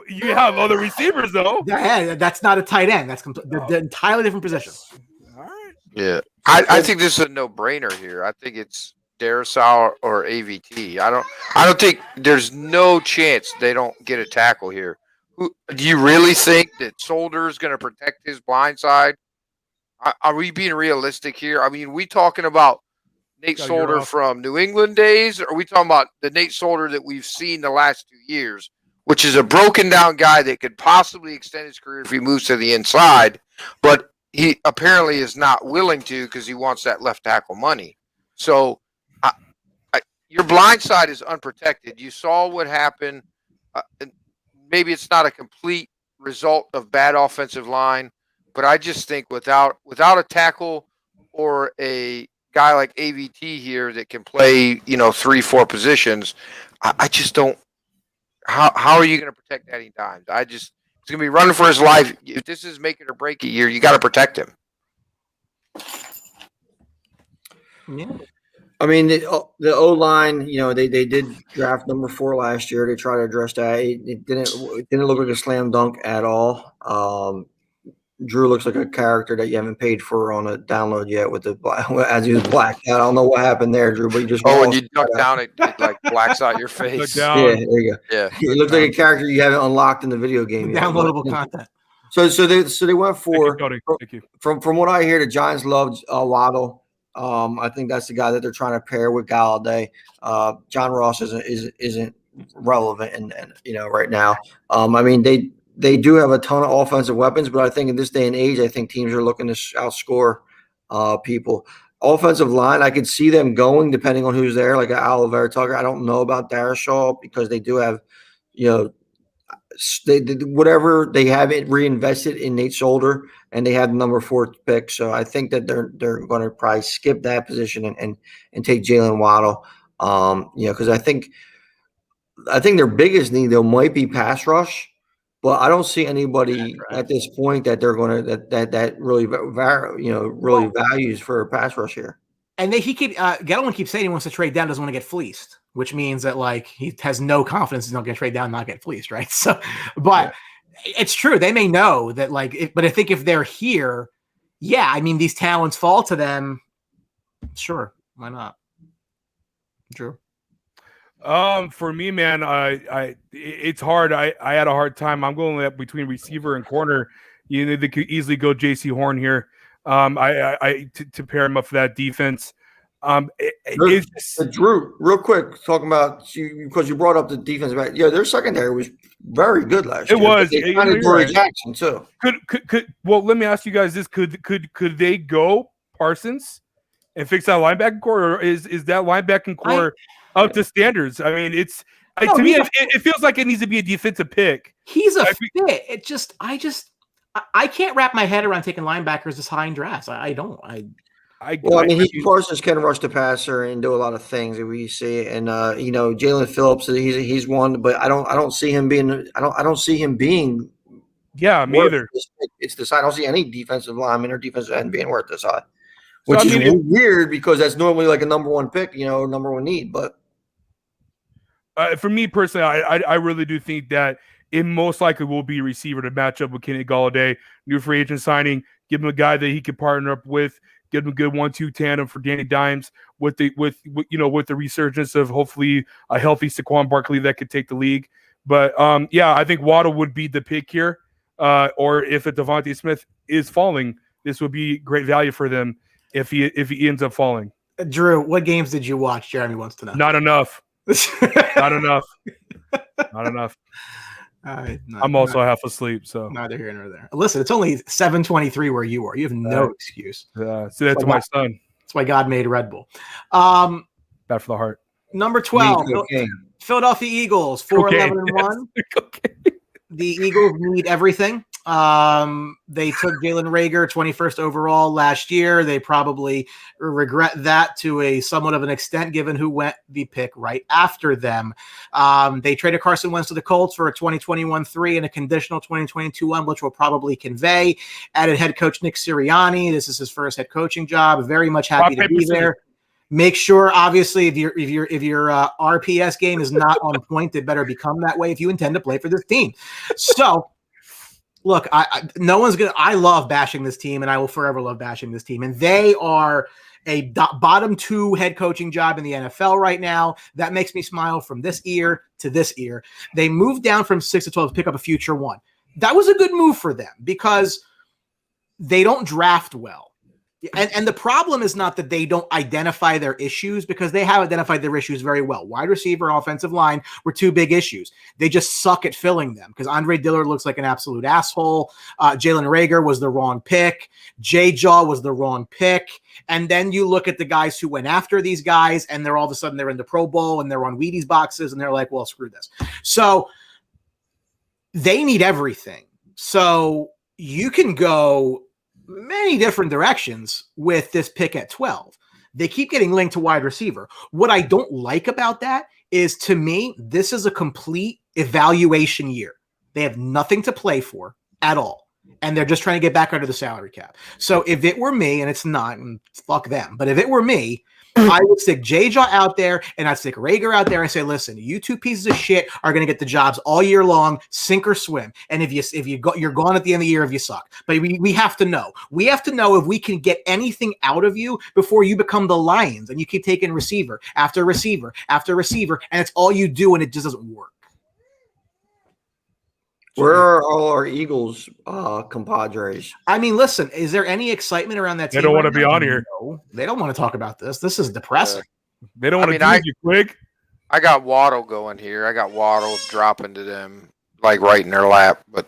You have other receivers, though. Yeah, that's not a tight end. That's they're entirely different position. All right. Yeah. I think this is a no-brainer here. I think it's Darrisaw or AVT. I don't think there's no chance they don't get a tackle here. Do you really think that Solder is going to protect his blind side? Are we being realistic here? I mean, we talking about Nate Solder from New England days, or are we talking about the Nate Solder that we've seen the last 2 years, which is a broken down guy that could possibly extend his career if he moves to the inside, but he apparently is not willing to because he wants that left tackle money. So your blind side is unprotected. You saw what happened. Maybe it's not a complete result of bad offensive line, but I just think without a tackle or a guy like AVT here that can play, 3-4 positions, I just don't. How are you going to protect Danny Dimes? He's going to be running for his life. If this is make it or break it year, you got to protect him. Yeah. I mean, the O-line, they did draft number 4 last year. They tried to address that. It didn't look like a slam dunk at all. Drew looks like a character that you haven't paid for on a download yet with as he was blacked out. I don't know what happened there, Drew, but you just when you duck down, it like blacks out your face. Yeah, there you go. Yeah, he looks like a character you haven't unlocked in the video game yet. Downloadable content. So they went for. Thank you. From what I hear, the Giants loved Waddle. I think that's the guy that they're trying to pair with Golladay. John Ross isn't relevant and right now. I mean they do have a ton of offensive weapons, but I think in this day and age, I think teams are looking to outscore people. Offensive line, I could see them going depending on who's there, like Oliver Tucker. I don't know about Darrisaw because they do have, whatever they have it reinvested in Nate Solder, and they have the number 4 pick. So I think that they're going to probably skip that position and take Jalen Waddle. Because I think I think their biggest need though might be pass rush, but I don't see anybody at this point that they're going to that really really values for a pass rush here. And Gettleman keeps saying he wants to trade down, doesn't want to get fleeced, which means that like he has no confidence he's not going to trade down, and not get fleeced, right? So, but it's true they may know that but I think if they're here, I mean these talents fall to them. Sure, why not? Drew. For me, man, it's hard. I had a hard time. I'm going between receiver and corner. They could easily go J.C. Horn here. To pair him up for that defense. Drew, real quick, talking about because you brought up the defense back. Yeah, their secondary was very good last year. It was. They kind of Dory Jackson too. Well, let me ask you guys this: Could they go Parsons and fix that linebacking core, or is that linebacking core up to standards? I mean, to me, it feels like it needs to be a defensive pick. He's a fit. I can't wrap my head around taking linebackers this high in drafts. I don't. Parsons can rush the passer and do a lot of things that we see, and Jalen Phillips, he's one, but I don't see him being. I don't see him being. Yeah, me either. It's the side. I don't see any defensive lineman or defensive end being worth this high, which is weird because that's normally like a number one pick, number one need. But for me personally, I really do think that it most likely will be a receiver to match up with Kenny Golladay, new free agent signing. Give him a guy that he could partner up with. Give him a good 1-2 tandem for Danny Dimes with the resurgence of hopefully a healthy Saquon Barkley that could take the league. But I think Waddle would be the pick here. Or if a Devontae Smith is falling, this would be great value for them if he ends up falling. Drew, what games did you watch? Jeremy wants to know. Not enough. Not enough. Not enough. I'm also half asleep, so neither here nor there. Listen, it's only 7:23 where you are. You have no excuse. See that to my son. That's why God made Red Bull. Bad for the heart. Number 12, Philadelphia Eagles, 4-11-1. The Eagles need everything. They took Jalen Reagor 21st overall last year. They probably regret that to a somewhat of an extent, given who went the pick right after them. They traded Carson Wentz to the Colts for a 2021-3 and a conditional 2022-1, which will probably convey. Added head coach Nick Sirianni. This is his first head coaching job. Very much happy to be there. Make sure, obviously, if your RPS game is not on point, it better become that way if you intend to play for this team. So, look, no one's gonna. I love bashing this team, and I will forever love bashing this team. And they are a bottom 2 head coaching job in the NFL right now. That makes me smile from this ear to this ear. They moved down from 6 to 12 to pick up a future 1. That was a good move for them because they don't draft well. And the problem is not that they don't identify their issues, because they have identified their issues very well. Wide receiver and offensive line were 2 big issues. They just suck at filling them because Andre Dillard looks like an absolute asshole. Jalen Reagor was the wrong pick. J-Jaw was the wrong pick. And then you look at the guys who went after these guys, and they're all of a sudden they're in the Pro Bowl and they're on Wheaties boxes, and they're like, well, screw this. So they need everything. So you can go many different directions with this pick at 12. They keep getting linked to wide receiver. What I don't like about that is, to me, this is a complete evaluation year. They have nothing to play for at all, and they're just trying to get back under the salary cap. So if it were me, and it's not, and fuck them, but if it were me, I would stick J-Jaw out there, and I'd stick Reagor out there and say, listen, you 2 pieces of shit are going to get the jobs all year long, sink or swim. And if you're gone at the end of the year if you suck. But we have to know. We have to know if we can get anything out of you before you become the Lions and you keep taking receiver after receiver after receiver, and it's all you do, and it just doesn't work. Where are all our Eagles compadres? I mean, listen, is there any excitement around that team? They don't want to be on here. No, they don't want to talk about this. This is depressing. They don't want to do you quick. I got Waddle going here. I got Waddle dropping to them, like right in their lap. But,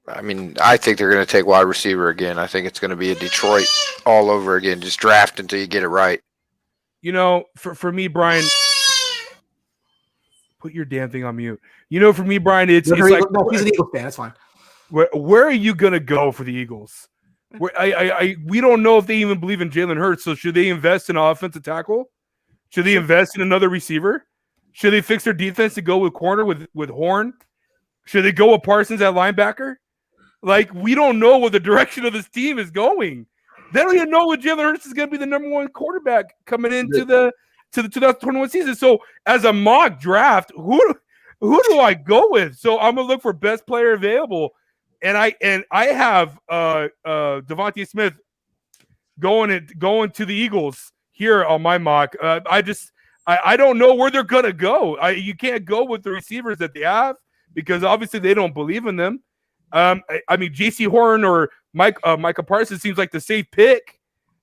I mean, I think they're going to take wide receiver again. I think it's going to be a Detroit all over again. Just draft until you get it right. For me, Brian, put your damn thing on mute. For me, Brian, it's like, no, he's an Eagles fan. That's fine. Where are you gonna go for the Eagles? We don't know if they even believe in Jalen Hurts. So should they invest in an offensive tackle? Should they invest in another receiver? Should they fix their defense to go with corner with Horn? Should they go with Parsons at linebacker? Like, we don't know what the direction of this team is going. They don't even know if Jalen Hurts is going to be the number one quarterback coming into the 2021 season. So, as a mock draft, who do I go with? So, I'm gonna look for best player available, and I have Devontae Smith going to the Eagles here on my mock. I don't know where they're gonna go. You can't go with the receivers that they have because obviously they don't believe in them. I mean, J.C. Horn or Micah Parsons seems like the safe pick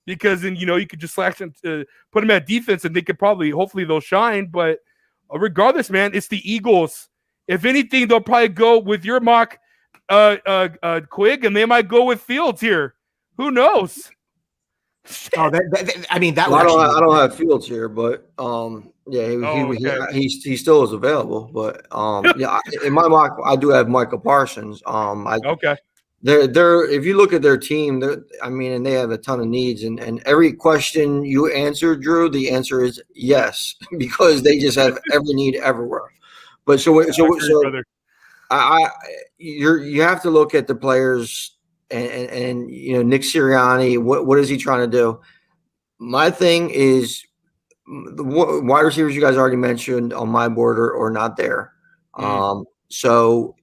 because then, you could just slash them to put them at defense and they could hopefully they'll shine. But regardless, man, it's the Eagles. If anything, they'll probably go with your mock, Quig, and they might go with Fields here. Who knows? Oh, I mean, that. Well, I don't have Fields here, but he still is available. But in my mock, I do have Michael Parsons. Okay. They're if you look at their team, and they have a ton of needs, and every question you answer, Drew, the answer is yes because they just have every need everywhere. But you have to look at the players. And Nick Sirianni, what is he trying to do? My thing is the wide receivers you guys already mentioned on my board are not there. So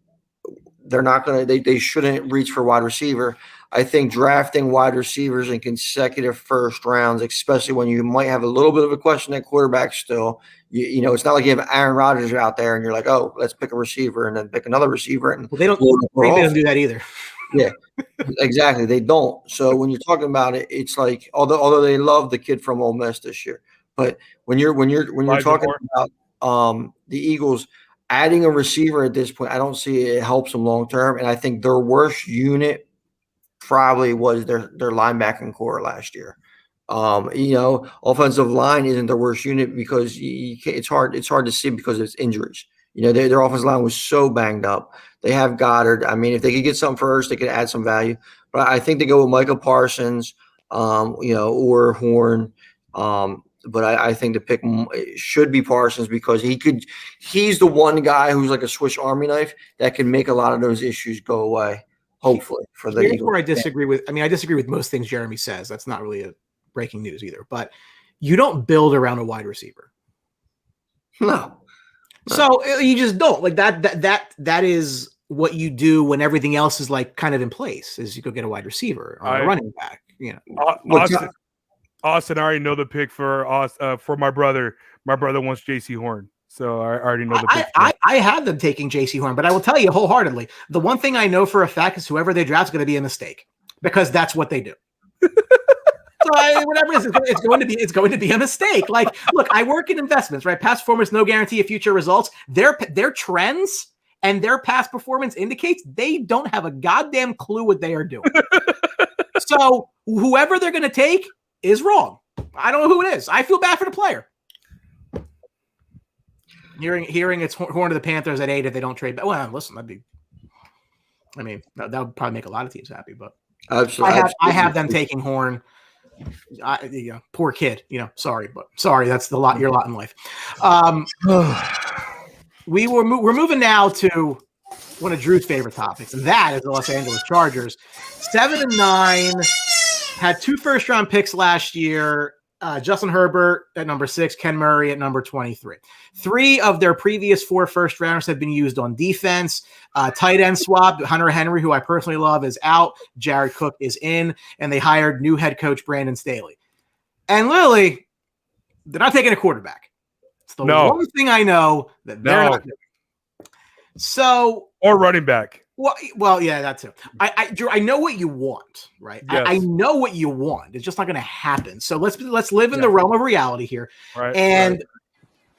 they're not going to – they shouldn't reach for wide receiver. I think drafting wide receivers in consecutive first rounds, especially when you might have a little bit of a question at quarterback still, it's not like you have Aaron Rodgers out there and you're like, oh, let's pick a receiver and then pick another receiver. And they don't do that either. Yeah, exactly. They don't. So when you're talking about it, it's like although they love the kid from Ole Miss this year, but when you're talking about the Eagles adding a receiver at this point, I don't see it helps them long term. And I think their worst unit probably was their linebacking core last year. Offensive line isn't their worst unit because it's hard to see because it's injuries. Their offensive line was so banged up. They have Goddard. I mean, if they could get something first, they could add some value. But I think they go with Michael Parsons, or Horn. But I think the pick should be Parsons because he's the one guy who's like a Swiss Army knife that can make a lot of those issues go away, hopefully, for the Eagles. Where I disagree with most things Jeremy says. That's not really a breaking news either. But you don't build around a wide receiver. No. So you just don't like that is what you do when everything else is like kind of in place is you go get a wide receiver or a running back, Austin, I already know the pick for my brother. My brother wants J.C. Horn. So I already know the pick. I have them taking J.C. Horn, but I will tell you wholeheartedly, the one thing I know for a fact is whoever they draft is going to be a mistake because that's what they do. Whatever it is, it's going to be a mistake. Like, look, I work in investments, right? Past performance, no guarantee of future results. Their trends and their past performance indicates they don't have a goddamn clue what they are doing. So whoever they're going to take is wrong. I don't know who it is. I feel bad for the player. Hearing it's Horn of the Panthers at 8 if they don't trade. Well, listen, that would probably make a lot of teams happy, but absolutely. I have them taking Horn. Poor kid, sorry, that's your lot in life. We're moving now to one of Drew's favorite topics, and that is the Los Angeles Chargers. 7-9, had 2 first-round picks last year. Justin Herbert at number 6, Ken Murray at number 23. 3 of their previous 4 first-rounders have been used on defense. Tight end swap, Hunter Henry, who I personally love, is out. Jared Cook is in, and they hired new head coach Brandon Staley. And literally, they're not taking a quarterback. It's the one thing I know that they're not doing. So, or running back. Well, yeah, that too. Drew, I know what you want, right? Yes. I know what you want. It's just not going to happen. So let's live in the realm of reality here. Right. And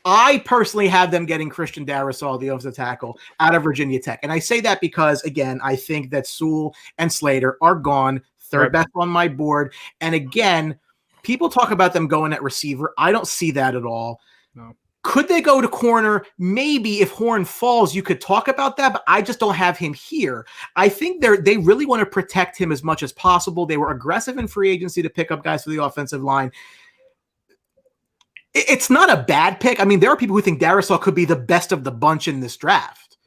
I personally have them getting Christian Darrisaw, the offensive tackle, out of Virginia Tech. And I say that because, again, I think that Sewell and Slater are gone, third best on my board. And again, people talk about them going at receiver. I don't see that at all. No. Could they go to corner? Maybe if Horn falls, you could talk about that, but I just don't have him here. I think they really want to protect him as much as possible. They were aggressive in free agency to pick up guys for the offensive line. It's not a bad pick. I mean, there are people who think Darrisaw could be the best of the bunch in this draft.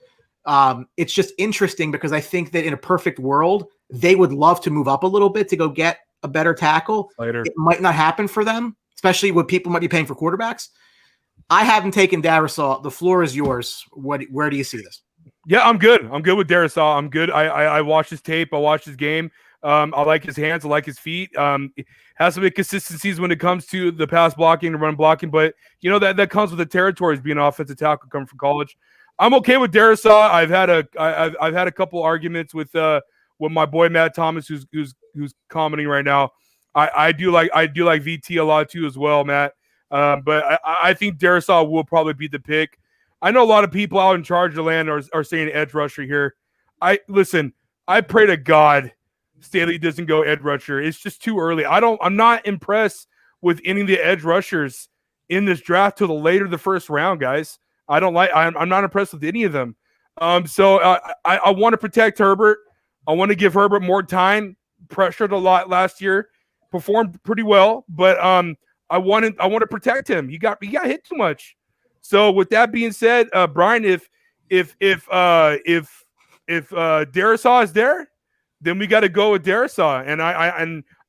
It's just interesting because I think that in a perfect world, they would love to move up a little bit to go get a better tackle. Later. It might not happen for them, especially when people might be paying for quarterbacks. I haven't taken Darrisaw. The floor is yours. Where do you see this? Yeah, I'm good. I'm good with Darrisaw. I'm good. I watched his tape. I watched his game. I like his hands. I like his feet. Has some inconsistencies when it comes to the pass blocking and run blocking, but you know that comes with the territories being an offensive tackle coming from college. I'm okay with Darrisaw. I've had a couple arguments with my boy Matt Thomas, who's commenting right now. I do like VT a lot too as well, Matt. But I think Darrisaw will probably be the pick. I know a lot of people out in charge of the land are saying edge rusher here. I pray to God Staley doesn't go edge rusher. It's just too early. I'm not impressed with any of the edge rushers in this draft till the later the first round, guys. I'm not impressed with any of them. So I want to protect Herbert. I want to give Herbert more time. Pressured a lot last year, performed pretty well, but I want to protect him. He got hit too much. So with that being said, Brian, if Darrisaw is there, then we got to go with Darrisaw, and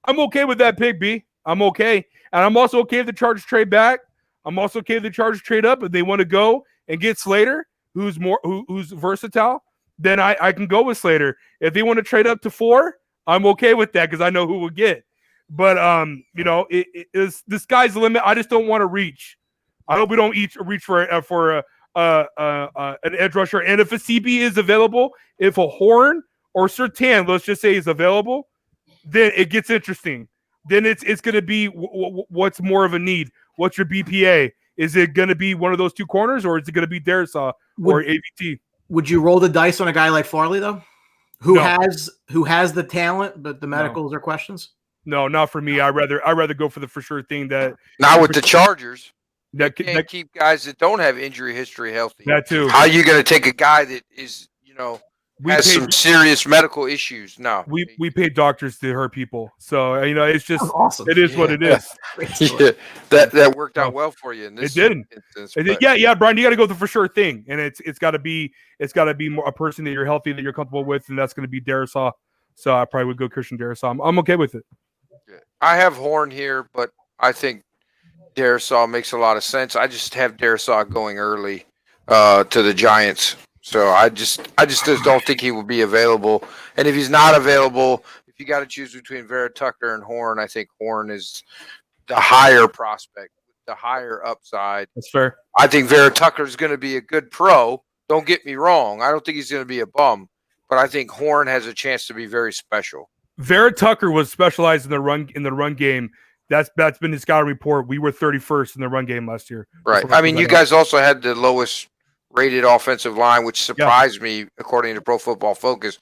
I'm okay with that pick, B. I'm okay, and I'm also okay if the Chargers trade back. I'm also okay if the Chargers trade up if they want to go and get Slater, who's versatile. Then I can go with Slater. If they want to trade up to 4, I'm okay with that because I know who we'll get. But the sky's the limit. I just don't want to reach. I hope we don't reach for an edge rusher. And if a CB is available, if a Horn or Surtain, let's just say, is available, then it gets interesting. Then it's going to be what's more of a need. What's your BPA? Is it going to be one of those two corners, or is it going to be Darrisaw or AVT? Would you roll the dice on a guy like Farley though, who has the talent, but the medicals are questions? No, not for me. I'd rather go for the for sure thing that. Not with the Chargers. That can't keep guys that don't have injury history healthy. That too. How are you going to take a guy that is, has some serious medical issues? No. We pay doctors to hurt people. So, it's just awesome. It is what it is. Yeah. That worked out well for you in this instance. Yeah, Brian, you got to go with the for sure thing. And it's got to be more a person that you're healthy, that you're comfortable with, and that's going to be Darrisaw. So I probably would go Christian Darrisaw. I'm okay with it. I have Horn here, but I think Darrisaw makes a lot of sense. I just have Darrisaw going early to the Giants. So I just don't think he will be available. And if he's not available, if you got to choose between Vera Tucker and Horn, I think Horn is the higher prospect, the higher upside. That's fair. I think Vera Tucker is going to be a good pro. Don't get me wrong. I don't think he's going to be a bum, but I think Horn has a chance to be very special. Vera Tucker was specialized in the run game. That's been his scouting report. We were 31st in the run game last year. Right. I mean, you guys also had the lowest rated offensive line, which surprised me, according to Pro Football Focus.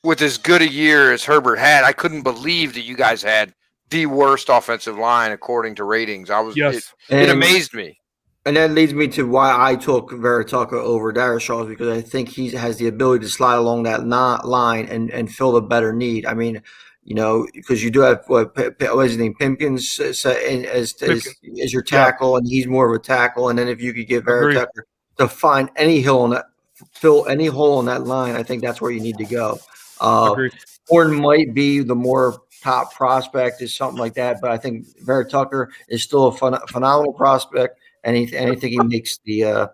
With as good a year as Herbert had, I couldn't believe that you guys had the worst offensive line according to ratings. It amazed me. And that leads me to why I took Vera Tucker over Darrisaw, because I think he has the ability to slide along that line and fill the better need. I mean, because you do have what's his name, Pimpkins as your tackle, and he's more of a tackle. And then if you could get Vera Tucker to find any hill on that, fill any hole in that line, I think that's where you need to go. Horn might be the more top prospect, is something like that, but I think Vera Tucker is still a phenomenal prospect, and I think he makes the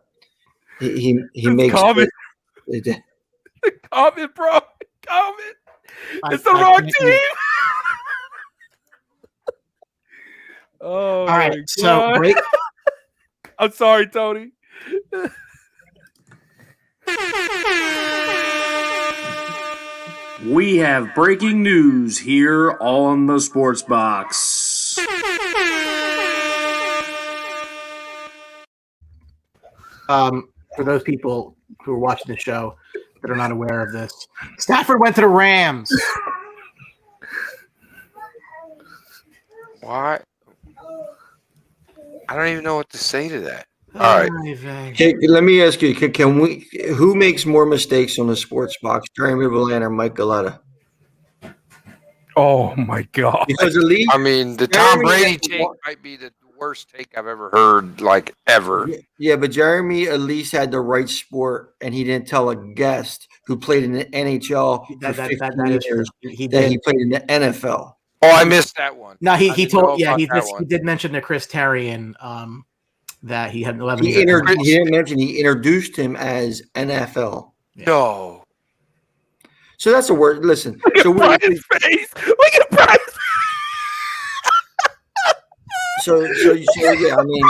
he makes comment. Comment, bro. Comment. It's the wrong team. All right. So break. I'm sorry, Tony. We have breaking news here on the Sports Box. For those people who are watching the show that are not aware of this, Stafford went to the Rams. What? I don't even know what to say to that. All right. Let me ask you: who makes more mistakes on the Sports Box, Jeremy Berlin or Mike Galletta? Oh my God! Because the Tom Brady take might be the worst take I've ever heard, like ever. Yeah, but Jeremy at least had the right sport, and he didn't tell a guest who played in the NHL for 15 years that he played in the NFL. Oh, I missed that one. No, he did mention to Chris Therien that he had 11 years. He didn't mention he introduced him as NFL. Yeah. No. So that's a word. Listen. Look at Brian's face. Look at Brian's. So yeah, I mean,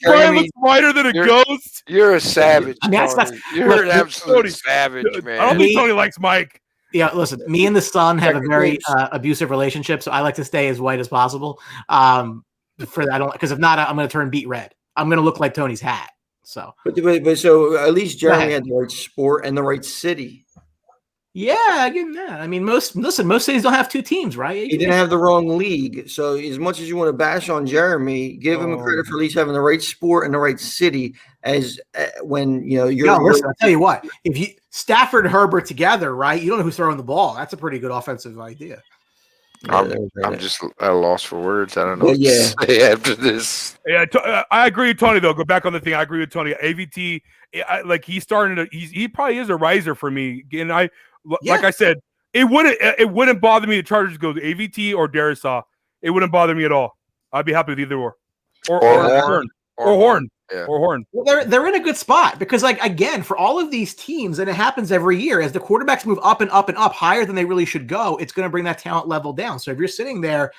Brian looks whiter than a ghost. You're a savage. I mean, you're an absolute savage, man. I don't think Tony likes Mike. Yeah, listen, me and the son have a very abusive relationship, so I like to stay as white as possible. Because if not, I'm going to turn beet red. I'm going to look like Tony's hat. So, but so at least Jeremy had the right sport and the right city. Yeah, I give him that. I mean, most cities don't have two teams, right? He didn't have the wrong league. So as much as you want to bash on Jeremy, give him credit for at least having the right sport and the right city. As when listen, I'll tell you what. If you Stafford and Herbert together, right? You don't know who's throwing the ball. That's a pretty good offensive idea. I'm just at a loss for words. I don't know what to say after this. Yeah, I agree with Tony though. Go back on the thing. I agree with Tony. AVT, he probably is a riser for me. And like I said, it wouldn't bother me. The Chargers go to AVT or Darisaw. It wouldn't bother me at all. I'd be happy with either or Horn. Yeah. Or Horn. Well, they're in a good spot because, like, again, for all of these teams, and it happens every year, as the quarterbacks move up and up and up higher than they really should go, it's going to bring that talent level down. So if you're sitting there,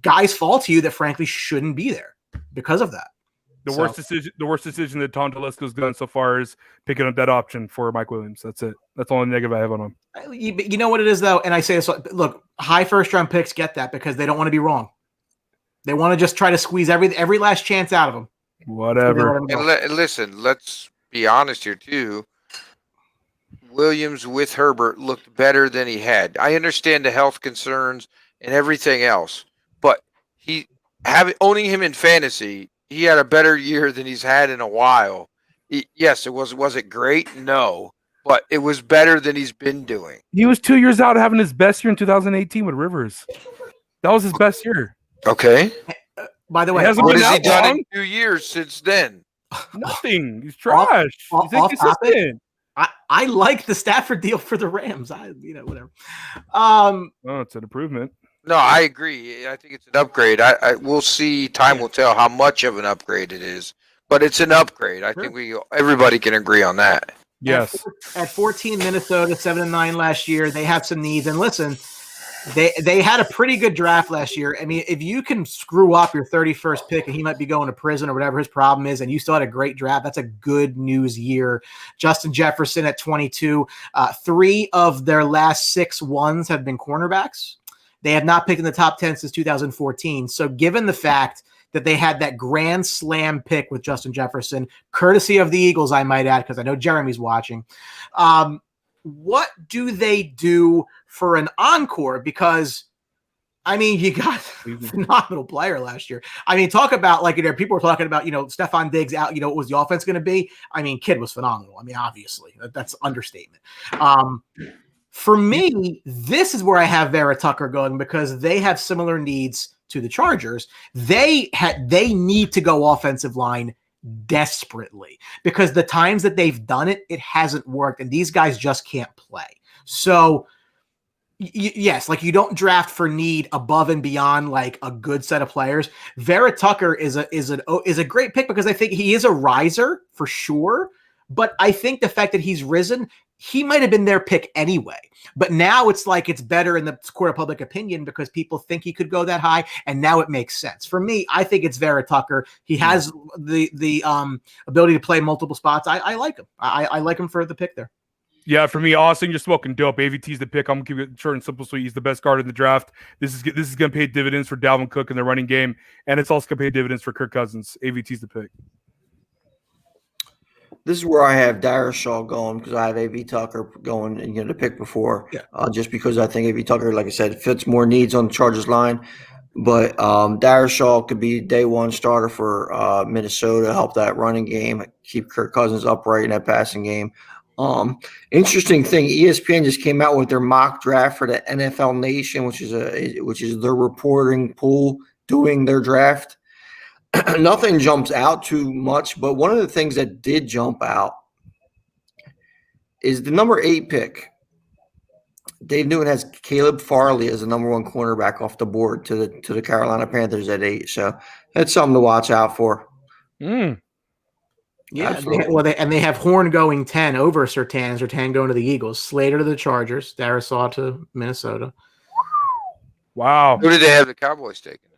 guys fall to you that frankly shouldn't be there because of that. The worst decision that Tom Telesco's done so far is picking up that option for Mike Williams. That's it. That's the only negative I have on him. You know what it is, though, and I say this: look, high first-round picks get that because they don't want to be wrong. They want to just try to squeeze every last chance out of them. Whatever. And listen, let's be honest here too. Williams with Herbert looked better than he had. I understand the health concerns and everything else, but owning him in fantasy, he had a better year than he's had in a while. Yes, was it great? No, but it was better than he's been doing. He was 2 years out of having his best year in 2018 with Rivers. That was his best year. Okay. By the way, what has he done in 2 years since then? Nothing. He's trash. He's inconsistent. I like the Stafford deal for the Rams. Whatever. It's an improvement. No, I agree. I think it's an upgrade. We'll see. Time will tell how much of an upgrade it is, but it's an upgrade. I think everybody can agree on that. Yes. At 14, Minnesota 7-9 last year, they have some needs. And listen, they had a pretty good draft last year. I mean, if you can screw up your 31st pick and he might be going to prison or whatever his problem is, and you still had a great draft, that's a good news year. Justin Jefferson at 22. 3 of their last 6 ones have been cornerbacks. They have not picked in the top 10 since 2014. So given the fact that they had that grand slam pick with Justin Jefferson, courtesy of the Eagles, I might add, because I know Jeremy's watching, what do they do for an encore? Because, I mean, you got a phenomenal player last year. I mean, talk about, people were talking about, Stephon Diggs out, what was the offense going to be? I mean, kid was phenomenal. I mean, obviously, that's understatement. For me, this is where I have Vera Tucker going because they have similar needs to the Chargers. They need to go offensive line desperately because the times that they've done it, it hasn't worked, and these guys just can't play. So, yes, you don't draft for need above and beyond a good set of players. Vera Tucker is a great pick because I think he is a riser for sure. But I think the fact that he's risen, he might have been their pick anyway. But now it's it's better in the court of public opinion because people think he could go that high, and now it makes sense. For me, I think it's Vera Tucker. He has the ability to play multiple spots. I like him. I like him for the pick there. Yeah, for me, Austin, you're smoking dope. AVT's the pick. I'm going to keep it short and simple. So he's the best guard in the draft. This is going to pay dividends for Dalvin Cook in the running game, and it's also going to pay dividends for Kirk Cousins. AVT's the pick. This is where I have Darisaw going because I have A.V. Tucker going to pick before. Yeah. Just because I think A.V. Tucker, like I said, fits more needs on the Chargers line. But Darisaw could be day one starter for Minnesota, help that running game, keep Kirk Cousins upright in that passing game. Interesting thing, ESPN just came out with their mock draft for the NFL Nation, which is their reporting pool doing their draft. nothing jumps out too much, but one of the things that did jump out is the number 8 pick. Dave Newton has Caleb Farley as the number 1 cornerback off the board to the Carolina Panthers at 8. So that's something to watch out for. Yeah, Absolutely. they have Horn going 10 over Surtain. Surtain going to the Eagles. Slater to the Chargers. Darisaw to Minnesota. Wow. Who did they have the Cowboys taking?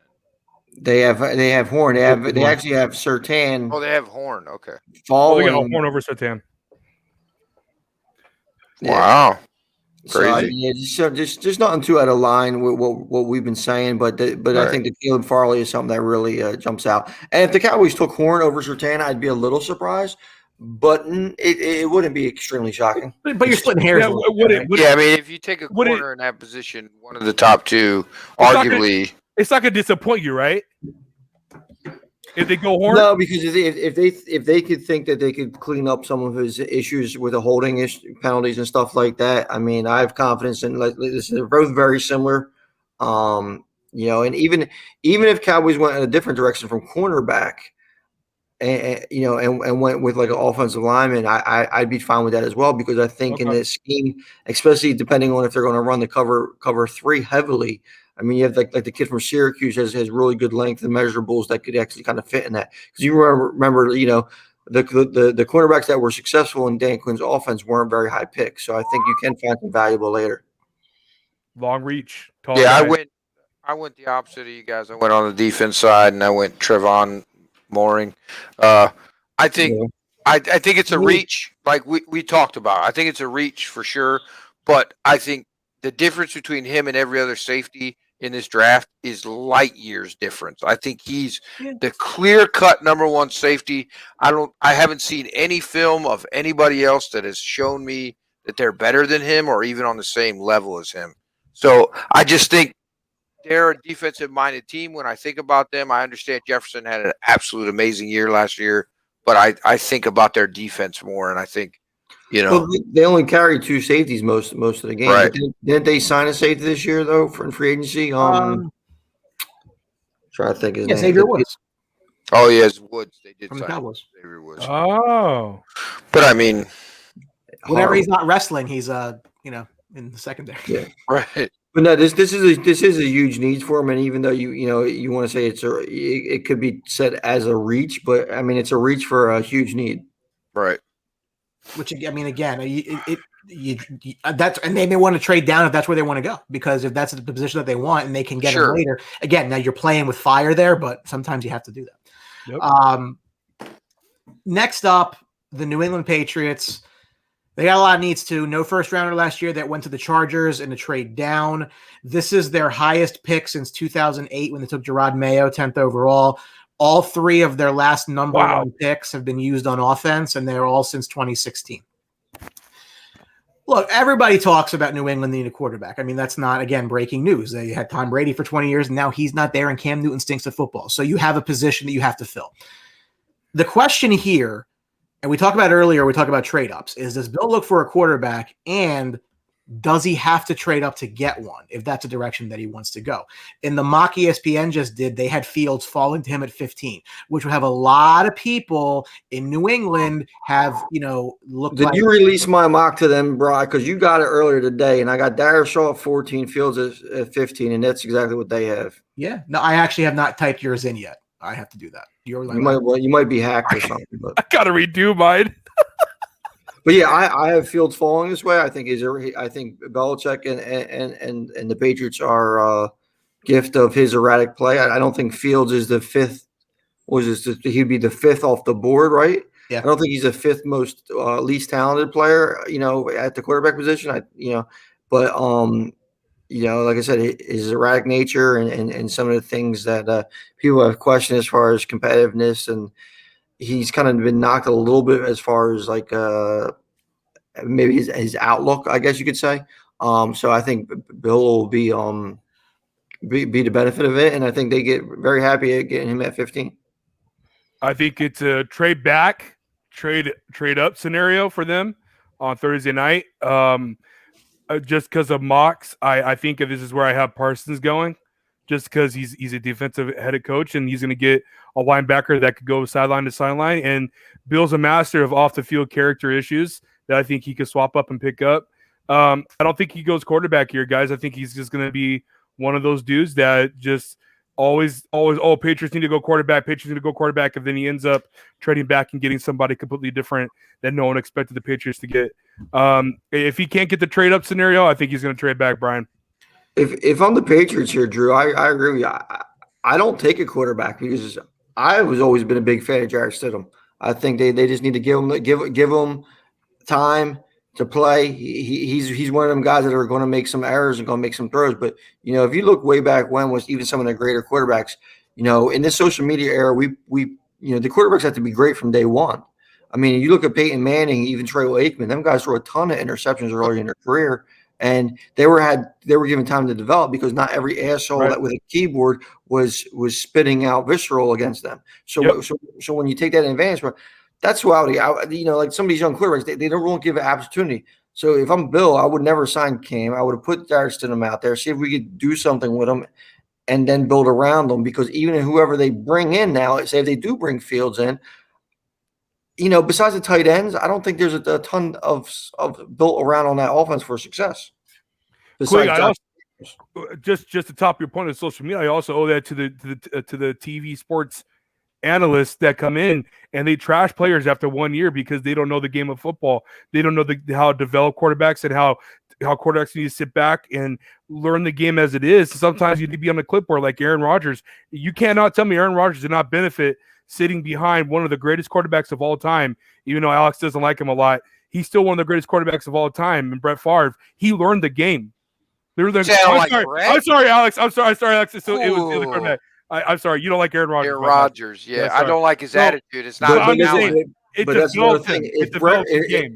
They have Horn. They actually have Surtain. Oh, they have Horn. Okay. We got Falling. Horn over Satan. Wow. So, Crazy. yeah, just nothing too out of line with what we've been saying, but I think the Caleb Farley is something that really jumps out. And if the Cowboys took Horn over Surtain, I'd be a little surprised, but it wouldn't be extremely shocking. But you're splitting hairs. Yeah, I mean, if you take a corner in that position, one of the top 2, arguably. It's not going to disappoint you, right? If they go Horn? No, because if they could think that they could clean up some of his issues with the holding penalties and stuff like that, I mean, I have confidence in. They're both very similar, and even if Cowboys went in a different direction from cornerback, and went with like an offensive lineman, I'd be fine with that as well, because I think in this scheme, especially depending on if they're going to run the cover 3 heavily. I mean, you have like the kid from Syracuse has really good length and measurables that could actually kind of fit in that. Because you remember, the cornerbacks that were successful in Dan Quinn's offense weren't very high picks. So I think you can find some valuable later. Long reach. Tall Yeah, guy. I went the opposite of you guys. I went on the defense side, and I went Trevon Mooring. I think it's a reach, like we talked about. I think it's a reach for sure, but I think the difference between him and every other safety in this draft is light years difference. I think he's the clear-cut number 1 safety. I haven't seen any film of anybody else that has shown me that they're better than him or even on the same level as him. So I just think they're a defensive-minded team. When I think about them, I understand Jefferson had an absolute amazing year last year, but I think about their defense more, and I think, Well, they only carry 2 safeties most of the game. Right. Didn't they sign a safety this year though for free agency? Trying to think his name. Xavier Woods. Oh yes, Woods. They did From the sign Cowboys. Xavier Woods. Oh. But I mean, Whenever he's not wrestling, he's in the secondary. Yeah. right. But no, this is a huge need for him, and even though you want to say it could be said as a reach, but I mean it's a reach for a huge need. Right. Which I mean, again, that's, and they may want to trade down if that's where they want to go, because if that's the position that they want and they can get him later. Again, now you're playing with fire there, but sometimes you have to do that. Yep. Next up, the New England Patriots. They got a lot of needs too. No first rounder last year that went to the Chargers in a trade down. This is their highest pick since 2008 when they took Gerard Mayo, 10th overall. All 3 of their last number 1 picks have been used on offense, and they're all since 2016. Look, everybody talks about New England needing a quarterback. I mean, that's not, again, breaking news. They had Tom Brady for 20 years, and now he's not there, and Cam Newton stinks at football. So you have a position that you have to fill. The question here, and we talked about earlier, we talked about trade-ups, is does Bill look for a quarterback, and does he have to trade up to get one if that's a direction that he wants to go? In the mock ESPN just did, they had Fields falling to him at 15, which would have a lot of people in New England have, looked Did like. you release my mock to them, Brian? Because you got it earlier today, and I got Darisaw at 14, Fields at 15, and that's exactly what they have. Yeah. No, I actually have not typed yours in yet. I have to do that. You might be hacked or something. But. I got to redo mine. But yeah, I have Fields falling this way. I think Belichick and the Patriots are a gift of his erratic play. I don't think Fields is the 5th. He'd be the 5th off the board, right? Yeah. I don't think he's the 5th most least talented player, at the quarterback position. But like I said, his erratic nature and some of the things that people have questioned as far as competitiveness, and he's kind of been knocked a little bit as far as like maybe his outlook, I guess you could say. So I think Bill will be the benefit of it, and I think they get very happy at getting him at 15. I think it's a trade up scenario for them on Thursday night. Just because of mocks, I think this is where I have Parsons going. just because he's a defensive headed coach, and he's going to get a linebacker that could go sideline to sideline. And Bill's a master of off the field character issues that I think he could swap up and pick up. I don't think he goes quarterback here, guys. I think he's just going to be one of those dudes that just always, oh, Patriots need to go quarterback, and then he ends up trading back and getting somebody completely different that no one expected the Patriots to get. If he can't get the trade up scenario, I think he's going to trade back, Brian. If I'm the Patriots here, Drew, I agree with you. I don't take a quarterback because I was always been a big fan of Jarrett Stidham. I think they just need to give him time to play. He's one of them guys that are going to make some errors and going to make some throws. But if you look way back when was even some of the greater quarterbacks, in this social media era, we the quarterbacks have to be great from day one. I mean, you look at Peyton Manning, even Trey Aikman, them guys threw a ton of interceptions early in their career. And they were given time to develop because not every asshole that with a keyboard was spitting out visceral against them. So so when you take that advantage, that's why like some of these young quarterbacks, they won't give an opportunity. So if I'm Bill, I would never sign Cam. I would have put Jarrett Stidham out there, see if we could do something with him, and then build around them. Because even whoever they bring in now, say if they do bring Fields in, besides the tight ends, I don't think there's a ton of built around on that offense for success. Quick, just to top your point on social media, I also owe that to the TV sports analysts that come in and they trash players after 1 year because they don't know the game of football. They don't know how to develop quarterbacks and how quarterbacks need to sit back and learn the game as it is. Sometimes you need to be on the clipboard like Aaron Rodgers. You cannot tell me Aaron Rodgers did not benefit sitting behind one of the greatest quarterbacks of all time. Even though Alex doesn't like him a lot, he's still one of the greatest quarterbacks of all time. And Brett Favre, he learned the game. I'm sorry, Alex. I'm sorry, Alex. It was the other quarterback. I'm sorry. You don't like Aaron Rodgers. Aaron Rodgers, yeah. I don't like his attitude. It's not. But that's another thing.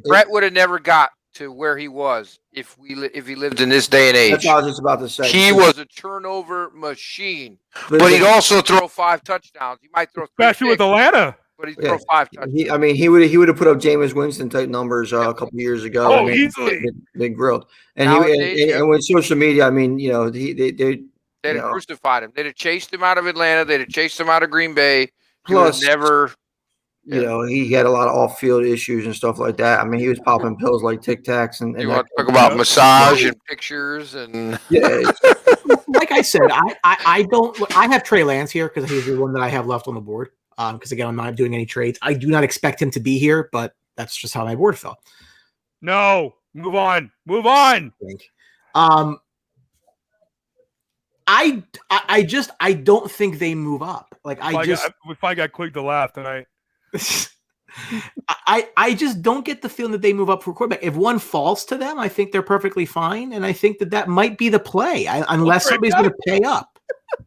Brett would have never got to where he was if he lived in this day and age. That's what I was just about to say. He was a turnover machine, but he'd also throw 5 touchdowns. He might throw 3 especially with Atlanta. But he'd throw 5 touchdowns. He would have put up Jameis Winston type numbers a couple of years ago. Oh, easily. They grilled. And with social media, I mean, they'd have crucified him. They'd have chased him out of Atlanta. They'd have chased him out of Green Bay. Plus, never. He had a lot of off-field issues and stuff like that. I mean, he was popping pills like Tic Tacs and you want to talk about massage and pictures and like I said, I don't. I have Trey Lance here because he's the one that I have left on the board. Because again, I'm not doing any trades. I do not expect him to be here, but that's just how my board fell. No, move on. I don't think they move up. Like we finally got quick to laugh tonight. I just don't get the feeling that they move up for quarterback. If one falls to them, I think they're perfectly fine, and I think that might be the play, unless somebody's going to pay up.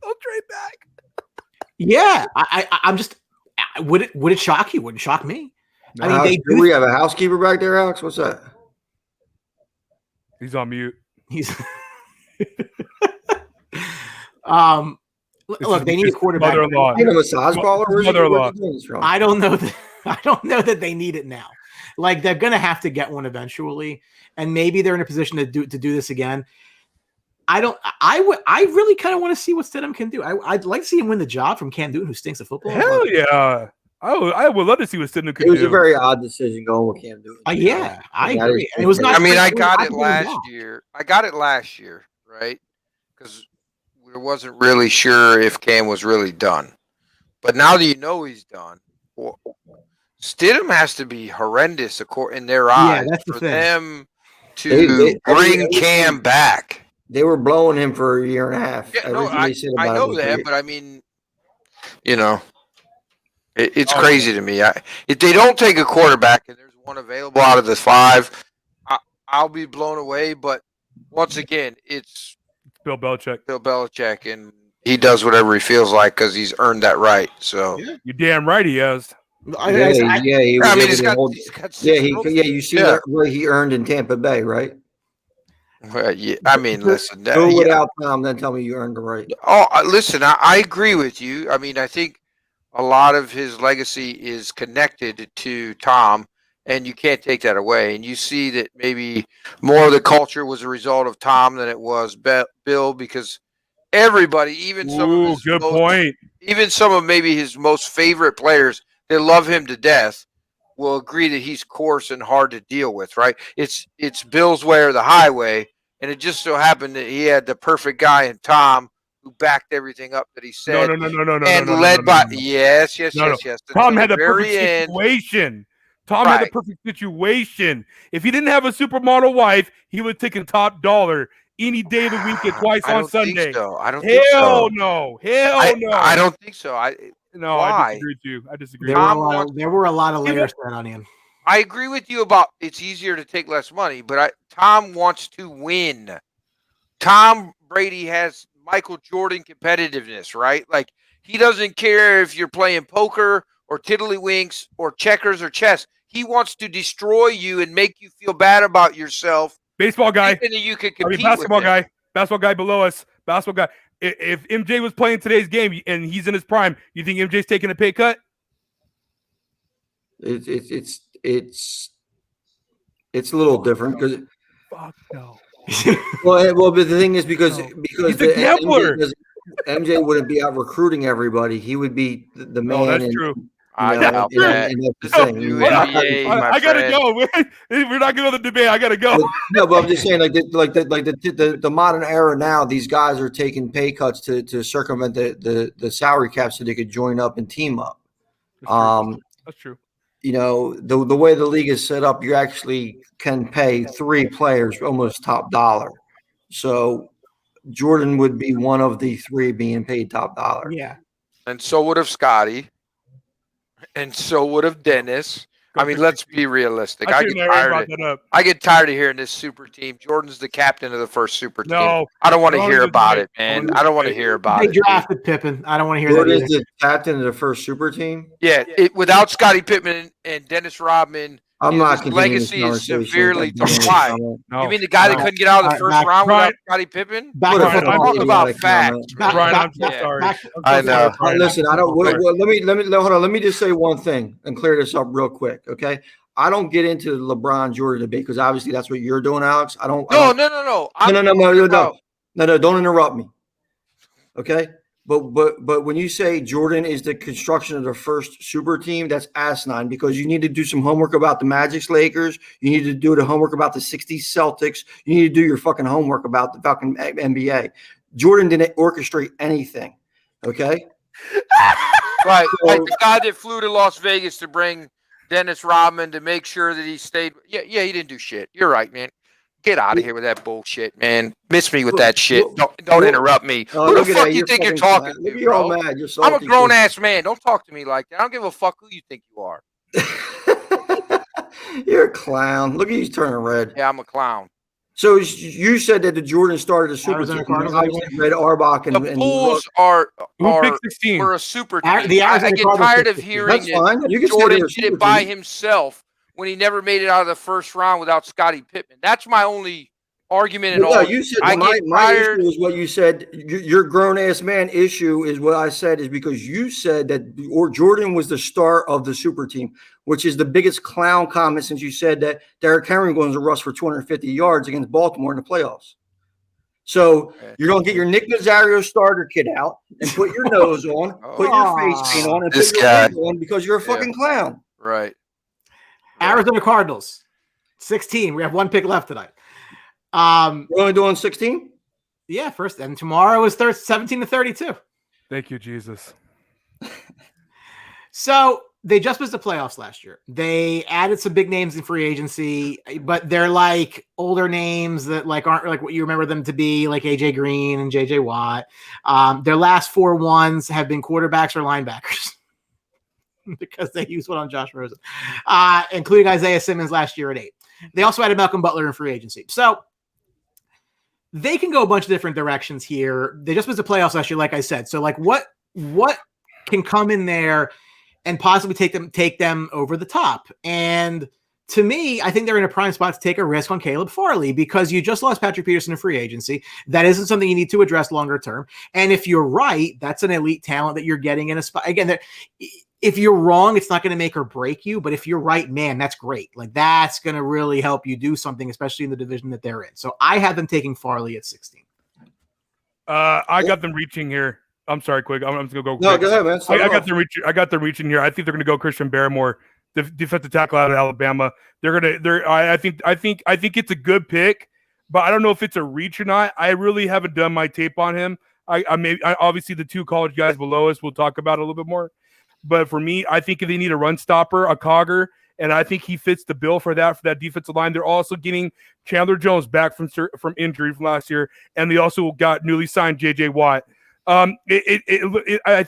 They'll trade back. Yeah, I'm just. Would it shock you? Wouldn't shock me. Do we have a housekeeper back there, Alex? What's that? He's on mute. Look, they need a quarterback. Mother-in-law. A massage baller? Mother-in-law. I don't know that they need it now. Like they're gonna have to get one eventually, and maybe they're in a position to do this again. I really kind of want to see what Stidham can do. I'd like to see him win the job from Cam Newton, who stinks at football. Hell yeah. I would love to see what Stidham could do. It was a very odd decision going with Cam Newton. Yeah, I agree. And it was not. I mean, I got it last year. Right? Because we wasn't really sure if Cam was really done. But now that he's done, Stidham has to be horrendous in their eyes for them to bring Cam back. They were blowing him for a year and a half. Yeah, I know that, but I mean, it's crazy to me. If they don't take a quarterback and there's one available out of the 5, I'll be blown away. But once again, it's Bill Belichick, and he does whatever he feels like because he's earned that right. So you're damn right he has. You see where he earned in Tampa Bay, right? Well, yeah, I mean, listen. Go without Tom, then tell me you earned the right. Oh, listen, I agree with you. I mean, I think a lot of his legacy is connected to Tom, and you can't take that away. And you see that maybe more of the culture was a result of Tom than it was Bill, because Everybody, even some of his good most, point. even some of maybe his most favorite players that love him to death will agree that he's coarse and hard to deal with, right? It's Bill's way or the highway, and it just so happened that he had the perfect guy in Tom who backed everything up that he said. And led by yes. Tom had the the perfect very end. situation. Tom had the perfect situation. If he didn't have a supermodel wife, he would have taken top dollar any day of the week and twice on Sunday. I don't think so. Hell no. I don't think so. I disagree with you. I disagree. There were a lot of layers to that onion. I agree with you about it's easier to take less money, but Tom wants to win. Tom Brady has Michael Jordan competitiveness, right? Like, he doesn't care if you're playing poker or tiddlywinks or checkers or chess. He wants to destroy you and make you feel bad about yourself. Baseball guy. That you could compete basketball with guy. Basketball guy below us. Basketball guy. If MJ was playing today's game and he's in his prime, you think MJ's taking a pay cut? It's a little different because. Fuck no. Well, but the thing is because he's a gambler. MJ wouldn't be out recruiting everybody. He would be the man. Oh, that's true. I doubt that. I gotta go. We're not going to the debate. I gotta go. No, but I'm just saying, the modern era now, these guys are taking pay cuts to circumvent the salary cap so they could join up and team up. That's true. You know, the way the league is set up, you actually can pay 3 players almost top dollar. So Jordan would be one of the 3 being paid top dollar. Yeah. And so would have Scotty. And so would have Dennis. I mean, let's be realistic. I get tired of hearing this super team. Jordan's the captain of the first super team. No, I don't want to hear about it, man. I don't want to hear about it. They drafted Pippen. I don't want to hear Jordan that. Is the captain of the first super team? Yeah, without Scottie Pippen and Dennis Rodman, I'm not his legacy is severely why? No, You mean the guy that couldn't get out of the first round without Scottie Pippen? I'm talking about facts. Brian, I'm so sorry. I know. Listen, I don't. Well, hold on. Let me just say one thing and clear this up real quick, okay? I don't get into the LeBron Jordan debate because obviously that's what you're doing, Alex. No. No. Don't interrupt me, okay? But when you say Jordan is the construction of the first super team, that's asinine because you need to do some homework about the Magic's Lakers. You need to do the homework about the 60s Celtics. You need to do your fucking homework about the fucking NBA. Jordan didn't orchestrate anything, okay? Right. Like the guy that flew to Las Vegas to bring Dennis Rodman to make sure that he stayed. Yeah, he didn't do shit. You're right, man. Get out of here with that bullshit, man. Miss me with that shit. Don't interrupt me. Who the fuck you think you're talking to, You're all bro? mad. You're I'm a grown-ass man. Don't talk to me like that. I don't give a fuck who you think you are. You're a clown. Look at you turning red. Yeah, I'm a clown. So you said that the Jordan started a super team. Obviously, Red Auerbach and the Bulls are Big were a super team. The I get tired of hearing that Jordan did it by himself when he never made it out of the first round without Scottie Pippen. That's my only argument in all. You said my issue is what you said. Your grown ass man issue is what I said is because you said that Jordan was the star of the super team, which is the biggest clown comment since you said that Derrick Henry was to rush for 250 yards against Baltimore in the playoffs. So you're going to get your Nick Nazario starter kit out and put your nose on, put your face paint on, and put your wig on because you're a fucking clown. Right. Arizona Cardinals, 16. We have 1 pick left tonight. We're only doing 16? Yeah, first. And tomorrow is 17-32. Thank you, Jesus. So they just missed the playoffs last year. They added some big names in free agency, but they're like older names that like aren't like what you remember them to be, like AJ Green and JJ Watt. Their last 4 ones have been quarterbacks or linebackers. Because they used one on Josh Rosen, including Isaiah Simmons last year at 8. They also added Malcolm Butler in free agency. So they can go a bunch of different directions here. They just missed the playoffs last year, like I said. So like what can come in there and possibly take them over the top? And to me, I think they're in a prime spot to take a risk on Caleb Farley because you just lost Patrick Peterson in free agency. That isn't something you need to address longer term. And if you're right, that's an elite talent that you're getting in a spot. Again, if you're wrong, it's not going to make or break you. But if you're right, man, that's great. Like that's going to really help you do something, especially in the division that they're in. So I have them taking Farley at 16. I got them reaching here. I'm sorry, quick. I'm just gonna go. No, quick. go ahead, man. I got them reaching. I got them reaching here. I think they're gonna go Christian Barmore, the defensive tackle out of Alabama. I think it's a good pick, but I don't know if it's a reach or not. I really haven't done my tape on him. Obviously the two college guys below us we'll talk about a little bit more. But for me, I think if they need a run stopper, a cogger, and I think he fits the bill for that defensive line. They're also getting Chandler Jones back from injury from last year, and they also got newly signed J.J. Watt. I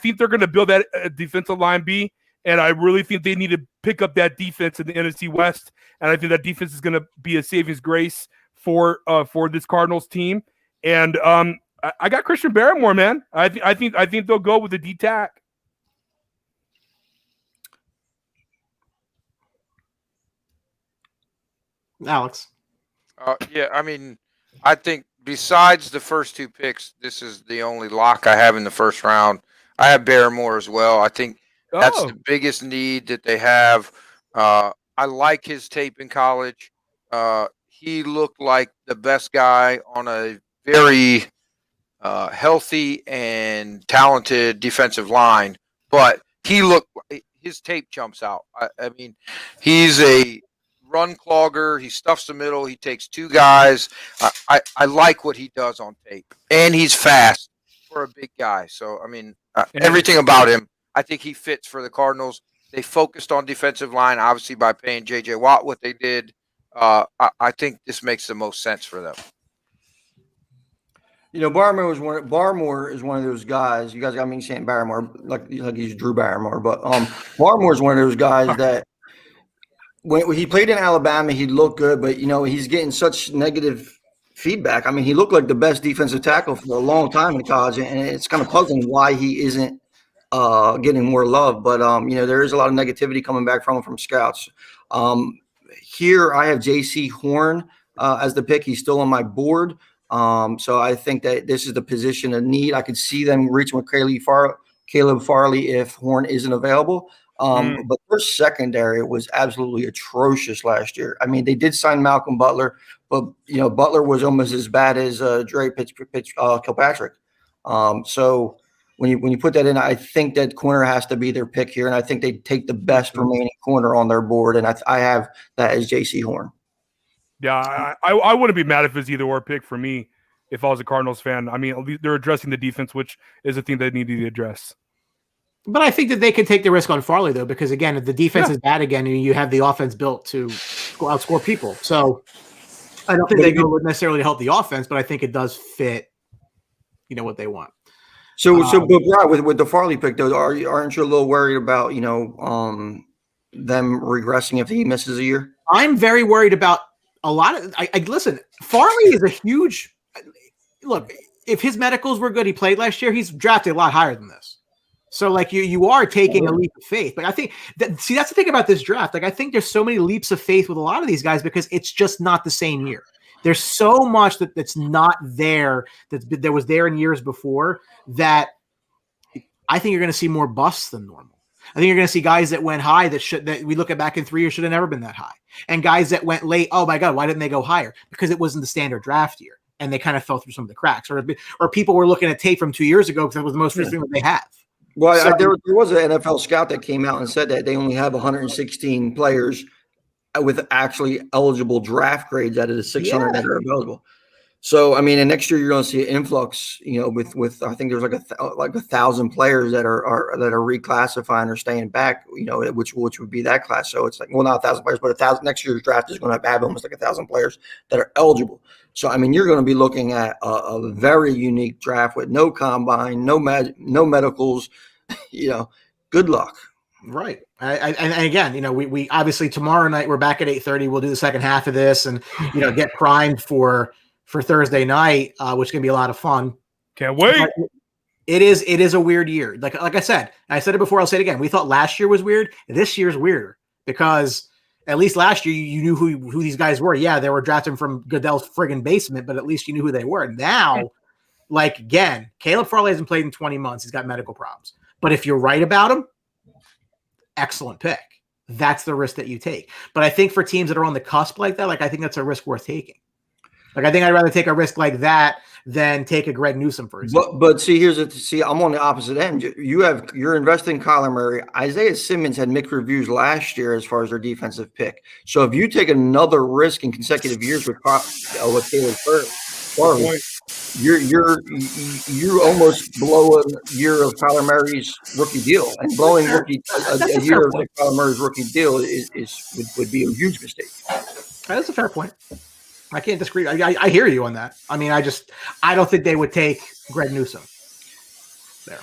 think they're going to build that defensive line B, and I really think they need to pick up that defense in the NFC West, and I think that defense is going to be a savings grace for this Cardinals team. And I got Christian Barmore, man. I think they'll go with the D-tack. Alex. Yeah, I mean, I think besides the first two picks, this is the only lock I have in the first round. I have Barmore as well. I think that's the biggest need that they have. I like his tape in college. He looked like the best guy on a very healthy and talented defensive line, but his tape jumps out. I mean, he's a run clogger. He stuffs the middle. He takes two guys. I like what he does on tape, and he's fast for a big guy. So, I mean, everything about him, I think he fits for the Cardinals. They focused on defensive line, obviously, by paying J.J. Watt what they did. I think this makes the most sense for them. You know, Barmore is one of those guys. You guys got me saying Barmore like he's Drew Barrymore, but Barmore is one of those guys that when he played in Alabama, he looked good, but you know he's getting such negative feedback. I mean, he looked like the best defensive tackle for a long time in college, and it's kind of puzzling why he isn't getting more love. But you know, there is a lot of negativity coming back from scouts. Here, I have J.C. Horn as the pick. He's still on my board. So I think that this is the position of need. I could see them reaching with Caleb Farley if Horn isn't available. But their secondary was absolutely atrocious last year. I mean, they did sign Malcolm Butler, but you know, Butler was almost as bad as Dre Kilpatrick. So when you put that in, I think that corner has to be their pick here, and I think they take the best remaining corner on their board, and I have that as J.C. Horn. Yeah, I wouldn't be mad if it's either or pick for me if I was a Cardinals fan. I mean, they're addressing the defense, which is a thing they need to address. But I think that they can take the risk on Farley, though, because, again, if the defense is bad again, you have the offense built to outscore people. So I don't think they go necessarily to help the offense, but I think it does fit, you know, what they want. But Brad, with the Farley pick, though, aren't you a little worried about, you know, them regressing if he misses a year? I'm very worried about a lot of – listen, Farley is a huge – look, if his medicals were good, he played last year, he's drafted a lot higher than this. So, like, you are taking a leap of faith. But I think that's the thing about this draft. Like, I think there's so many leaps of faith with a lot of these guys because it's just not the same year. There's so much that's not there that was there in years before that I think you're going to see more busts than normal. I think you're going to see guys that went high that we look at back in 3 years should have never been that high. And guys that went late, oh, my God, why didn't they go higher? Because it wasn't the standard draft year. And they kind of fell through some of the cracks. Or people were looking at tape from 2 years ago because that was the most recent thing that they have. Well, there was an NFL scout that came out and said that they only have 116 players with actually eligible draft grades out of the 600 that are available. So, I mean, and next year you're going to see an influx, you know, with I think there's like 1,000 players that are reclassifying or staying back, you know, which would be that class. So it's like, well, not 1,000 players, but 1,000 next year's draft is going to have almost like 1,000 players that are eligible. So, I mean, you're going to be looking at a very unique draft with no combine, no medicals, you know, good luck. Right. And again, you know, we obviously tomorrow night we're back at 8:30. We'll do the second half of this and, you know, get primed for Thursday night, which is going to be a lot of fun. Can't wait. But it is a weird year. Like I said it before, I'll say it again. We thought last year was weird. This year's weirder because at least last year you knew who these guys were. Yeah, they were drafted from Goodell's friggin' basement, but at least you knew who they were. Now, like, again, Caleb Farley hasn't played in 20 months. He's got medical problems. But if you're right about him, excellent pick. That's the risk that you take. But I think for teams that are on the cusp like that, like, I think that's a risk worth taking. Like, I think I'd rather take a risk like that than take a Greg Newsome, for example. But see, I'm on the opposite end. You're investing in Kyler Murray. Isaiah Simmons had mixed reviews last year as far as their defensive pick. So if you take another risk in consecutive years with Taylor Farley, you almost blow a year of Kyler Murray's rookie deal, and blowing a year of Kyler Murray's rookie deal would be a huge mistake. That's a fair point. I can't disagree. I hear you on that. I mean, I don't think they would take Greg Newsome there.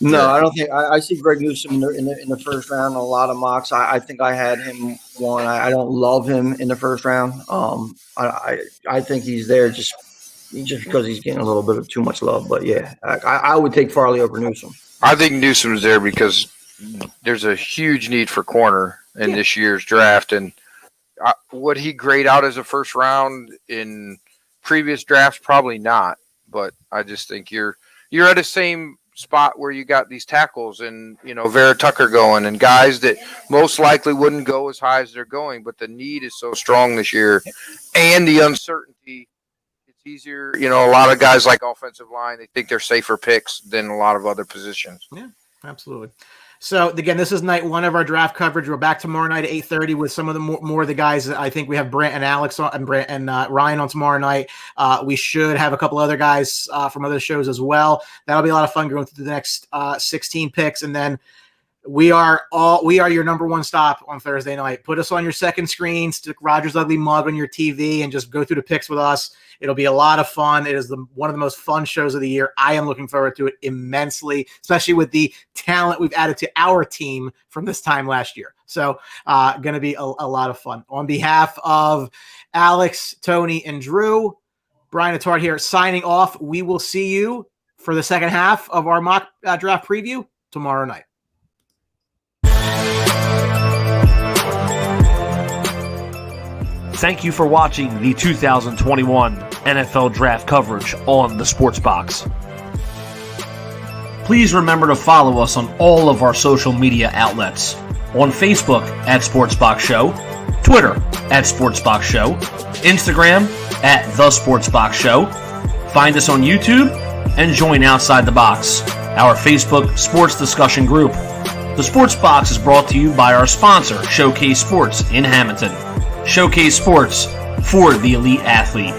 No, I don't think. I see Greg Newsome in the first round in a lot of mocks. I think I had him one. I don't love him in the first round. I think he's there just because he's getting a little bit of too much love. But yeah, I would take Farley over Newsome. I think Newsome's there because there's a huge need for corner in this year's draft, and would he grade out as a first round in previous drafts? Probably not. But I just think you're at the same spot where you got these tackles and Vera Tucker going and guys that most likely wouldn't go as high as they're going, but the need is so strong this year, and the uncertainty. It's easier. A lot of guys like offensive line, they think they're safer picks than a lot of other positions. Yeah, absolutely. So again, this is night one of our draft coverage. We're back tomorrow night at 8:30 with some of the more of the guys. I think we have Brant and Alex on, and Ryan on tomorrow night. We should have a couple other guys from other shows as well. That'll be a lot of fun going through the next 16 picks, and then we are your number one stop on Thursday night. Put us on your second screen, stick Roger's Ugly Mug on your TV, and just go through the picks with us. It'll be a lot of fun. It is one of the most fun shows of the year. I am looking forward to it immensely, especially with the talent we've added to our team from this time last year. So going to be a lot of fun. On behalf of Alex, Tony, and Drew, Brian Attard here signing off. We will see you for the second half of our mock draft preview tomorrow night. Thank you for watching the 2021 NFL Draft coverage on the Sports Box. Please remember to follow us on all of our social media outlets. On Facebook at Sportsbox Show, Twitter at Sportsbox Show, Instagram at The Sportsbox Show. Find us on YouTube and join Outside the Box, our Facebook sports discussion group. The Sports Box is brought to you by our sponsor, Showcase Sports in Hamilton. Showcase Sports for the elite athlete.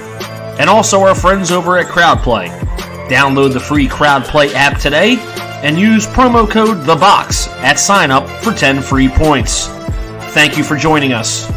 And also our friends over at CrowdPlay. Download the free CrowdPlay app today and use promo code THEBOX at sign up for 10 free points. Thank you for joining us.